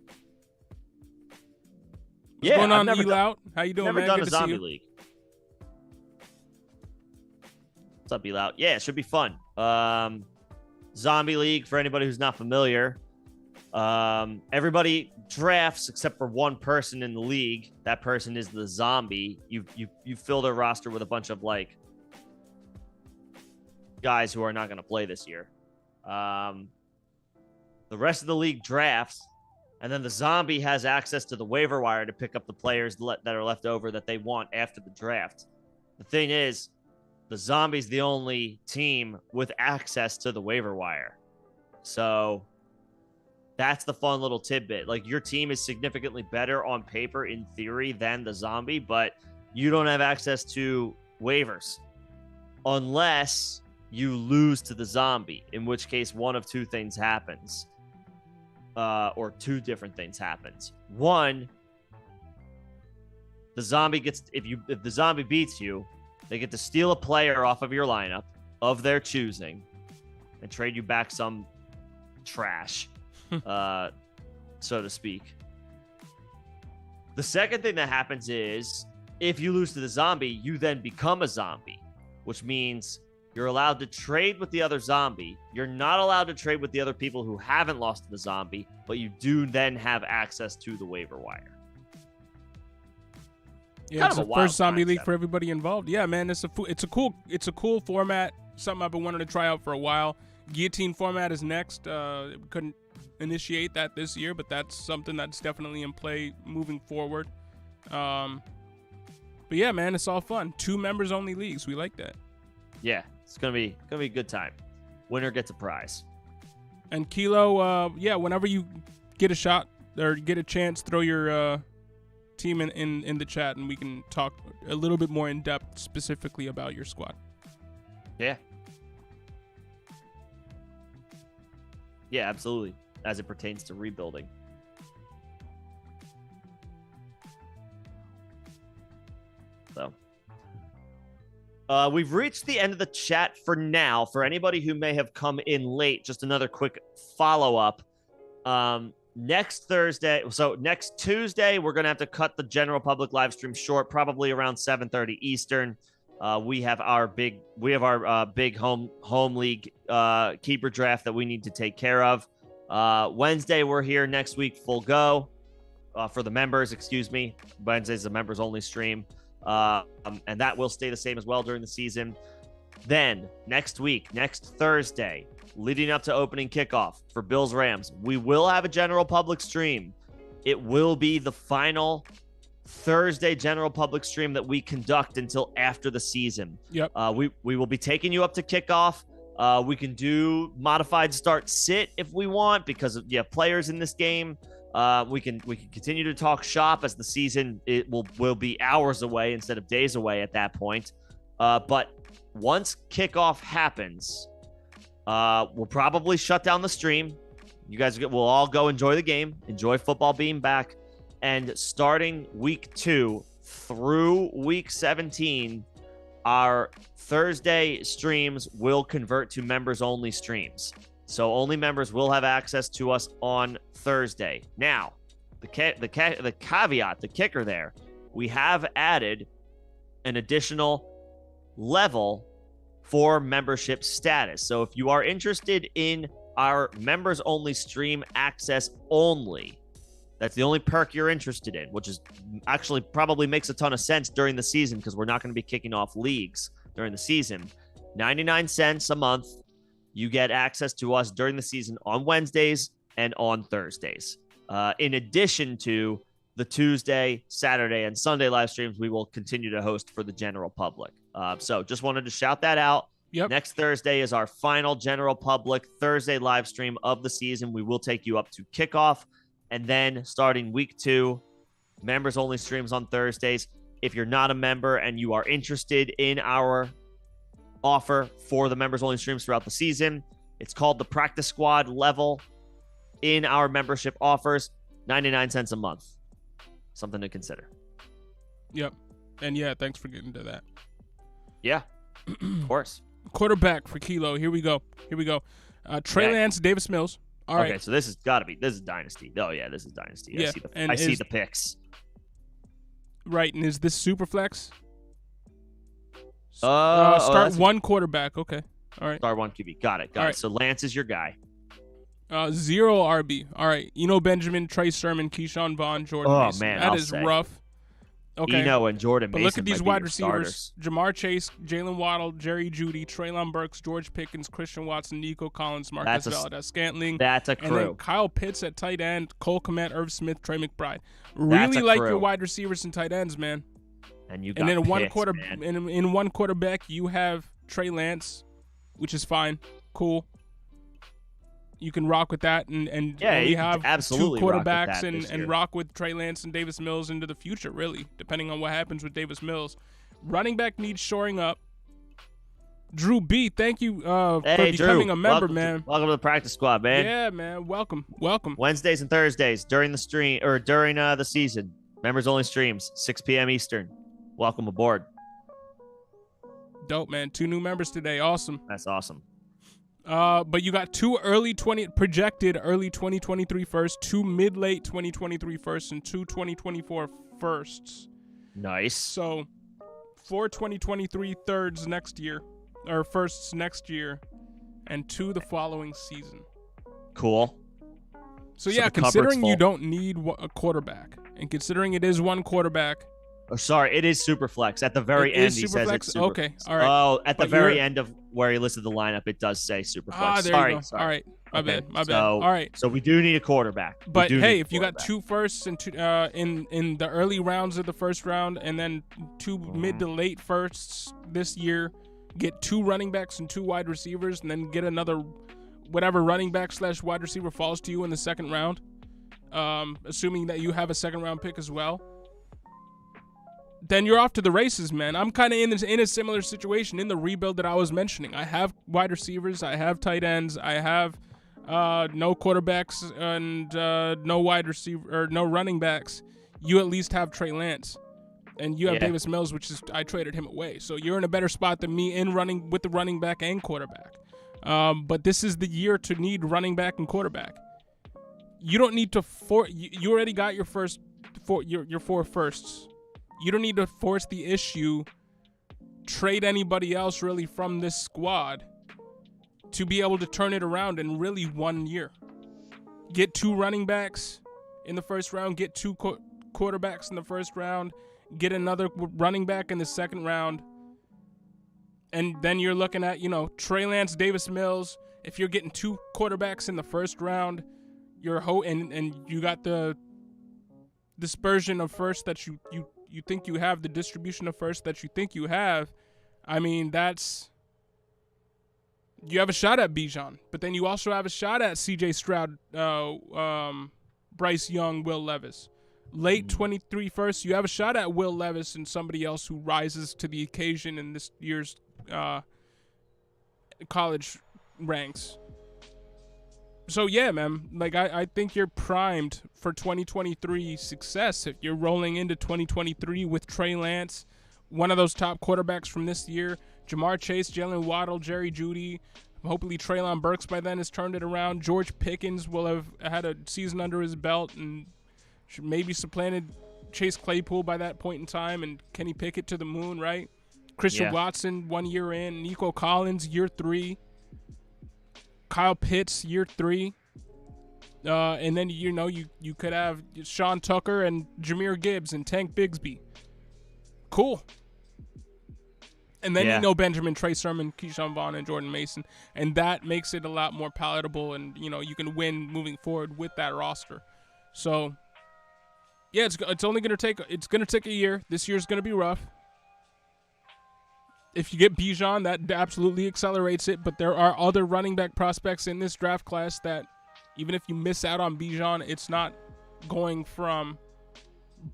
What's going on, Elout? How you doing, man? Never done a zombie league. What's up, Elout? Yeah, it should be fun. Zombie league, for anybody who's not familiar, everybody drafts except for one person in the league. That person is the zombie. You fill their roster with a bunch of guys who are not going to play this year. The rest of the league drafts, and then the zombie has access to the waiver wire to pick up the players that are left over that they want after the draft. The thing is, the zombie's the only team with access to the waiver wire. So that's the fun little tidbit. Your team is significantly better on paper in theory than the zombie, but you don't have access to waivers unless you lose to the zombie, in which case one of two things happens. Or two different things happens. One, the zombie gets, if the zombie beats you, they get to steal a player off of your lineup of their choosing and trade you back some trash, so to speak. The second thing that happens is if you lose to the zombie, you then become a zombie, which means you're allowed to trade with the other zombie. You're not allowed to trade with the other people who haven't lost to the zombie, but you do then have access to the waiver wire. Yeah, it's the first zombie league for everybody involved. Yeah, man, it's a cool format. Something I've been wanting to try out for a while. Guillotine format is next. Couldn't initiate that this year, but that's something that's definitely in play moving forward. But yeah, man, it's all fun. 2 members only leagues. We like that. Yeah. It's gonna be a good time. Winner gets a prize. And Kilo, whenever you get a shot or get a chance, throw your team in the chat, and we can talk a little bit more in depth specifically about your squad. Yeah. Yeah, absolutely. As it pertains to rebuilding. So. We've reached the end of the chat for now. For anybody who may have come in late, just another quick follow-up. Next Tuesday, we're going to have to cut the general public live stream short, probably around 7:30 Eastern. We have our big home league keeper draft that we need to take care of. Wednesday, we're here next week, full go for the members. Excuse me, Wednesday's the members only stream, and that will stay the same as well during the season. Then next week, next Thursday, leading up to opening kickoff for Bills Rams, we will have a general public stream. It will be the final Thursday general public stream that we conduct until after the season. Yep. We will be taking you up to kickoff. We can do modified start sit if we want because you have players in this game. We can continue to talk shop as the season will be hours away instead of days away at that point. But once kickoff happens, we'll probably shut down the stream. You guys will all go enjoy the game, enjoy football being back. And starting week 2 through week 17, our Thursday streams will convert to members only streams. So only members will have access to us on Thursday. Now, the caveat, the kicker there, we have added an additional level for membership status. So if you are interested in our members only stream access only, that's the only perk you're interested in, which is actually probably makes a ton of sense during the season because we're not going to be kicking off leagues during the season. 99 cents a month, you get access to us during the season on Wednesdays and on Thursdays. In addition to the Tuesday, Saturday, and Sunday live streams we will continue to host for the general public. So just wanted to shout that out. Yep. Next Thursday is our final general public Thursday live stream of the season. We will take you up to kickoff. And then starting week 2, members only streams on Thursdays. If you're not a member and you are interested in our offer for the members only streams throughout the season, it's called the Practice Squad level in our membership offers, 99 cents a month. Something to consider. Yep. And yeah, thanks for getting to that. Yeah, of course. Quarterback for Kilo. Here we go. Trey Lance, Davis Mills. All right. Okay, so this is Dynasty. Oh, yeah, this is Dynasty. Yeah, I see the picks. Right, and is this super flex? Start one quarterback. Okay. All right. Start one QB. Got it. Got it. So Lance is your guy. 0 RB. All right. Eno Benjamin, Trey Sermon, Keyshawn Vaughn, Jordan Mason. Man, that is rough. Okay. Eno and Jordan Mason. But look at these wide receivers: starters. Jamar Chase, Jalen Waddle, Jerry Jeudy, Treylon Burks, George Pickens, Christian Watson, Nico Collins, Marcus Valdes-Scantling. That's a crew. And then Kyle Pitts at tight end, Cole Kmet, Irv Smith, Trey McBride. Really like your wide receivers and tight ends, man. And you got and then Pitts, in one quarterback, you have Trey Lance, which is fine, cool. You can rock with that, and we have absolutely 2 quarterbacks and rock with Trey Lance and Davis Mills into the future, really, depending on what happens with Davis Mills. Running back needs shoring up. Drew B, thank you for becoming a member, man. Welcome to the practice squad, man. Yeah, man. Welcome. Wednesdays and Thursdays during the stream or during the season, members only streams, 6 p.m. Eastern. Welcome aboard. Dope, man. 2 new members today. Awesome. That's awesome. But you got 2 projected early 2023 firsts, 2 mid-late 2023 firsts, and 2 2024 firsts. Nice. So 4 2023 thirds next year, or firsts next year, and 2 the following season. Cool. So yeah, considering you don't need a quarterback, and considering it is one quarterback. Oh, sorry, it is super flex. At the very end, he says it's super. Okay, all right. Oh, at the very end of where he listed the lineup, it does say super flex. There you go. All right, my bad. All right. So we do need a quarterback. But hey, if you got 2 firsts and 2 in the early rounds of the first round, and then 2 mid to late firsts this year, get 2 running backs and 2 wide receivers, and then get another whatever running back / wide receiver falls to you in the second round, assuming that you have a second round pick as well. Then you're off to the races, man. I'm kind of in a similar situation in the rebuild that I was mentioning. I have wide receivers, I have tight ends, I have no quarterbacks and no wide receiver or no running backs. You at least have Trey Lance, and you have Davis Mills, which is I traded him away. So you're in a better spot than me in running with the running back and quarterback. But this is the year to need running back and quarterback. You don't need to you already got your your 4 firsts. You don't need to force the issue trade anybody else really from this squad to be able to turn it around in really 1 year. Get 2 running backs in the first round, get 2 quarterbacks in the first round, get another running back in the second round. And then you're looking at, Trey Lance, Davis Mills. If you're getting 2 quarterbacks in the first round, and you got the dispersion of first that you think you have, the distribution of first that you think you have, I mean, you have a shot at Bijan, but then you also have a shot at C.J. Stroud, Bryce Young, Will Levis. Late 23 first, you have a shot at Will Levis and somebody else who rises to the occasion in this year's college ranks. So, yeah, man, like I think you're primed for 2023 success. If you're rolling into 2023 with Trey Lance, one of those top quarterbacks from this year, Jamar Chase, Jalen Waddle, Jerry Jeudy, hopefully Treylon Burks by then has turned it around. George Pickens will have had a season under his belt and maybe supplanted Chase Claypool by that point in time, and Kenny Pickett to the moon, right? Christian Watson 1 year in, Nico Collins year 3, Kyle Pitts year 3, and then you could have Sean Tucker and Jahmyr Gibbs and Tank Bigsby. Cool. And then Benjamin, Trey Sermon, Keyshawn Vaughn, and Jordan Mason, and that makes it a lot more palatable, and you can win moving forward with that roster. So yeah, it's only gonna take a year. This year's gonna be rough. If you get Bijan, that absolutely accelerates it, but there are other running back prospects in this draft class that even if you miss out on Bijan, it's not going from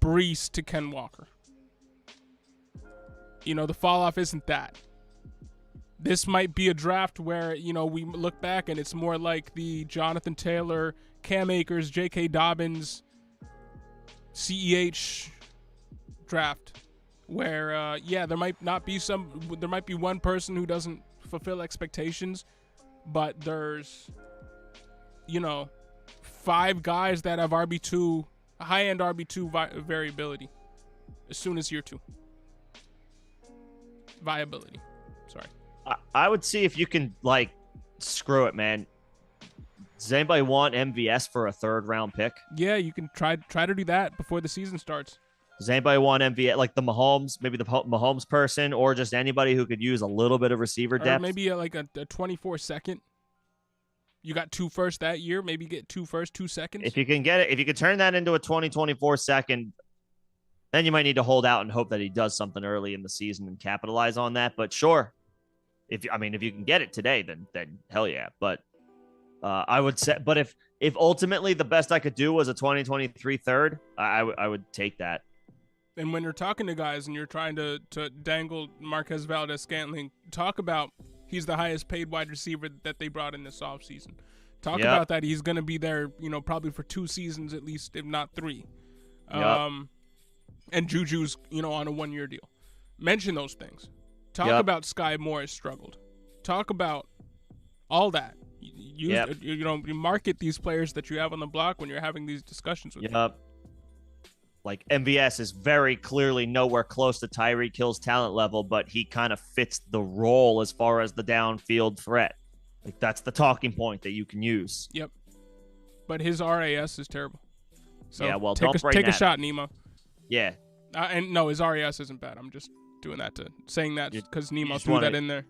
Brees to Ken Walker. The fall off isn't that. This might be a draft where, we look back and it's more like the Jonathan Taylor, Cam Akers, J.K. Dobbins, CEH draft, where, there might be one person who doesn't fulfill expectations, but there's, 5 guys that have RB2, high-end RB2 variability as soon as year 2. Viability. Sorry. I would see if you can, screw it, man. Does anybody want MVS for a 3rd round pick? Yeah, you can try to do that before the season starts. Does anybody want MVS, like the Mahomes, maybe the Mahomes person, or just anybody who could use a little bit of receiver depth? Or maybe a 24 second. You got 2 first that year. Maybe get 2 first, 2 seconds. If you can get it, if you could turn that into a 2024 second, then you might need to hold out and hope that he does something early in the season and capitalize on that. But sure, if you can get it today, then hell yeah. But I would say, but if ultimately the best I could do was a 2023 3rd, I would take that. And when you're talking to guys and you're trying to dangle Marquez Valdes-Scantling, talk about he's the highest paid wide receiver that they brought in this offseason. Talk about that. He's going to be there, probably for 2 seasons at least, if not 3. And Juju's, on a 1-year deal. Mention those things. Talk about Sky Moore has struggled. Talk about all that. You market these players that you have on the block when you're having these discussions with them. Like MVS is very clearly nowhere close to Tyreek Hill's talent level, but he kind of fits the role as far as the downfield threat. Like that's the talking point that you can use. Yep. But his RAS is terrible. So take a shot, Nemo. Yeah. And no, his RAS isn't bad. I'm just doing that saying that because Nemo threw that in there.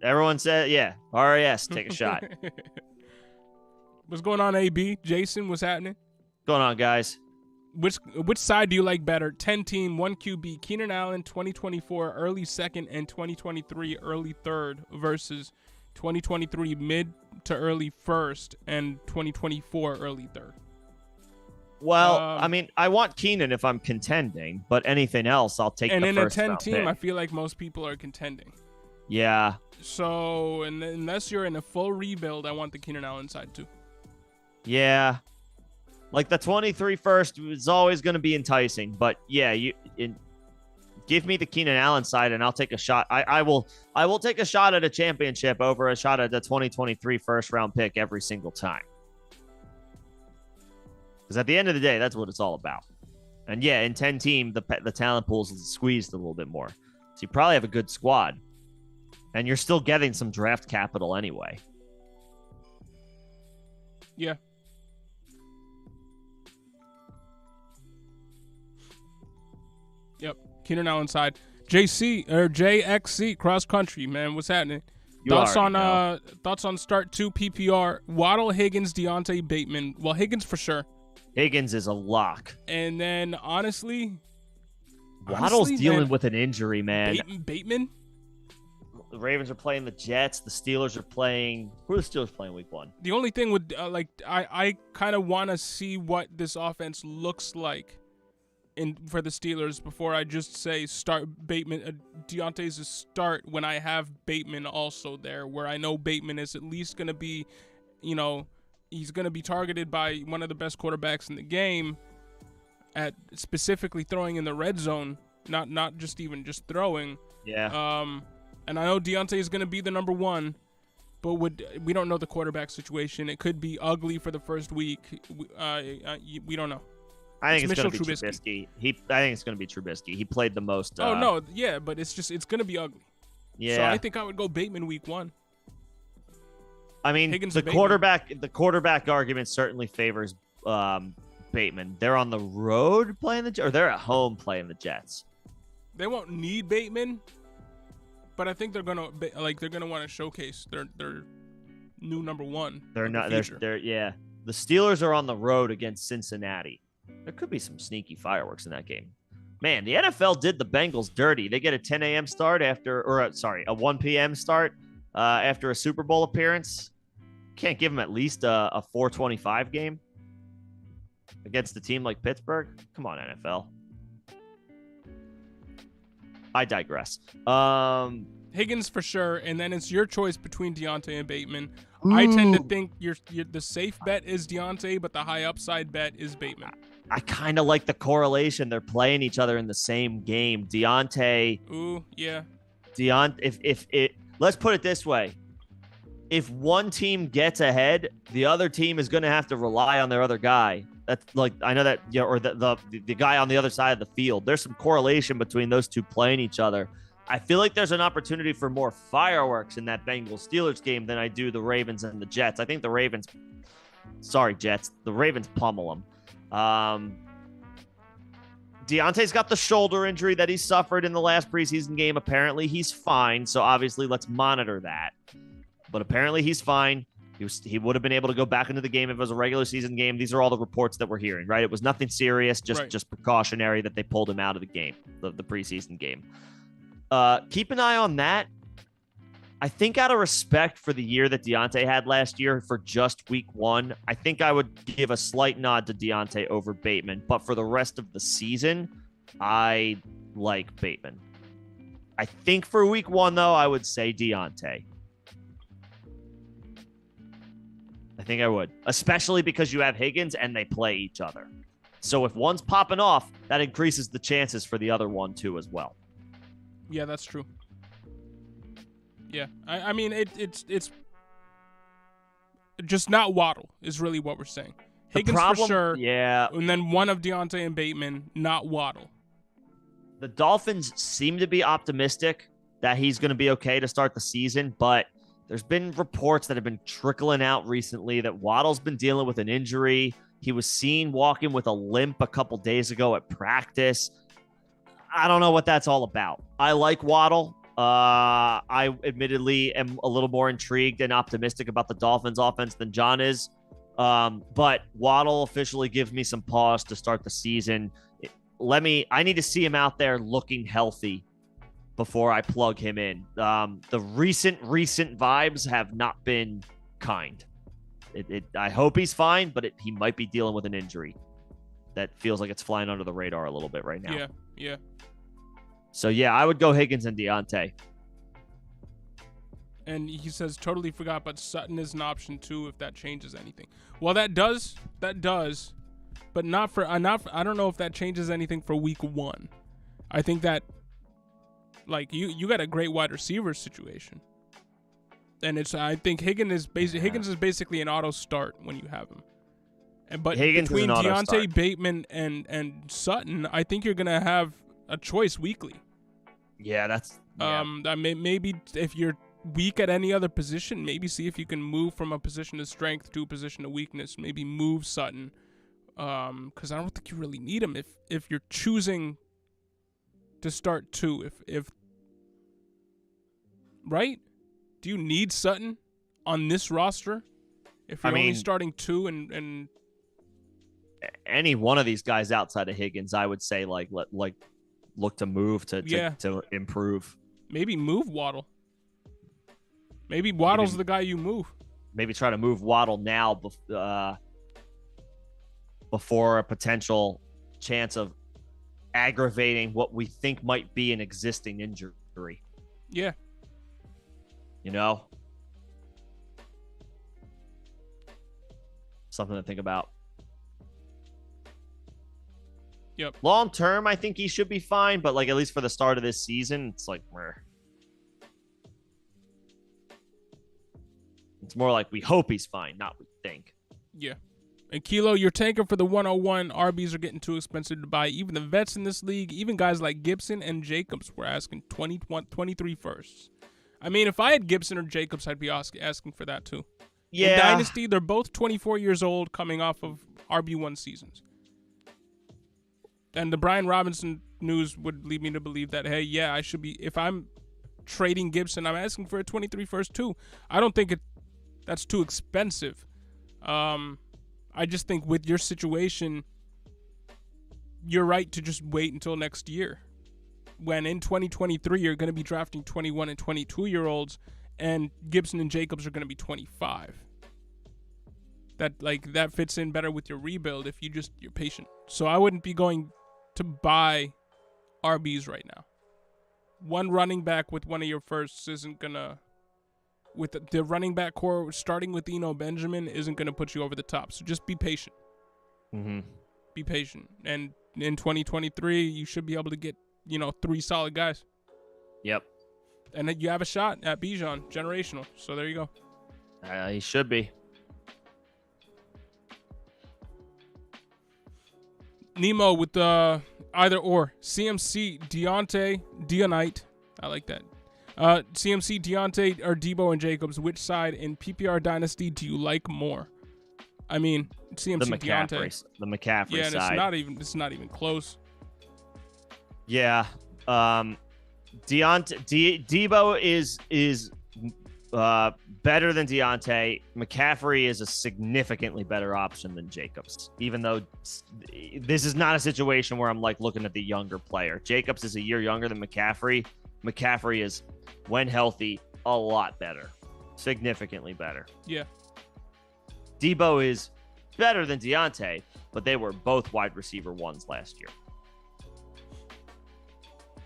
Everyone said, RAS, take a shot. What's going on, AB? Jason, what's happening? What's going on, guys? Which side do you like better? 10-team, 1 QB, Keenan Allen, 2024 early 2nd and 2023 early 3rd versus 2023 mid to early 1st and 2024 early 3rd. Well, I want Keenan if I'm contending, but anything else, I'll take the first round. And in a 10-team, I feel like most people are contending. Yeah. So, unless you're in a full rebuild, I want the Keenan Allen side too. Yeah. Like the 23 first is always going to be enticing, but yeah, give me the Keenan Allen side and I'll take a shot. I will take a shot at a championship over a shot at the 2023 first round pick every single time. Because at the end of the day, that's what it's all about. And yeah, in 10-team, the talent pool's squeezed a little bit more. So you probably have a good squad. And you're still getting some draft capital anyway. Yeah. Yep. Keenan Allen side. JXC cross country, man. What's happening? Thoughts on start 2 PPR. Waddle, Higgins, Deontay, Bateman. Well, Higgins for sure. Higgins is a lock. And then honestly, Waddle's dealing with an injury, man. Bateman? The Ravens are playing the Jets. The Steelers are playing. Who are the Steelers playing week 1? The only thing with I kind of want to see what this offense looks like for the Steelers before I just say start Bateman. Deontay's a start when I have Bateman also there, where I know Bateman is at least going to be, he's going to be targeted by one of the best quarterbacks in the game at specifically throwing in the red zone, not just throwing. Yeah. And I know Deontay is going to be the number 1, but we don't know the quarterback situation. It could be ugly for the first week. We don't know. I think it's going to be Trubisky. I think it's going to be Trubisky. He played the most. But it's going to be ugly. Yeah. So I think I would go Bateman week 1. I mean, Higgins the quarterback argument certainly favors Bateman. They're on the road playing or they're at home playing the Jets. They won't need Bateman, but I think they're gonna want to showcase their new number 1. They're not. The Steelers are on the road against Cincinnati. There could be some sneaky fireworks in that game. Man, the NFL did the Bengals dirty. They get a 10 a.m. start a 1 p.m. start after a Super Bowl appearance. Can't give them at least a 4:25 game against a team like Pittsburgh. Come on, NFL. I digress. Higgins for sure, and then it's your choice between Deontay and Bateman. Ooh. I tend to think the safe bet is Deontay, but the high upside bet is Bateman. I kind of like the correlation. They're playing each other in the same game. Deontay. Ooh, yeah. Let's put it this way. If one team gets ahead, the other team is going to have to rely on their other guy. That's I know that, or the guy on the other side of the field. There's some correlation between those two playing each other. I feel like there's an opportunity for more fireworks in that Bengals-Steelers game than I do the Ravens and the Jets. I think the Ravens pummel them. Deontay's got the shoulder injury that he suffered in the last preseason game. Apparently he's fine, so obviously let's monitor that. But apparently he's fine. He would have been able to go back into the game if it was a regular season game. These are all the reports that we're hearing, right? It was nothing serious, just precautionary that they pulled him out of the game, the preseason game. Keep an eye on that. I think out of respect for the year that Deontay had last year for just week 1, I think I would give a slight nod to Deontay over Bateman. But for the rest of the season, I like Bateman. I think for week 1, though, I would say Deontay. I think I would, especially because you have Higgins and they play each other. So if one's popping off, that increases the chances for the other one too as well. Yeah, that's true. Yeah, I mean it's just not Waddle is really what we're saying. Higgins for sure. Yeah, and then one of Deontay and Bateman, not Waddle. The Dolphins seem to be optimistic that he's going to be okay to start the season, but there's been reports that have been trickling out recently that Waddle's been dealing with an injury. He was seen walking with a limp a couple days ago at practice. I don't know what that's all about. I like Waddle. I admittedly am a little more intrigued and optimistic about the Dolphins offense than John is. But Waddle officially gives me some pause to start the season. I need to see him out there looking healthy before I plug him in. The recent vibes have not been kind. I hope he's fine, but he might be dealing with an injury that feels like it's flying under the radar a little bit right now. Yeah. So, yeah, I would go Higgins and Deontay. And he says, totally forgot, but Sutton is an option too if that changes anything. Well, that does, but not for, I don't know if that changes anything for week 1. I think that, you got a great wide receiver situation. And I think Higgins is basically an auto start when you have him. But Higgins between Deontay, Bateman, and Sutton, I think you're going to have a choice weekly. Yeah, that's maybe if you're weak at any other position, maybe see if you can move from a position of strength to a position of weakness. Maybe move Sutton, because I don't think you really need him if you're choosing to start 2. If right, do you need Sutton on this roster if you're only starting 2 and any one of these guys outside of Higgins, I would say look to move to improve. Maybe move Waddle. Maybe Waddle's the guy you move. Maybe try to move Waddle now before a potential chance of aggravating what we think might be an existing injury. Yeah. Something to think about. Yep. Long term, I think he should be fine, but at least for the start of this season, it's it's more like we hope he's fine, not we think. Yeah. And Kilo, you're tanking for the 101. RBs are getting too expensive to buy. Even the vets in this league, even guys like Gibson and Jacobs, were asking 23 firsts. I mean, if I had Gibson or Jacobs, I'd be asking for that too. Yeah. In Dynasty, they're both 24 years old, coming off of RB1 seasons. And the Brian Robinson news would lead me to believe that, hey, yeah, I should be, if I'm trading Gibson, I'm asking for a 23 first too. I don't think that's too expensive. I just think with your situation, you're right to just wait until next year. When in 2023, you're going to be drafting 21 and 22-year-olds, and Gibson and Jacobs are going to be 25. That fits in better with your rebuild if you're patient. So I wouldn't be going to buy RBs right now. One running back with one of your firsts isn't gonna, with the running back core starting with Eno Benjamin isn't gonna put you over the top. So just be patient. Mm-hmm. Be patient, and in 2023 you should be able to get 3 solid guys. Yep. And then you have a shot at Bijan, generational. So there you go. He should be. Nemo with either or. CMC, Deonite. I like that. CMC, Deontay, or Debo and Jacobs. Which side in PPR Dynasty do you like more? I mean, CMC, Deontay. The McCaffrey and side. It's not even close. Yeah. Debo is better than Deontay. McCaffrey is a significantly better option than Jacobs, even though this is not a situation where I'm looking at the younger player. Jacobs is a year younger than McCaffrey. McCaffrey is, when healthy, a lot better, significantly better. Yeah. Debo is better than Deontay, but they were both wide receiver 1s last year.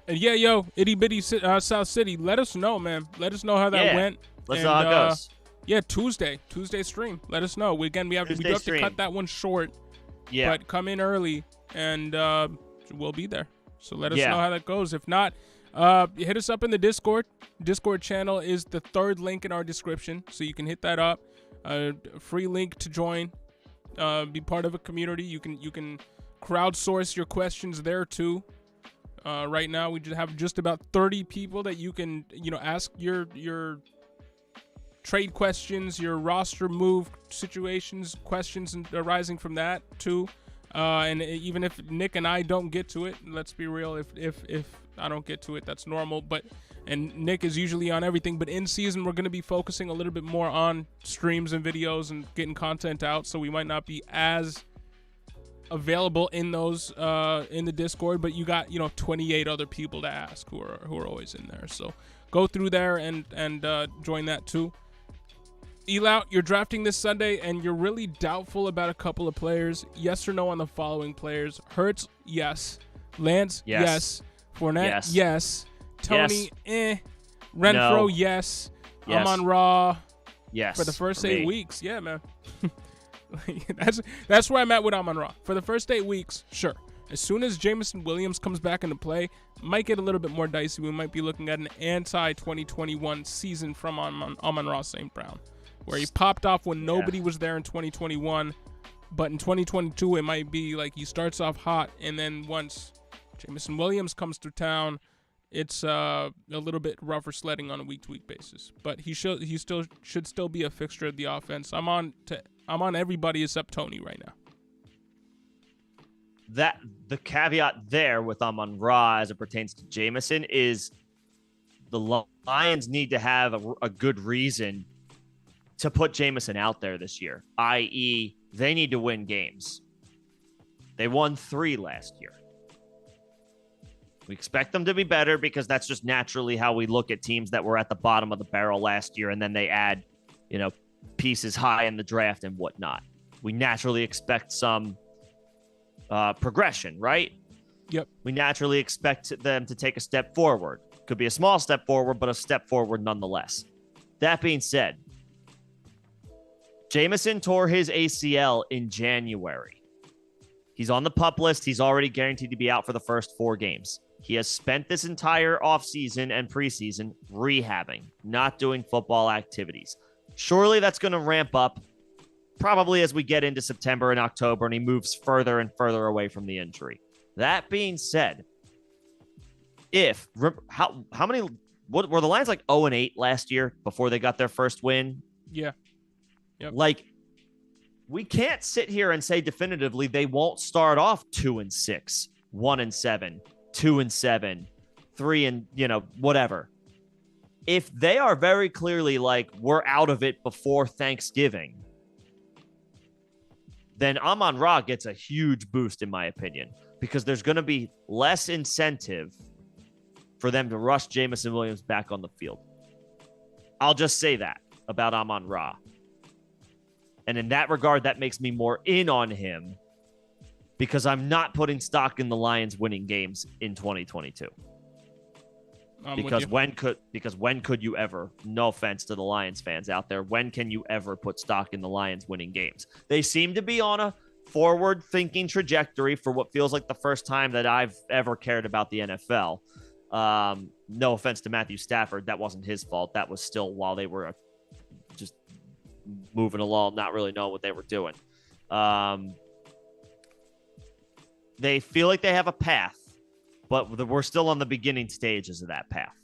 And yeah, itty bitty South City. Let us know, man. Let us know how that went. Let's know how it goes. Yeah, Tuesday stream. Let us know. We do have to cut that one short. Yeah. But come in early, and we'll be there. So let us know how that goes. If not, hit us up in the Discord. Discord channel is the 3rd link in our description, so you can hit that up. Free link to join. Be part of a community. You can crowdsource your questions there too. Right now, we just have just about 30 people that you can, ask your trade questions, your roster move situations, questions arising from that too. And even if Nick and I don't get to it, let's be real. If I don't get to it, that's normal. And Nick is usually on everything. But in season, we're going to be focusing a little bit more on streams and videos and getting content out. So we might not be as available in those in the Discord, but you got 28 other people to ask who are always in there. So go through there and join that too. Elout, you're drafting this Sunday and you're really doubtful about a couple of players. Yes or no on the following players? Hurts, yes. Lance, yes. Fournette, yes. Tony, Renfro, no. Yes. Amon-Ra, yes. For the first 8 weeks, yeah, man. That's where I'm at with Amon-Ra. For the first 8 weeks, sure. As soon as Jameson Williams comes back into play, might get a little bit more dicey. We might be looking at an anti-2021 season from Amon-Ra St. Brown, where he popped off when nobody was there in 2021. But in 2022, it might be like he starts off hot, and then once Jameson Williams comes to town, it's a little bit rougher sledding on a week-to-week basis. But he still should still be a fixture of the offense. I'm on everybody except Tony right now. That the caveat there with Amon-Ra as it pertains to Jameson is the Lions need to have a good reason to put Jameson out there this year, i.e., they need to win games. They won 3 last year. We expect them to be better because that's just naturally how we look at teams that were at the bottom of the barrel last year, and then they add, pieces high in the draft and whatnot. We naturally expect some progression, right? Yep. We naturally expect them to take a step forward. Could be a small step forward, but a step forward nonetheless. That being said, Jameson tore his ACL in January. He's on the PUP list. He's already guaranteed to be out for the first 4 games. He has spent this entire offseason and preseason rehabbing, not doing football activities. Surely that's going to ramp up probably as we get into September and October and he moves further and further away from the injury. That being said, how many were the Lions like 0-8 last year before they got their first win? Yeah. Yep. Like, we can't sit here and say definitively they won't start off 2-6, 1-7, 2-7, 3 and whatever. If they are very clearly like we're out of it before Thanksgiving, then Amon-Ra gets a huge boost in my opinion, because there's going to be less incentive for them to rush Jameson Williams back on the field. I'll just say that about Amon-Ra. And in that regard, that makes me more in on him because I'm not putting stock in the Lions winning games in 2022. Because when could you ever, no offense to the Lions fans out there, when can you ever put stock in the Lions winning games? They seem to be on a forward-thinking trajectory for what feels like the first time that I've ever cared about the NFL. No offense to Matthew Stafford. That wasn't his fault. That was still while they were just moving along, not really knowing what they were doing. They feel like they have a path, but we're still on the beginning stages of that path.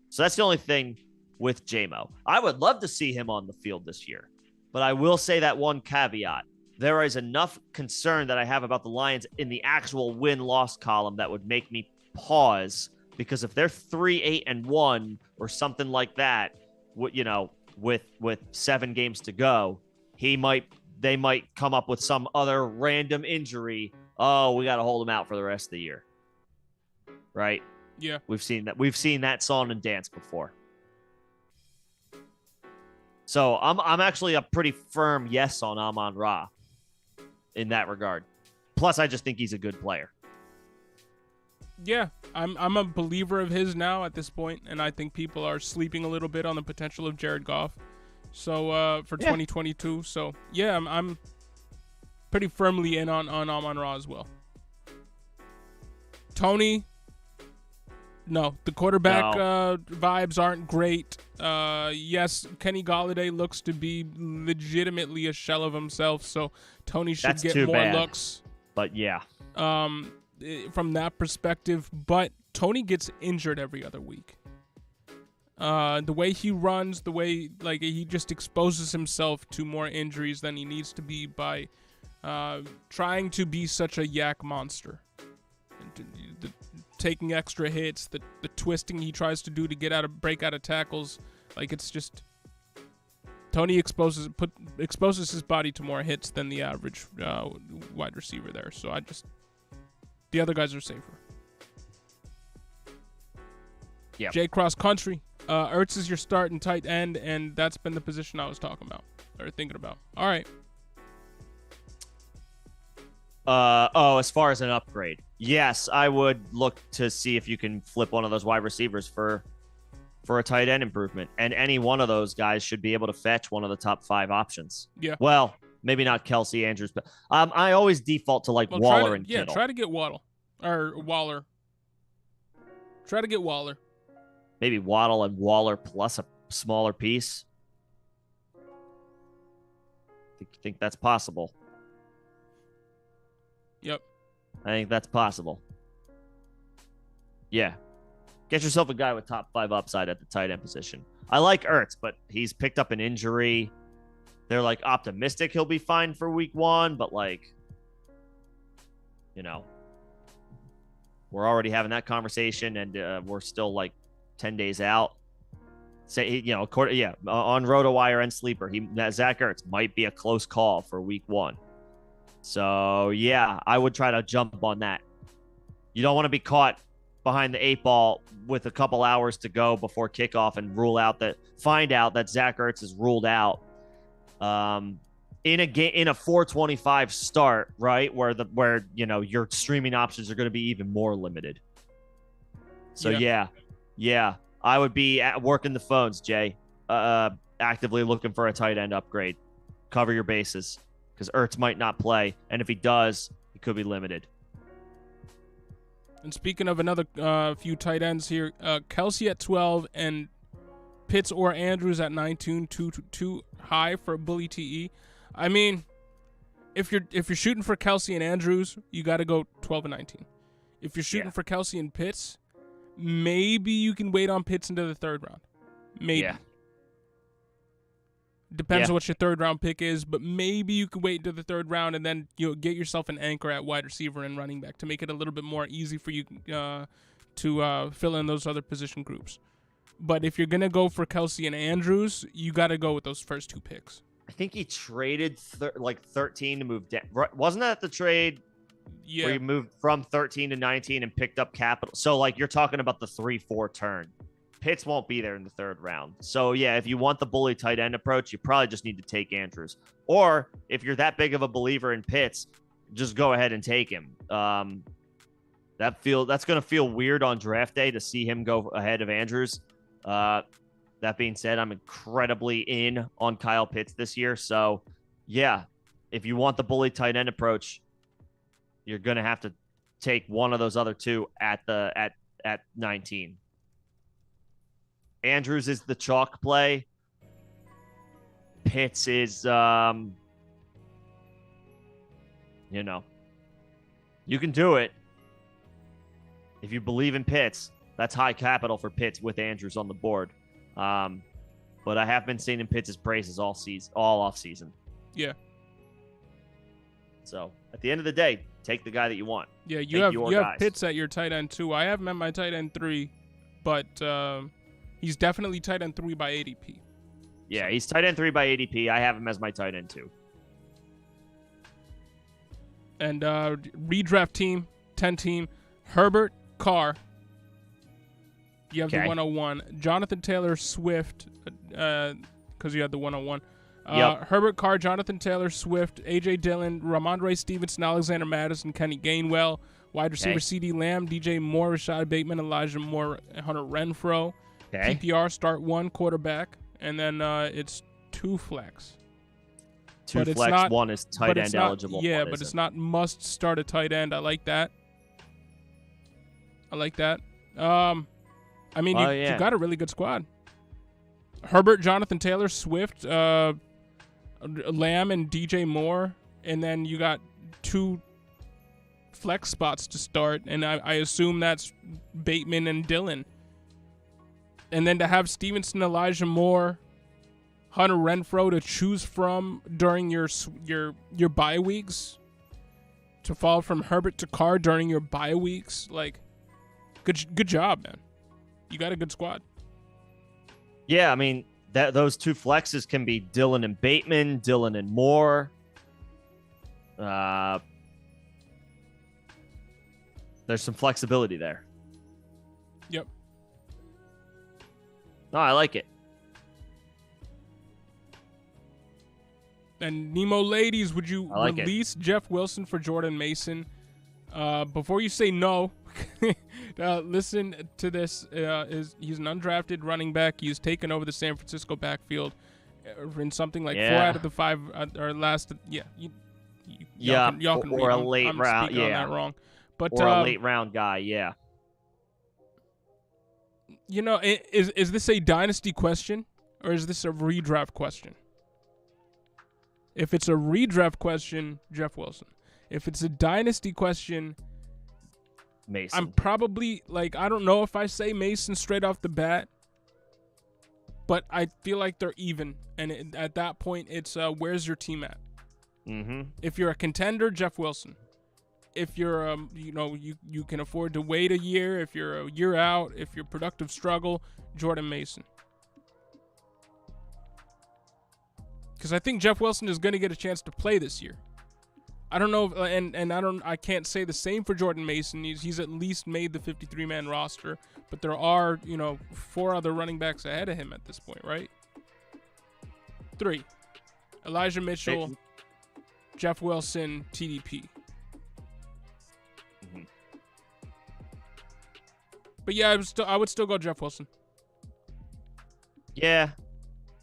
So that's the only thing with JMO. I would love to see him on the field this year, but I will say that one caveat. There is enough concern that I have about the Lions in the actual win-loss column that would make me pause, because if they're 3-8-1 or something like that, with 7 games to go, they might come up with some other random injury. Oh, we got to hold him out for the rest of the year. Right? Yeah. We've seen that song and dance before. So I'm actually a pretty firm yes on Amon-Ra in that regard. Plus, I just think he's a good player. Yeah, I'm a believer of his now at this point, and I think people are sleeping a little bit on the potential of Jared Goff. So for 2022, so yeah, I'm pretty firmly in on Amon-Ra as well. Tony, no, the quarterback vibes aren't great. Yes, Kenny Golladay looks to be legitimately a shell of himself, so Tony should get more looks. But yeah. From that perspective, but Tony gets injured every other week. The way he runs, the way he just exposes himself to more injuries than he needs to be by trying to be such a yak monster. Taking extra hits, the twisting he tries to do to break out of tackles, it's just Tony exposes his body to more hits than the average wide receiver there. So the other guys are safer. Yeah. Jay Cross Country. Ertz is your starting tight end, and that's been the position I was talking about or thinking about. All right. As far as an upgrade, yes, I would look to see if you can flip one of those wide receivers for a tight end improvement, and any one of those guys should be able to fetch one of the top 5 options. Yeah. Well, maybe not Kelsey, Andrews, but I always default to Waller and Kittle. Yeah, try to get Waller. Try to get Waller. Maybe Waddle and Waller plus a smaller piece. I think that's possible. Yep. I think that's possible. Yeah. Get yourself a guy with top 5 upside at the tight end position. I like Ertz, but he's picked up an injury. They're like optimistic he'll be fine for week 1, but like, we're already having that conversation, and we're still like 10 days out. Say, on RotoWire and Sleeper, Zach Ertz might be a close call for week 1. So yeah, I would try to jump on that. You don't want to be caught behind the 8 ball with a couple hours to go before kickoff and find out that Zach Ertz is ruled out in a 4:25 start, right? Where your streaming options are going to be even more limited. So yeah, I would be working the phones, Jay. Actively looking for a tight end upgrade. Cover your bases because Ertz might not play, and if he does, he could be limited. And speaking of another few tight ends here, Kelsey at 12 and Pitts or Andrews at 19, too high for bully TE. I mean, if you're shooting for Kelsey and Andrews, you got to go 12 and 19. If you're shooting for Kelsey and Pitts, maybe you can wait on Pitts into the 3rd round. Maybe. Yeah. Depends on what your 3rd round pick is, but maybe you can wait into the 3rd round and then get yourself an anchor at wide receiver and running back to make it a little bit more easy for you to fill in those other position groups. But if you're gonna go for Kelsey and Andrews, you got to go with those first 2 picks. I think he traded 13 to move down. Wasn't that the trade? Yeah. Where he moved from 13 to 19 and picked up capital. So like you're talking about the 3-4 turn. Pitts won't be there in the 3rd round. So, yeah, if you want the bully tight end approach, you probably just need to take Andrews. Or if you're that big of a believer in Pitts, just go ahead and take him. That's going to feel weird on draft day to see him go ahead of Andrews. That being said, I'm incredibly in on Kyle Pitts this year. So, yeah, if you want the bully tight end approach, you're going to have to take one of those other 2 at 19. Andrews is the chalk play. Pitts is, you can do it. If you believe in Pitts, that's high capital for Pitts with Andrews on the board. But I have been singing Pitts' praises all off season. Yeah. So at the end of the day, take the guy that you want. Yeah, you have Pitts at your tight end 2. I have him at my tight end 3, but he's definitely tight end 3 by ADP. Yeah, he's tight end 3 by ADP. I have him as my tight end 2. And redraft team, 10 team, Herbert, Carr. You have the 101. Jonathan Taylor, Swift, because you had the 101. Herbert, Carr, Jonathan Taylor, Swift, A.J. Dillon, Ramondre Stevenson, Alexander Madison, Kenny Gainwell, wide receiver CeeDee Lamb, DJ Moore, Rashad Bateman, Elijah Moore, Hunter Renfrow. PPR, start 1 quarterback, and then it's 2 flex. 2 flex, 1 is tight end eligible. Yeah, but it's not must start a tight end. I like that. I mean, you got a really good squad. Herbert, Jonathan Taylor, Swift, Lamb, and DJ Moore, and then you got 2 flex spots to start, and I assume that's Bateman and Dillon. And then to have Stevenson, Elijah Moore, Hunter Renfrow to choose from during your bye weeks, to fall from Herbert to Carr during your bye weeks, like, good job, man. You got a good squad. Yeah, I mean, those 2 flexes can be Dillon and Bateman, Dillon and Moore. There's some flexibility there. Yep. No, I like it. And Nemo ladies, would you release Jeff Wilson for Jordan Mason? Before you say no, listen to this. He's an undrafted running back. He's taken over the San Francisco backfield in something like 4 out of the 5 or last. Y'all can or read. A late I'm round. On that wrong. But or a late round guy. Yeah. Is this a dynasty question or is this a redraft question? If it's a redraft question, Jeff Wilson. If it's a dynasty question, Mason. I'm probably like, I don't know if I say Mason straight off the bat, but I feel like they're even. And at that point, it's where's your team at? Mm-hmm. If you're a contender, Jeff Wilson. If you're, you can afford to wait a year. If you're a year out, if you're productive struggle, Jordan Mason. Because I think Jeff Wilson is going to get a chance to play this year. I don't know, I can't say the same for Jordan Mason. He's at least made the 53-man roster, but there are, 4 other running backs ahead of him at this point, right? 3. Elijah Mitchell, Jeff Wilson, TDP. Mm-hmm. But yeah, I would still go Jeff Wilson. Yeah.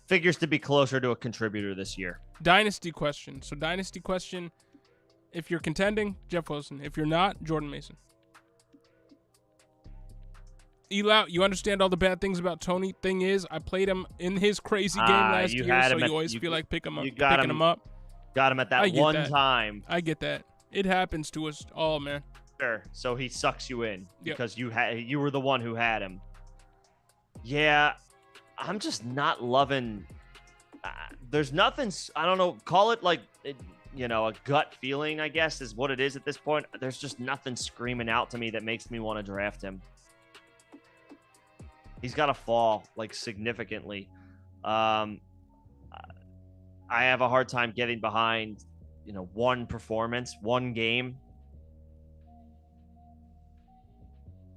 Figures to be closer to a contributor this year. Dynasty question. So dynasty question, if you're contending, Jeff Wilson. If you're not, Jordan Mason. Elout, you understand all the bad things about Tony. Thing is, I played him in his crazy game last year, so you always feel like picking him up. Got him at that one time. I get that. It happens to us all, man. Sure. So he sucks you in because you were the one who had him. Yeah. I'm just not loving. There's nothing. I don't know. Call it like, a gut feeling, I guess, is what it is at this point. There's just nothing screaming out to me that makes me want to draft him. He's got to fall like significantly. I have a hard time getting behind, one performance, one game.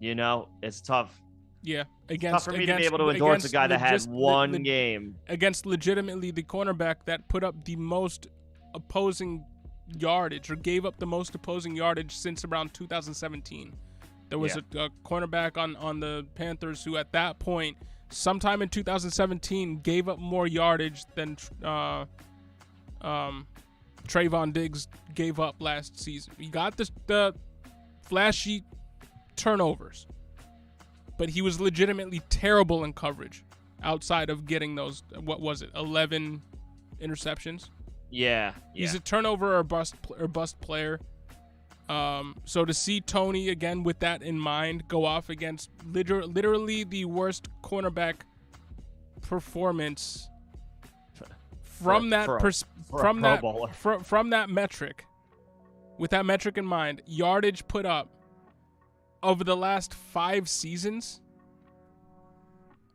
It's tough. Yeah, tough for me to be able to endorse a guy that had one game against legitimately the cornerback that put up the most opposing yardage or gave up the most opposing yardage since around 2017. There was a cornerback on the Panthers who, at that point, sometime in 2017, gave up more yardage than Trayvon Diggs gave up last season. He got the flashy turnovers, but he was legitimately terrible in coverage outside of getting those, 11 interceptions? Yeah. He's a turnover or bust player. So to see Tony, again, with that in mind, go off against literally the worst cornerback performance from that metric, with that metric in mind, yardage put up over the last 5 seasons,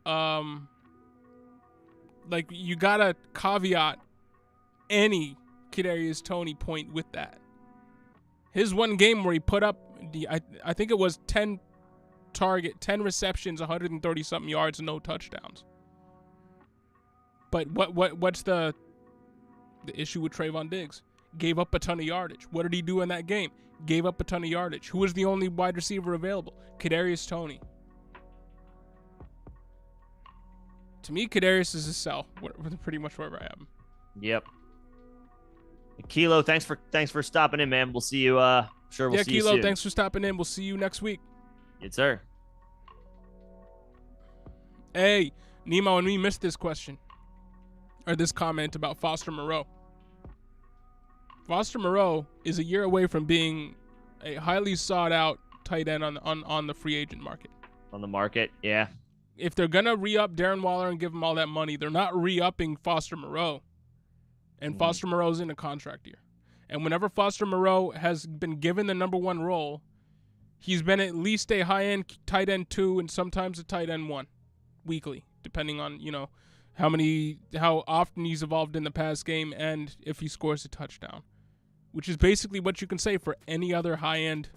you gotta caveat any Kadarius Toney point with that. His one game where he put up, I think it was 10 receptions, 130 something yards, and no touchdowns. But what's the issue with Trayvon Diggs? Gave up a ton of yardage. What did he do in that game? Gave up a ton of yardage. Who was the only wide receiver available? Kadarius Toney. To me, Kadarius is a sell. Pretty much wherever I am. Yep. Kilo, thanks for stopping in, man. We'll see you. Sure, we'll see you soon. Kilo, thanks for stopping in. We'll see you next week. Yes, sir. Hey, Nemo and me missed this question or this comment about Foster Moreau. Foster Moreau is a year away from being a highly sought out tight end on the free agent market. On the market, yeah. If they're gonna re-up Darren Waller and give him all that money, they're not re-upping Foster Moreau. And Foster Moreau's in a contract year. And whenever Foster Moreau has been given the number 1 role, he's been at least a high-end tight end 2 and sometimes a tight end 1 weekly, depending on, how often he's evolved in the pass game and if he scores a touchdown, which is basically what you can say for any other high-end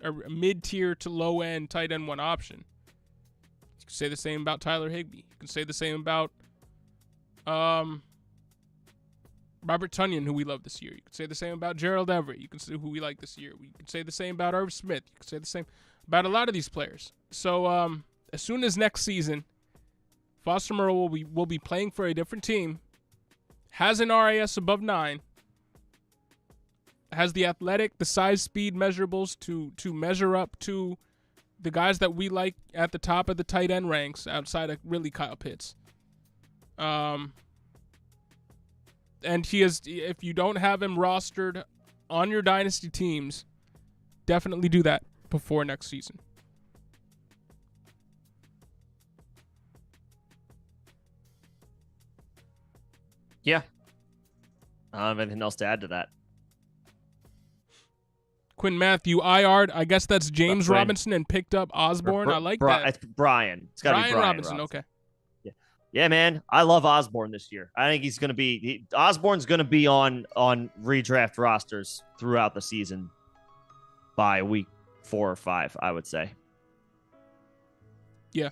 or mid-tier to low-end tight end 1 option. You can say the same about Tyler Higbee. You can say the same about Robert Tonyan, who we love this year. You could say the same about Gerald Everett. You can say who we like this year. We could say the same about Irv Smith. You could say the same about a lot of these players. So as soon as next season, Foster Moreau will be playing for a different team, has an RAS above 9, has the athletic, the size, speed measurables to measure up to the guys that we like at the top of the tight end ranks outside of really Kyle Pitts. And he is, if you don't have him rostered on your dynasty teams, definitely do that. before next season. Yeah. I don't have anything else to add to that. Quinn Matthew IR'd. I guess that's James Robinson and picked up Osborne. I like that. It's Brian. It's got to be Brian Robinson. Okay. Yeah, man. I love Osborne this year. I think he's going to be Osborne's going to be on redraft rosters throughout the season by week 4 or 5, I would say. Yeah.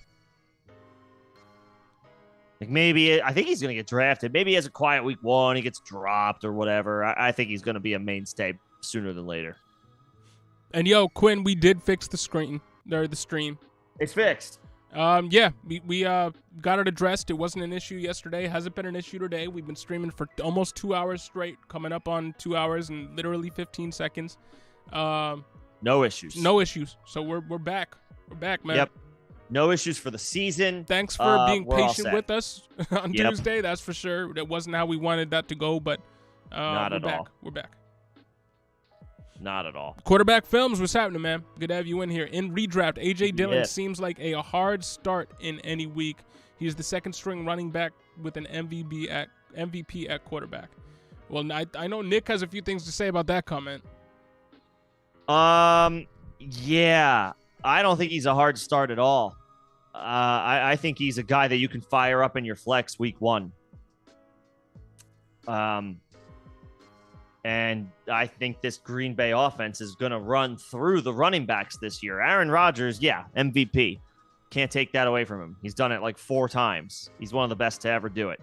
Like maybe I think he's going to get drafted. Maybe he has a quiet week 1, he gets dropped or whatever. I think he's going to be a mainstay sooner than later. And yo, Quinn, we did fix the stream. It's fixed. Yeah, we got it addressed. It wasn't an issue yesterday. Hasn't been an issue today. We've been streaming for almost 2 hours straight, coming up on 2 hours and literally 15 seconds. No issues. No issues. So we're back. We're back, man. Yep. No issues for the season. Thanks for being patient with us on Tuesday. That's for sure. That wasn't how we wanted that to go, but not at all. We're back. Not at all. Quarterback Films, what's happening, man? Good to have you in here. In redraft, A.J. Dillon seems like a hard start in any week. He's the second-string running back with an MVP at quarterback. Well, I know Nick has a few things to say about that comment. Yeah. I don't think he's a hard start at all. I think he's a guy that you can fire up in your flex week 1. And I think this Green Bay offense is going to run through the running backs this year. Aaron Rodgers, MVP. Can't take that away from him. He's done it like 4 times. He's one of the best to ever do it.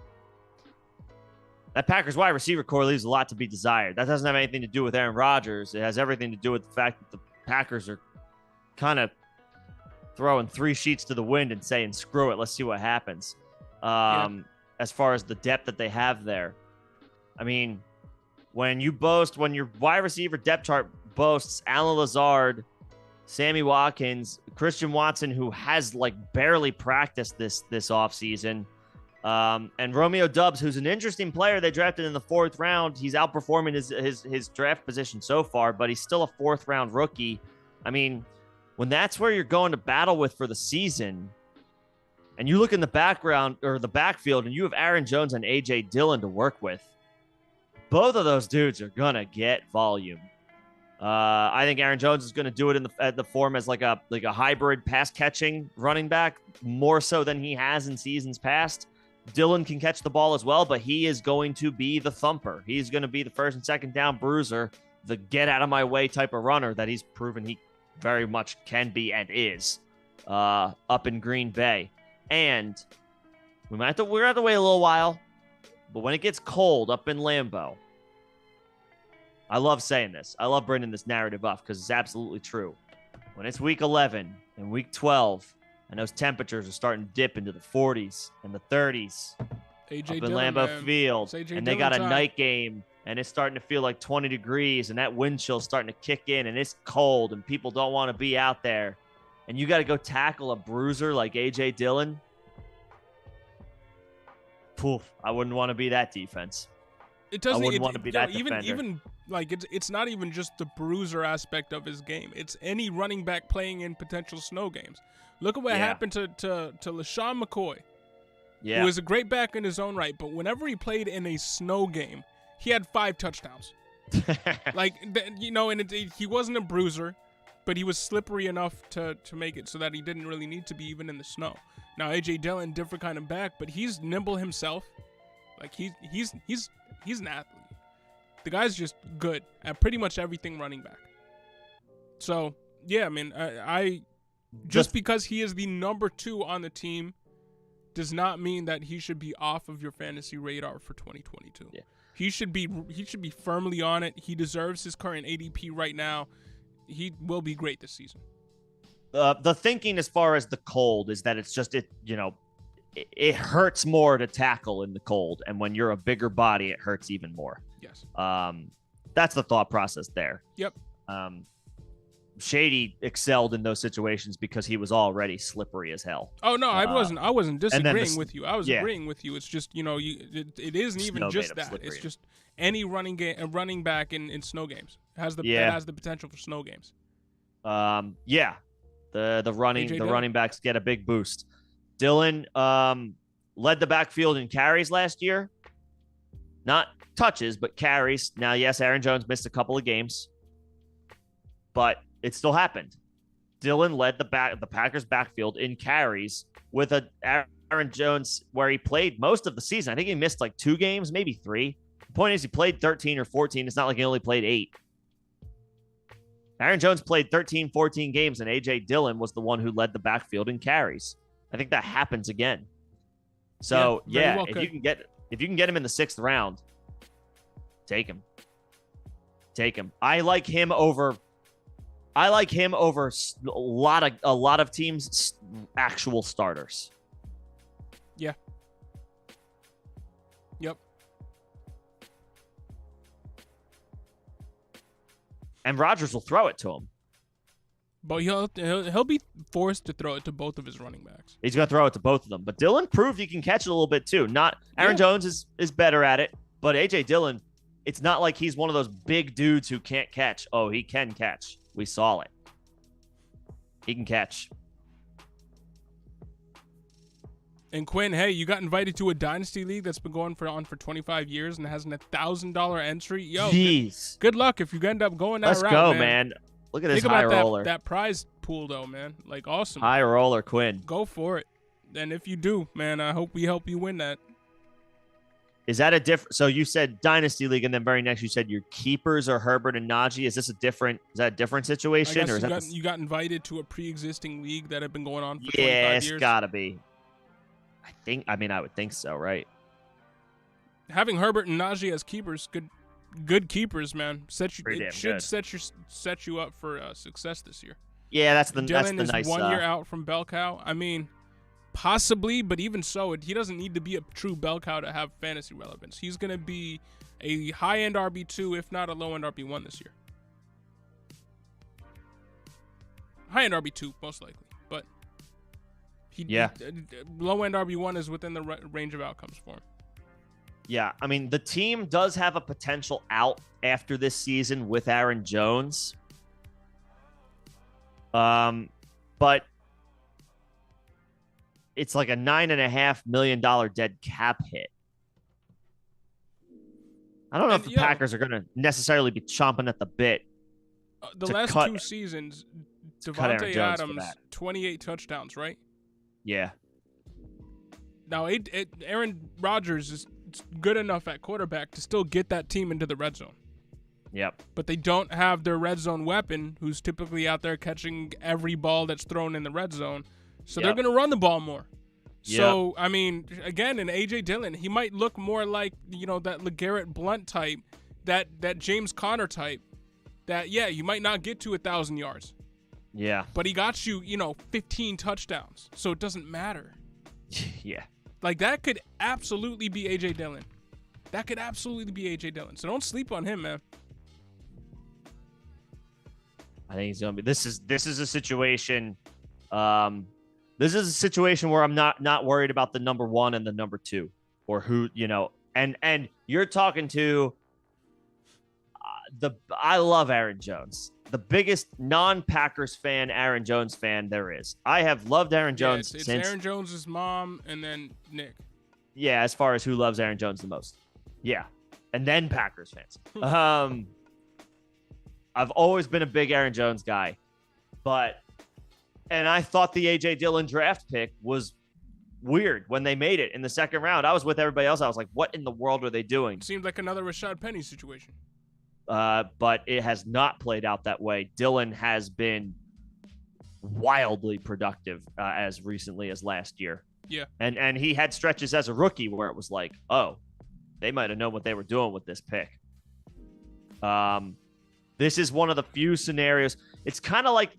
That Packers wide receiver core leaves a lot to be desired. That doesn't have anything to do with Aaron Rodgers. It has everything to do with the fact that the Packers are kind of throwing 3 sheets to the wind and saying, screw it, let's see what happens. As far as the depth that they have there. I mean, when your wide receiver depth chart boasts Alan Lazard, Sammy Watkins, Christian Watson, who has like barely practiced this offseason, and Romeo Doubs, who's an interesting player they drafted in the 4th round. He's outperforming his draft position so far, but he's still a 4th round rookie. I mean, when that's where you're going to battle with for the season, and you look in the background or the backfield and you have Aaron Jones and A.J. Dillon to work with, both of those dudes are going to get volume. I think Aaron Jones is going to do it at the form as like a hybrid pass catching running back, more so than he has in seasons past. Dillon can catch the ball as well, but he is going to be the thumper. He's going to be the first and second down bruiser, the get out of my way type of runner that he's proven he very much can be and is up in Green Bay. And we're going to have to wait a little while, but when it gets cold up in Lambeau, I love saying this. I love bringing this narrative up because it's absolutely true. When it's week 11 and week 12, and those temperatures are starting to dip into the 40s and the 30s up in Lambeau Field, and they got a night game, and it's starting to feel like 20 degrees, and that wind chill's starting to kick in, and it's cold, and people don't want to be out there, and you got to go tackle a bruiser like A.J. Dillon. Poof, I wouldn't want to be that defense. It doesn't. I wouldn't want to be that defender. Even like it's not even just the bruiser aspect of his game. It's any running back playing in potential snow games. Look at what happened to LaShawn McCoy, who is a great back in his own right, but whenever he played in a snow game, he had 5 touchdowns. He wasn't a bruiser, but he was slippery enough to make it so that he didn't really need to be even in the snow. Now A.J. Dillon, different kind of back, but he's nimble himself. Like he's an athlete. The guy's just good at pretty much everything running back. So yeah, I mean, I just because he is the number 2 on the team does not mean that he should be off of your fantasy radar for 2022. Yeah. He should be firmly on it. He deserves his current ADP right now. He will be great this season. The thinking as far as the cold is that it's just it hurts more to tackle in the cold, and when you're a bigger body, it hurts even more. Yes. That's the thought process there. Yep. Shady excelled in those situations because he was already slippery as hell. Oh no, I wasn't disagreeing with you. I was agreeing with you. It's just it isn't even just that. It's just any running back in snow games has the potential for snow games. Yeah, the running backs get a big boost. Dillon led the backfield in carries last year. Not touches, but carries. Now, yes, Aaron Jones missed a couple of games, but it still happened. Dillon led the Packers backfield in carries with a Aaron Jones where he played most of the season. I think he missed like 2 games, maybe 3. The point is he played 13 or 14. It's not like he only played 8. Aaron Jones played 13, 14 games, and A.J. Dillon was the one who led the backfield in carries. I think that happens again. So, well if you can get him in the 6th round, take him. Take him. I like him over a lot of teams' actual starters. Yeah. Yep. And Rodgers will throw it to him. But he'll be forced to throw it to both of his running backs. He's going to throw it to both of them. But Dillon proved he can catch it a little bit too. Not Aaron Jones is better at it, but A.J. Dillon, it's not like he's one of those big dudes who can't catch. Oh, he can catch. We saw it. He can catch. And Quinn, hey, you got invited to a dynasty league that's been going on for 25 years and has a $1,000 entry. Yo, jeez. Good luck if you end up going that route. Let's go, man. Look at this high roller. That prize pool, though, man. Like, awesome. High roller, Quinn. Go for it. And if you do, man, I hope we help you win that. Is that a different? So you said dynasty league, and then very next you said your keepers are Herbert and Najee. Is that a different situation, or is you got invited to a pre-existing league that had been going on for 25 years? Yeah, it's gotta be. I would think so, right? Having Herbert and Najee as keepers, good keepers, man. Set you up for success this year. Yeah, that's the nice. Dillon is 1 year out from bell cow. I mean, possibly, but even so, he doesn't need to be a true bell cow to have fantasy relevance. He's going to be a high-end RB2, if not a low-end RB1 this year. High-end RB2, most likely, but low-end RB1 is within the range of outcomes for him. Yeah, I mean, the team does have a potential out after this season with Aaron Jones. But it's like a $9.5 million dead cap hit. I don't know if the Packers are going to necessarily be chomping at the bit. The last 2 seasons, Devontae Adams, 28 touchdowns, right? Yeah. Now, Aaron Rodgers is good enough at quarterback to still get that team into the red zone. Yep. But they don't have their red zone weapon, who's typically out there catching every ball that's thrown in the red zone. So they're going to run the ball more. Yep. So, I mean, again, in A.J. Dillon, he might look more like, that LeGarrette Blount type, that James Conner type, that, you might not get to 1,000 yards. Yeah. But he got you, 15 touchdowns. So it doesn't matter. Yeah. Like, that could absolutely be A.J. Dillon. So don't sleep on him, man. I think he's going to be. This is a situation. This is a situation where I'm not worried about the number 1 and the number 2, or who, and you're talking to I love Aaron Jones, the biggest non-Packers fan, Aaron Jones fan there is. I have loved Aaron Jones it's since Aaron Jones's mom and then Nick. Yeah, as far as who loves Aaron Jones the most. Yeah, and then Packers fans. I've always been a big Aaron Jones guy, and I thought the A.J. Dillon draft pick was weird when they made it in the 2nd round. I was with everybody else. I was like, what in the world are they doing? It seemed like another Rashad Penny situation. But it has not played out that way. Dillon has been wildly productive as recently as last year. Yeah. And he had stretches as a rookie where it was like, oh, they might have known what they were doing with this pick. This is one of the few scenarios. It's kind of like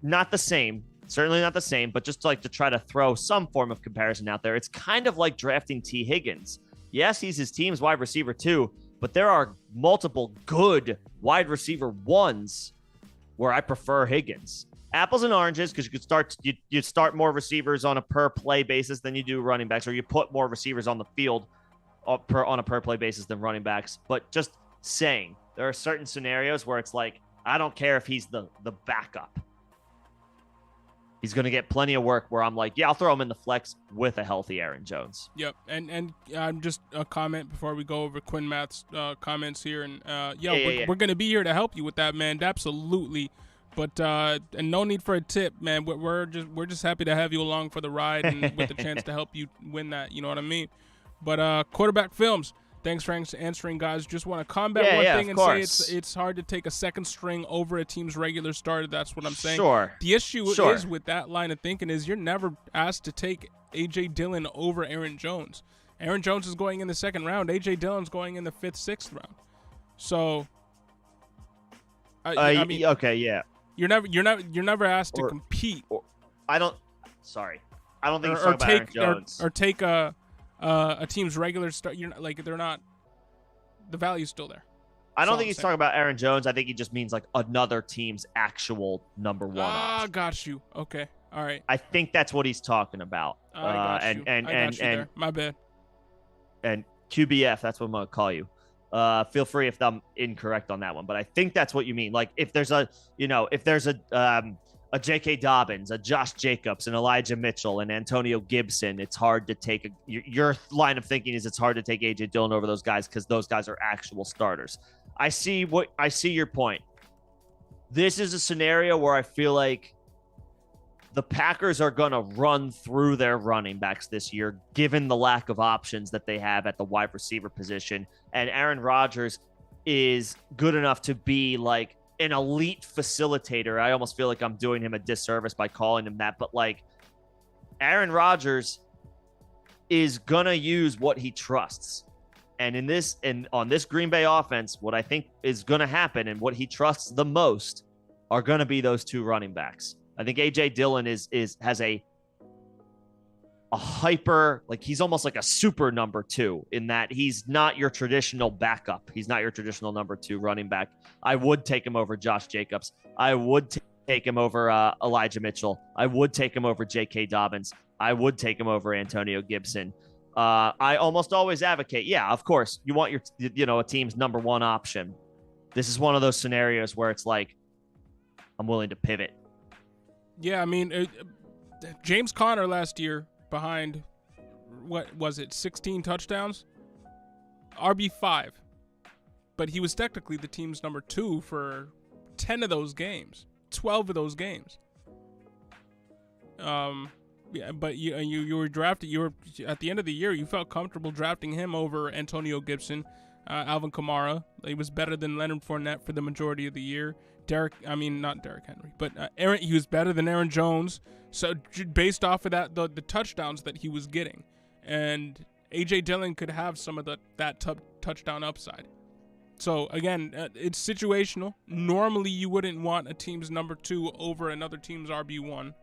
not the same, certainly not the same, but just like to try to throw some form of comparison out there. It's kind of like drafting T. Higgins. Yes, he's his team's wide receiver too, but there are multiple good wide receiver 1s where I prefer Higgins. Apples and oranges, because you start more receivers on a per play basis than you do running backs, or you put more receivers on the field on a per play basis than running backs. But just saying, there are certain scenarios where it's like, I don't care if he's the backup. he's going to get plenty of work where I'm like, yeah, I'll throw him in the flex with a healthy Aaron Jones. Yep. And just a comment before we go over Quinn Matt's comments here. And we're going to be here to help you with that, man. Absolutely. But and no need for a tip, man. We're just happy to have you along for the ride and with the chance to help you win that. You know what I mean? But Quarterback Films, thanks for answering, guys. Just want to combat one thing and say it's hard to take a second string over a team's regular starter. That's what I'm saying. Sure. The issue is with that line of thinking is you're never asked to take A.J. Dillon over Aaron Jones. Aaron Jones is going in the second round. A.J. Dillon's going in the 5th, 6th round. So, I mean, okay, yeah. You're never asked to compete. I don't think he's talking about Aaron Jones. Or take a team's regular start. You're not, like, they're not. The value's still there. I don't think he's talking about Aaron Jones. I think he just means like another team's actual number one. Got you. Okay, all right. I think that's what he's talking about. I got you there. My bad. And QBF, that's what I'm gonna call you. Feel free if I'm incorrect on that one, but I think that's what you mean. Like if there's a J.K. Dobbins, a Josh Jacobs, an Elijah Mitchell, and Antonio Gibson, it's hard to take your line of thinking is it's hard to take A.J. Dillon over those guys because those guys are actual starters. I see your point. This is a scenario where I feel like the Packers are going to run through their running backs this year, given the lack of options that they have at the wide receiver position. And Aaron Rodgers is good enough to be like an elite facilitator. I almost feel like I'm doing him a disservice by calling him that. But like Aaron Rodgers is going to use what he trusts. And on this Green Bay offense, what I think is going to happen and what he trusts the most are going to be those two running backs. I think A.J. Dillon has a hyper, like he's almost like a super number 2 in that he's not your traditional backup. He's not your traditional number 2 running back. I would take him over Josh Jacobs. I would take him over Elijah Mitchell. I would take him over J.K. Dobbins. I would take him over Antonio Gibson. I almost always advocate, yeah, of course, you want a team's number 1 option. This is one of those scenarios where it's like, I'm willing to pivot. Yeah, I mean, James Conner last year behind, what was it, 16 touchdowns? RB5. But he was technically the team's number 2 for 10 of those games, 12 of those games. Yeah, but you were drafted. You were at the end of the year. You felt comfortable drafting him over Antonio Gibson, Alvin Kamara. He was better than Leonard Fournette for the majority of the year. Not Derrick Henry, but he was better than Aaron Jones. So based off of that, the touchdowns that he was getting, and A.J. Dillon could have some of that touchdown upside. So again, it's situational. Normally, you wouldn't want a team's number 2 over another team's RB1,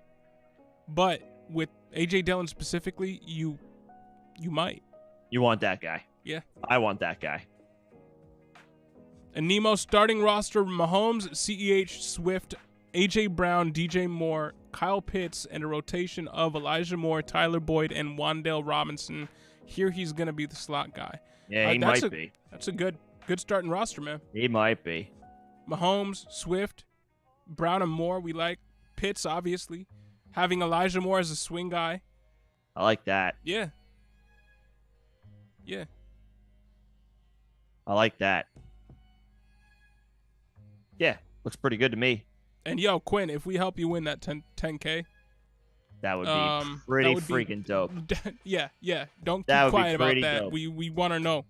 but with A.J. Dillon specifically, you might. You want that guy. Yeah. I want that guy. And Nemo's starting roster: Mahomes, CEH, Swift, A.J. Brown, DJ Moore, Kyle Pitts, and a rotation of Elijah Moore, Tyler Boyd, and Wan'Dale Robinson. Here he's going to be the slot guy. Yeah, he might be. That's a good starting roster, man. He might be. Mahomes, Swift, Brown, and Moore we like. Pitts, obviously. Having Elijah Moore as a swing guy. I like that. Yeah. Yeah. I like that. Yeah, looks pretty good to me. And yo, Quinn, if we help you win that 10K, that would be pretty freaking dope. Yeah. Don't keep quiet about that. Dope. We want to know.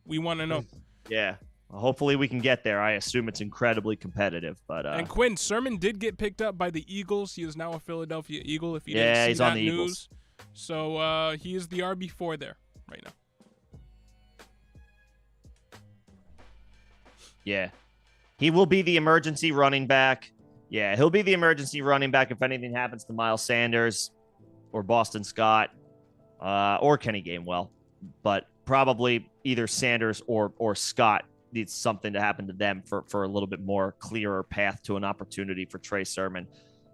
Yeah. Well, hopefully we can get there. I assume it's incredibly competitive, but and Quinn Sermon did get picked up by the Eagles. He is now a Philadelphia Eagle. If you didn't see he's that on the news, Eagles. So he is the RB4 there right now. Yeah. He will be the emergency running back. Yeah, he'll be the emergency running back if anything happens to Miles Sanders or Boston Scott or Kenny Gainwell. But probably either Sanders or Scott needs something to happen to them for a little bit more clearer path to an opportunity for Trey Sermon.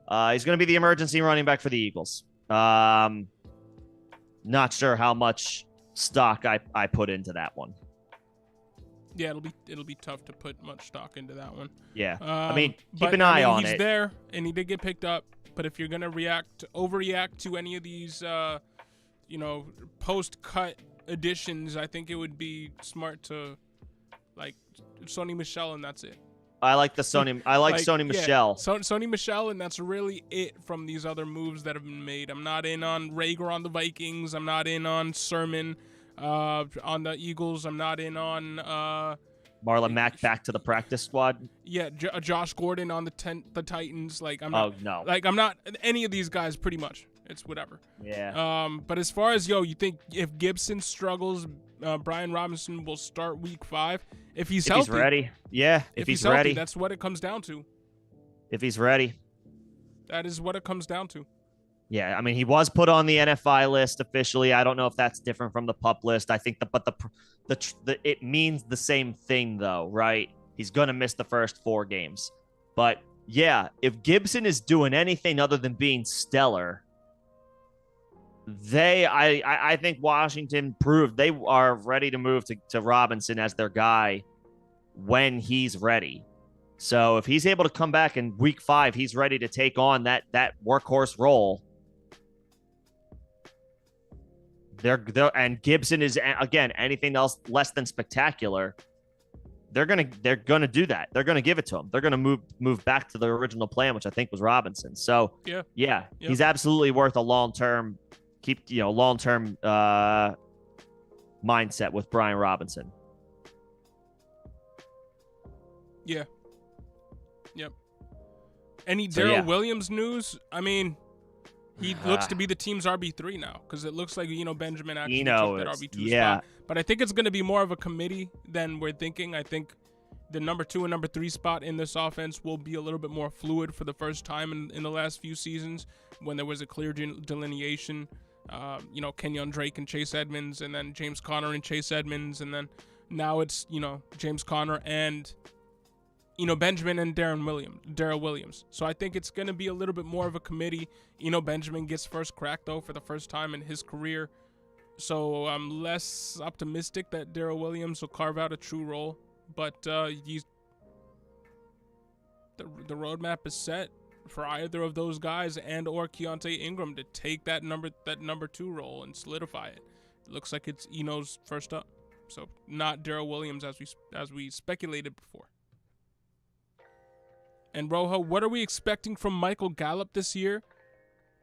He's going to be the emergency running back for the Eagles. Not sure how much stock I put into that one. Yeah, it'll be tough to put much stock into that one. Yeah, I mean, keep an eye on it. He's there, and he did get picked up. But if you're gonna overreact to any of these, post-cut additions, I think it would be smart to, like, Sony Michel, and that's it. I like Sony Michel. Sony Michel, and that's really it from these other moves that have been made. I'm not in on Rager on the Vikings. I'm not in on Sermon on the Eagles. I'm not in on Marlon Mack back to the practice squad. Yeah, Josh Gordon on the Titans. Like, I'm not. Oh no. Like, I'm not any of these guys. Pretty much, it's whatever. Yeah. But as far as you think if Gibson struggles, Brian Robinson will start week 5 if he's healthy. If he's ready. Yeah. If he's ready. Healthy, that's what it comes down to. If he's ready. That is what it comes down to. Yeah, I mean, he was put on the NFI list officially. I don't know if that's different from the PUP list. I think it means the same thing though, right? He's going to miss the first 4 games. But yeah, if Gibson is doing anything other than being stellar, I think Washington proved they are ready to move to Robinson as their guy when he's ready. So if he's able to come back in week 5, he's ready to take on that workhorse role. And Gibson is, again, anything else less than spectacular. They're gonna do that. They're gonna give it to him. They're gonna move back to the original plan, which I think was Robinson. So yeah. He's absolutely worth a long-term mindset with Brian Robinson. Yeah. Yep. Any Darrell Williams news? I mean, he looks to be the team's RB3 now, because it looks like Benjamin actually took that RB2 spot. But I think it's going to be more of a committee than we're thinking. I think the number 2 and number 3 spot in this offense will be a little bit more fluid for the first time in the last few seasons, when there was a clear delineation. Kenyon Drake and Chase Edmonds, and then James Conner and Chase Edmonds, and then now it's James Conner and Benjamin and Darrell Williams. So I think it's going to be a little bit more of a committee. Benjamin gets first crack, though, for the first time in his career. So I'm less optimistic that Darrell Williams will carve out a true role. But the roadmap is set for either of those guys and or Keontae Ingram to take that number 2 role and solidify it. It looks like it's Eno's first up. So not Darrell Williams as we speculated before. And Rojo, what are we expecting from Michael Gallup this year?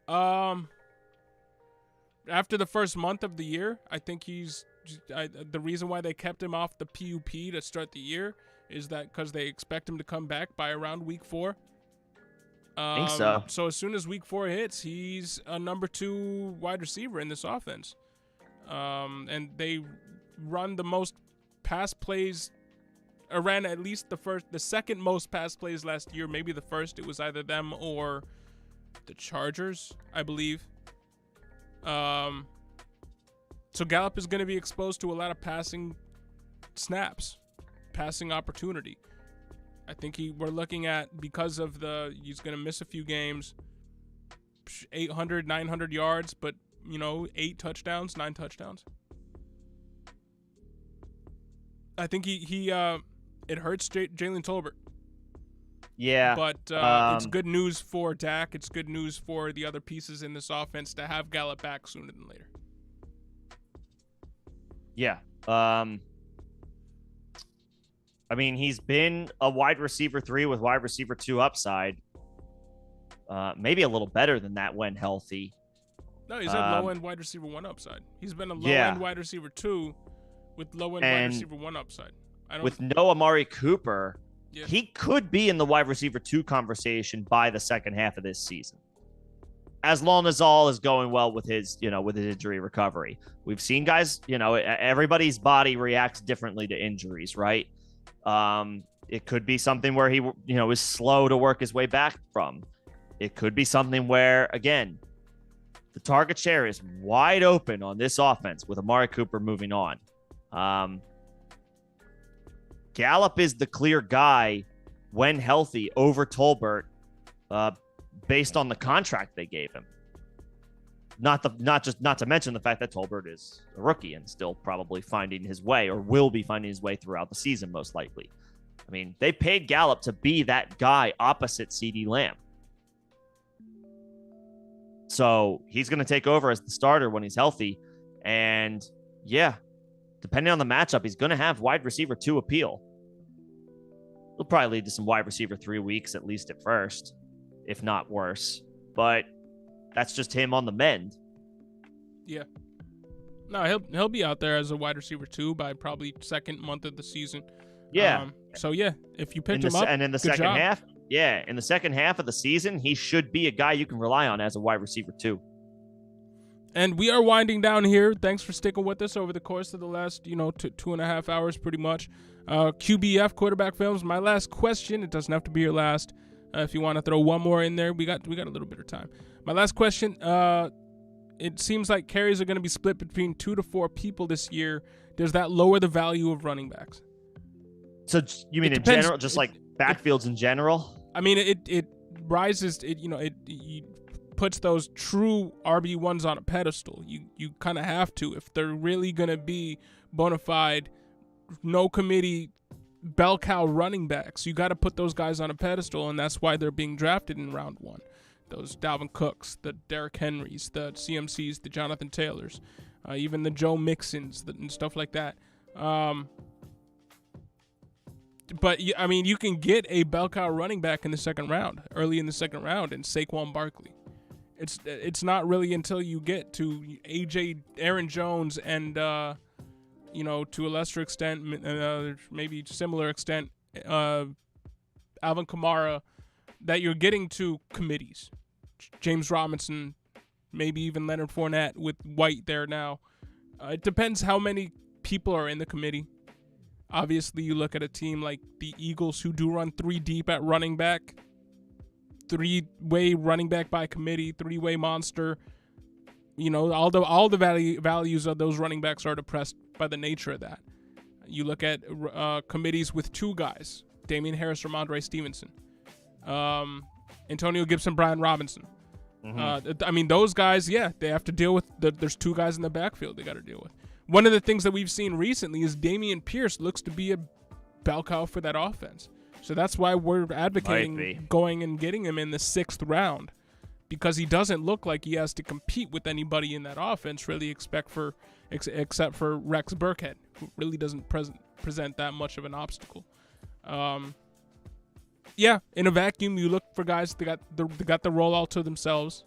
After the first month of the year, I think the reason why they kept him off the PUP to start the year is that because they expect him to come back by around week 4. I think so. So as soon as week 4 hits, he's a number 2 wide receiver in this offense. And they run the most pass plays. Ran at least the second most pass plays last year. Maybe the first. It was either them or the Chargers, I believe. So Gallup is going to be exposed to a lot of passing snaps, passing opportunity. I think we're looking at, because of he's going to miss a few games, 800, 900 yards, but 8 touchdowns, 9 touchdowns. I think it hurts Jalen Tolbert. Yeah. But it's good news for Dak. It's good news for the other pieces in this offense to have Gallup back sooner than later. Yeah. I mean, he's been a wide receiver 3 with wide receiver 2 upside. Maybe a little better than that when healthy. No, he's at low-end wide receiver 1 upside. He's been a low-end wide receiver 2 with low-end wide receiver 1 upside. With no Amari Cooper, he could be in the wide receiver 2 conversation by the second half of this season, as long as all is going well with his injury recovery. We've seen guys, everybody's body reacts differently to injuries, right? It could be something where he, is slow to work his way back from. It could be something where, again, the target share is wide open on this offense with Amari Cooper moving on. Gallup is the clear guy when healthy over Tolbert, based on the contract they gave him. Not to mention the fact that Tolbert is a rookie and still probably finding his way, or will be finding his way throughout the season, most likely. I mean, they paid Gallup to be that guy opposite CeeDee Lamb. So he's going to take over as the starter when he's healthy. And yeah, depending on the matchup, he's going to have wide receiver 2 appeal. He'll probably lead to some wide receiver 3 weeks, at least at first, if not worse. But that's just him on the mend. Yeah. No, he'll be out there as a wide receiver 2 by probably second month of the season. Yeah. So yeah, if you picked him up, and in the second half, in the second half of the season, he should be a guy you can rely on as a wide receiver 2. And we are winding down here. Thanks for sticking with us over the course of the last, 2.5 hours, pretty much. QBF, quarterback films. My last question. It doesn't have to be your last. If you want to throw one more in there, we got a little bit of time. My last question. It seems like carries are going to be split between 2 to 4 people this year. Does that lower the value of running backs? So you mean in general, just like backfields in general? I mean, it rises. It puts those true RB1s on a pedestal. You kind of have to if they're really going to be bona fide, no committee, bell cow running backs. You got to put those guys on a pedestal, and that's why they're being drafted in round 1. Those Dalvin Cooks, the Derrick Henrys, the CMCs, the Jonathan Taylors, even the Joe Mixons and stuff like that. But, I mean, you can get a bell cow running back in the second round, early in the second round, in Saquon Barkley. It's not really until you get to Aaron Jones and, to a lesser extent, maybe similar extent, Alvin Kamara, that you're getting to committees. James Robinson, maybe even Leonard Fournette with White there now. It depends how many people are in the committee. Obviously, you look at a team like the Eagles who do run 3 deep at running back, 3-way running back by committee, 3-way monster. All the values of those running backs are depressed by the nature of that. You look at committees with 2 guys, Damian Harris, Ramondre Stevenson, Antonio Gibson, Brian Robinson. Mm-hmm. Those guys, they have to deal with there's 2 guys in the backfield they got to deal with. One of the things that we've seen recently is Dameon Pierce looks to be a bell cow for that offense. So that's why we're advocating going and getting him in the 6th round, because he doesn't look like he has to compete with anybody in that offense, really, except for Rex Burkhead, who really doesn't present that much of an obstacle. In a vacuum, you look for guys that got the role all to themselves.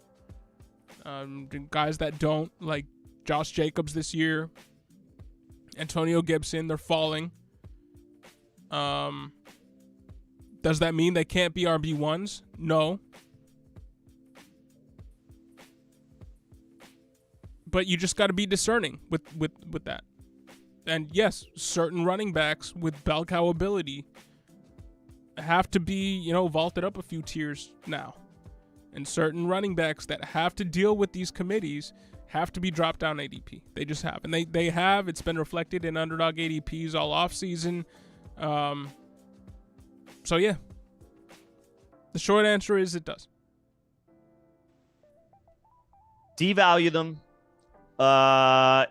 Guys that don't, like Josh Jacobs this year, Antonio Gibson, they're falling. Does that mean they can't be RB1s? No. But you just got to be discerning with that. And yes, certain running backs with bell cow ability have to be, vaulted up a few tiers now. And certain running backs that have to deal with these committees have to be dropped down ADP. They just have. And they have. It's been reflected in underdog ADPs all offseason. So, yeah. The short answer is it does. Devalue them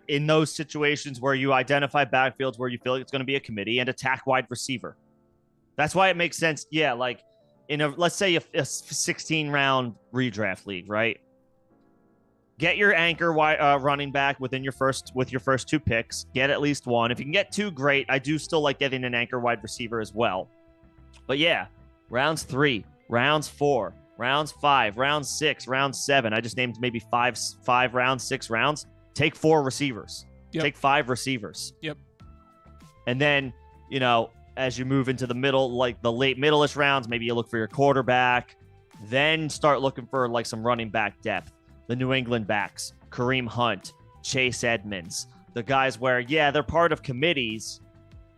in those situations where you identify backfields where you feel like it's going to be a committee, and attack wide receiver. That's why it makes sense. Yeah, like let's say a 16-round redraft league, right? Get your anchor running back with your first 2 picks. Get at least one. If you can get 2, great. I do still like getting an anchor wide receiver as well. But yeah, rounds 3, rounds 4, rounds 5, rounds 6, rounds 7. I just named maybe 5 rounds, 6 rounds. Take 4 receivers. Yep. Take 5 receivers. Yep. And then, as you move into the middle, like the late middle-ish rounds, maybe you look for your quarterback. Then start looking for like some running back depth. The New England backs, Kareem Hunt, Chase Edmonds, the guys where, they're part of committees,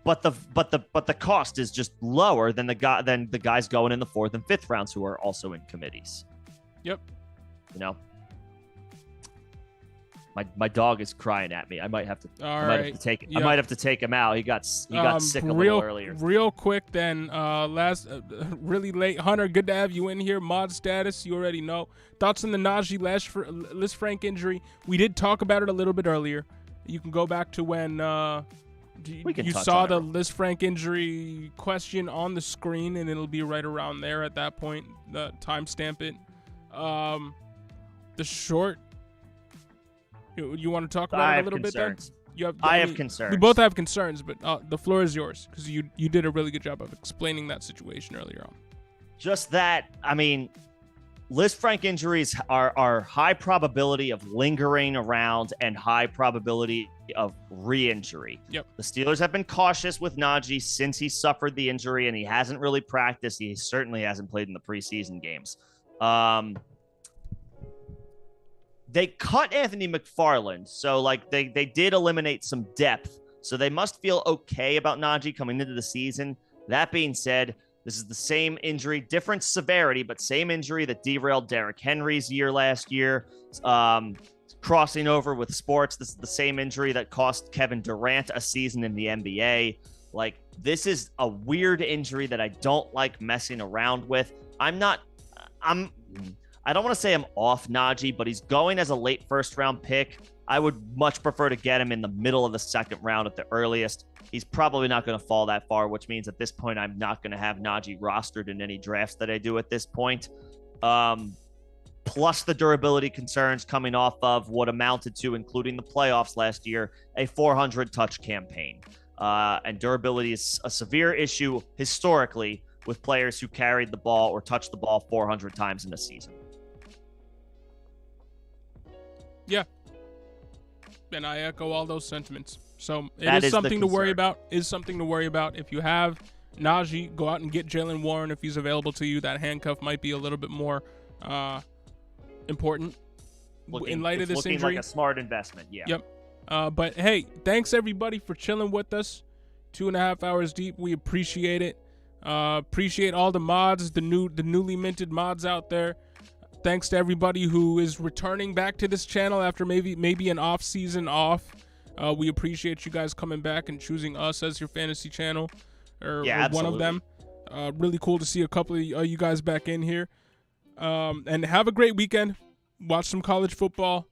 but the cost is just lower than the guys going in the 4th and 5th rounds who are also in committees. Yep. My dog is crying at me. I might have to take it. Yep. I might have to take him out. He got sick a little earlier. Real quick then, really late. Hunter, good to have you in here. Mod status, you already know. Thoughts on the Najee Lisfranc injury? We did talk about it a little bit earlier. You can go back to when you saw the Lisfranc injury question on the screen, and it'll be right around there at that point. Timestamp it. The short. You want to talk about it a little bit then? I have concerns. We both have concerns, but the floor is yours because you did a really good job of explaining that situation earlier on. Just that, I mean, Liz Frank injuries are high probability of lingering around and high probability of re-injury. Yep. The Steelers have been cautious with Najee since he suffered the injury, and he hasn't really practiced. He certainly hasn't played in the preseason games. They cut Anthony McFarland, so like they did eliminate some depth. So they must feel okay about Najee coming into the season. That being said, this is the same injury, different severity, but same injury that derailed Derrick Henry's year last year. Crossing over with sports, this is the same injury that cost Kevin Durant a season in the NBA. Like, this is a weird injury that I don't like messing around with. I don't want to say I'm off Najee, but he's going as a late first-round pick. I would much prefer to get him in the middle of the second round at the earliest. He's probably not going to fall that far, which means at this point, I'm not going to have Najee rostered in any drafts that I do at this point. Plus the durability concerns coming off of what amounted to, including the playoffs last year, a 400-touch campaign. And durability is a severe issue historically with players who carried the ball or touched the ball 400 times in a season. Yeah. And I echo all those sentiments. So it is something to worry about. If you have Najee, go out and get Jaylen Warren if he's available to you. That handcuff might be a little bit more important in light of this injury. Looking like a smart investment, yeah. Yep. But hey, thanks everybody for chilling with us. 2.5 hours deep. We appreciate it. Appreciate all the mods, the newly minted mods out there. Thanks to everybody who is returning back to this channel after maybe an off season off. We appreciate you guys coming back and choosing us as your fantasy channel, or one of them. Really cool to see a couple of you guys back in here. And have a great weekend. Watch some college football.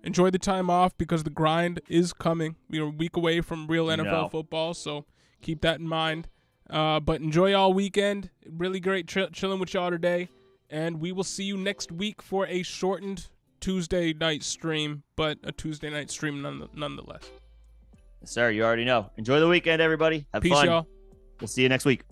Enjoy the time off because the grind is coming. We're a week away from real NFL football, so keep that in mind. But enjoy all weekend. Really great chilling with y'all today. And we will see you next week for a shortened Tuesday night stream, but a Tuesday night stream nonetheless. Yes, sir. You already know. Enjoy the weekend, everybody. Have Peace, fun. Y'all. We'll see you next week.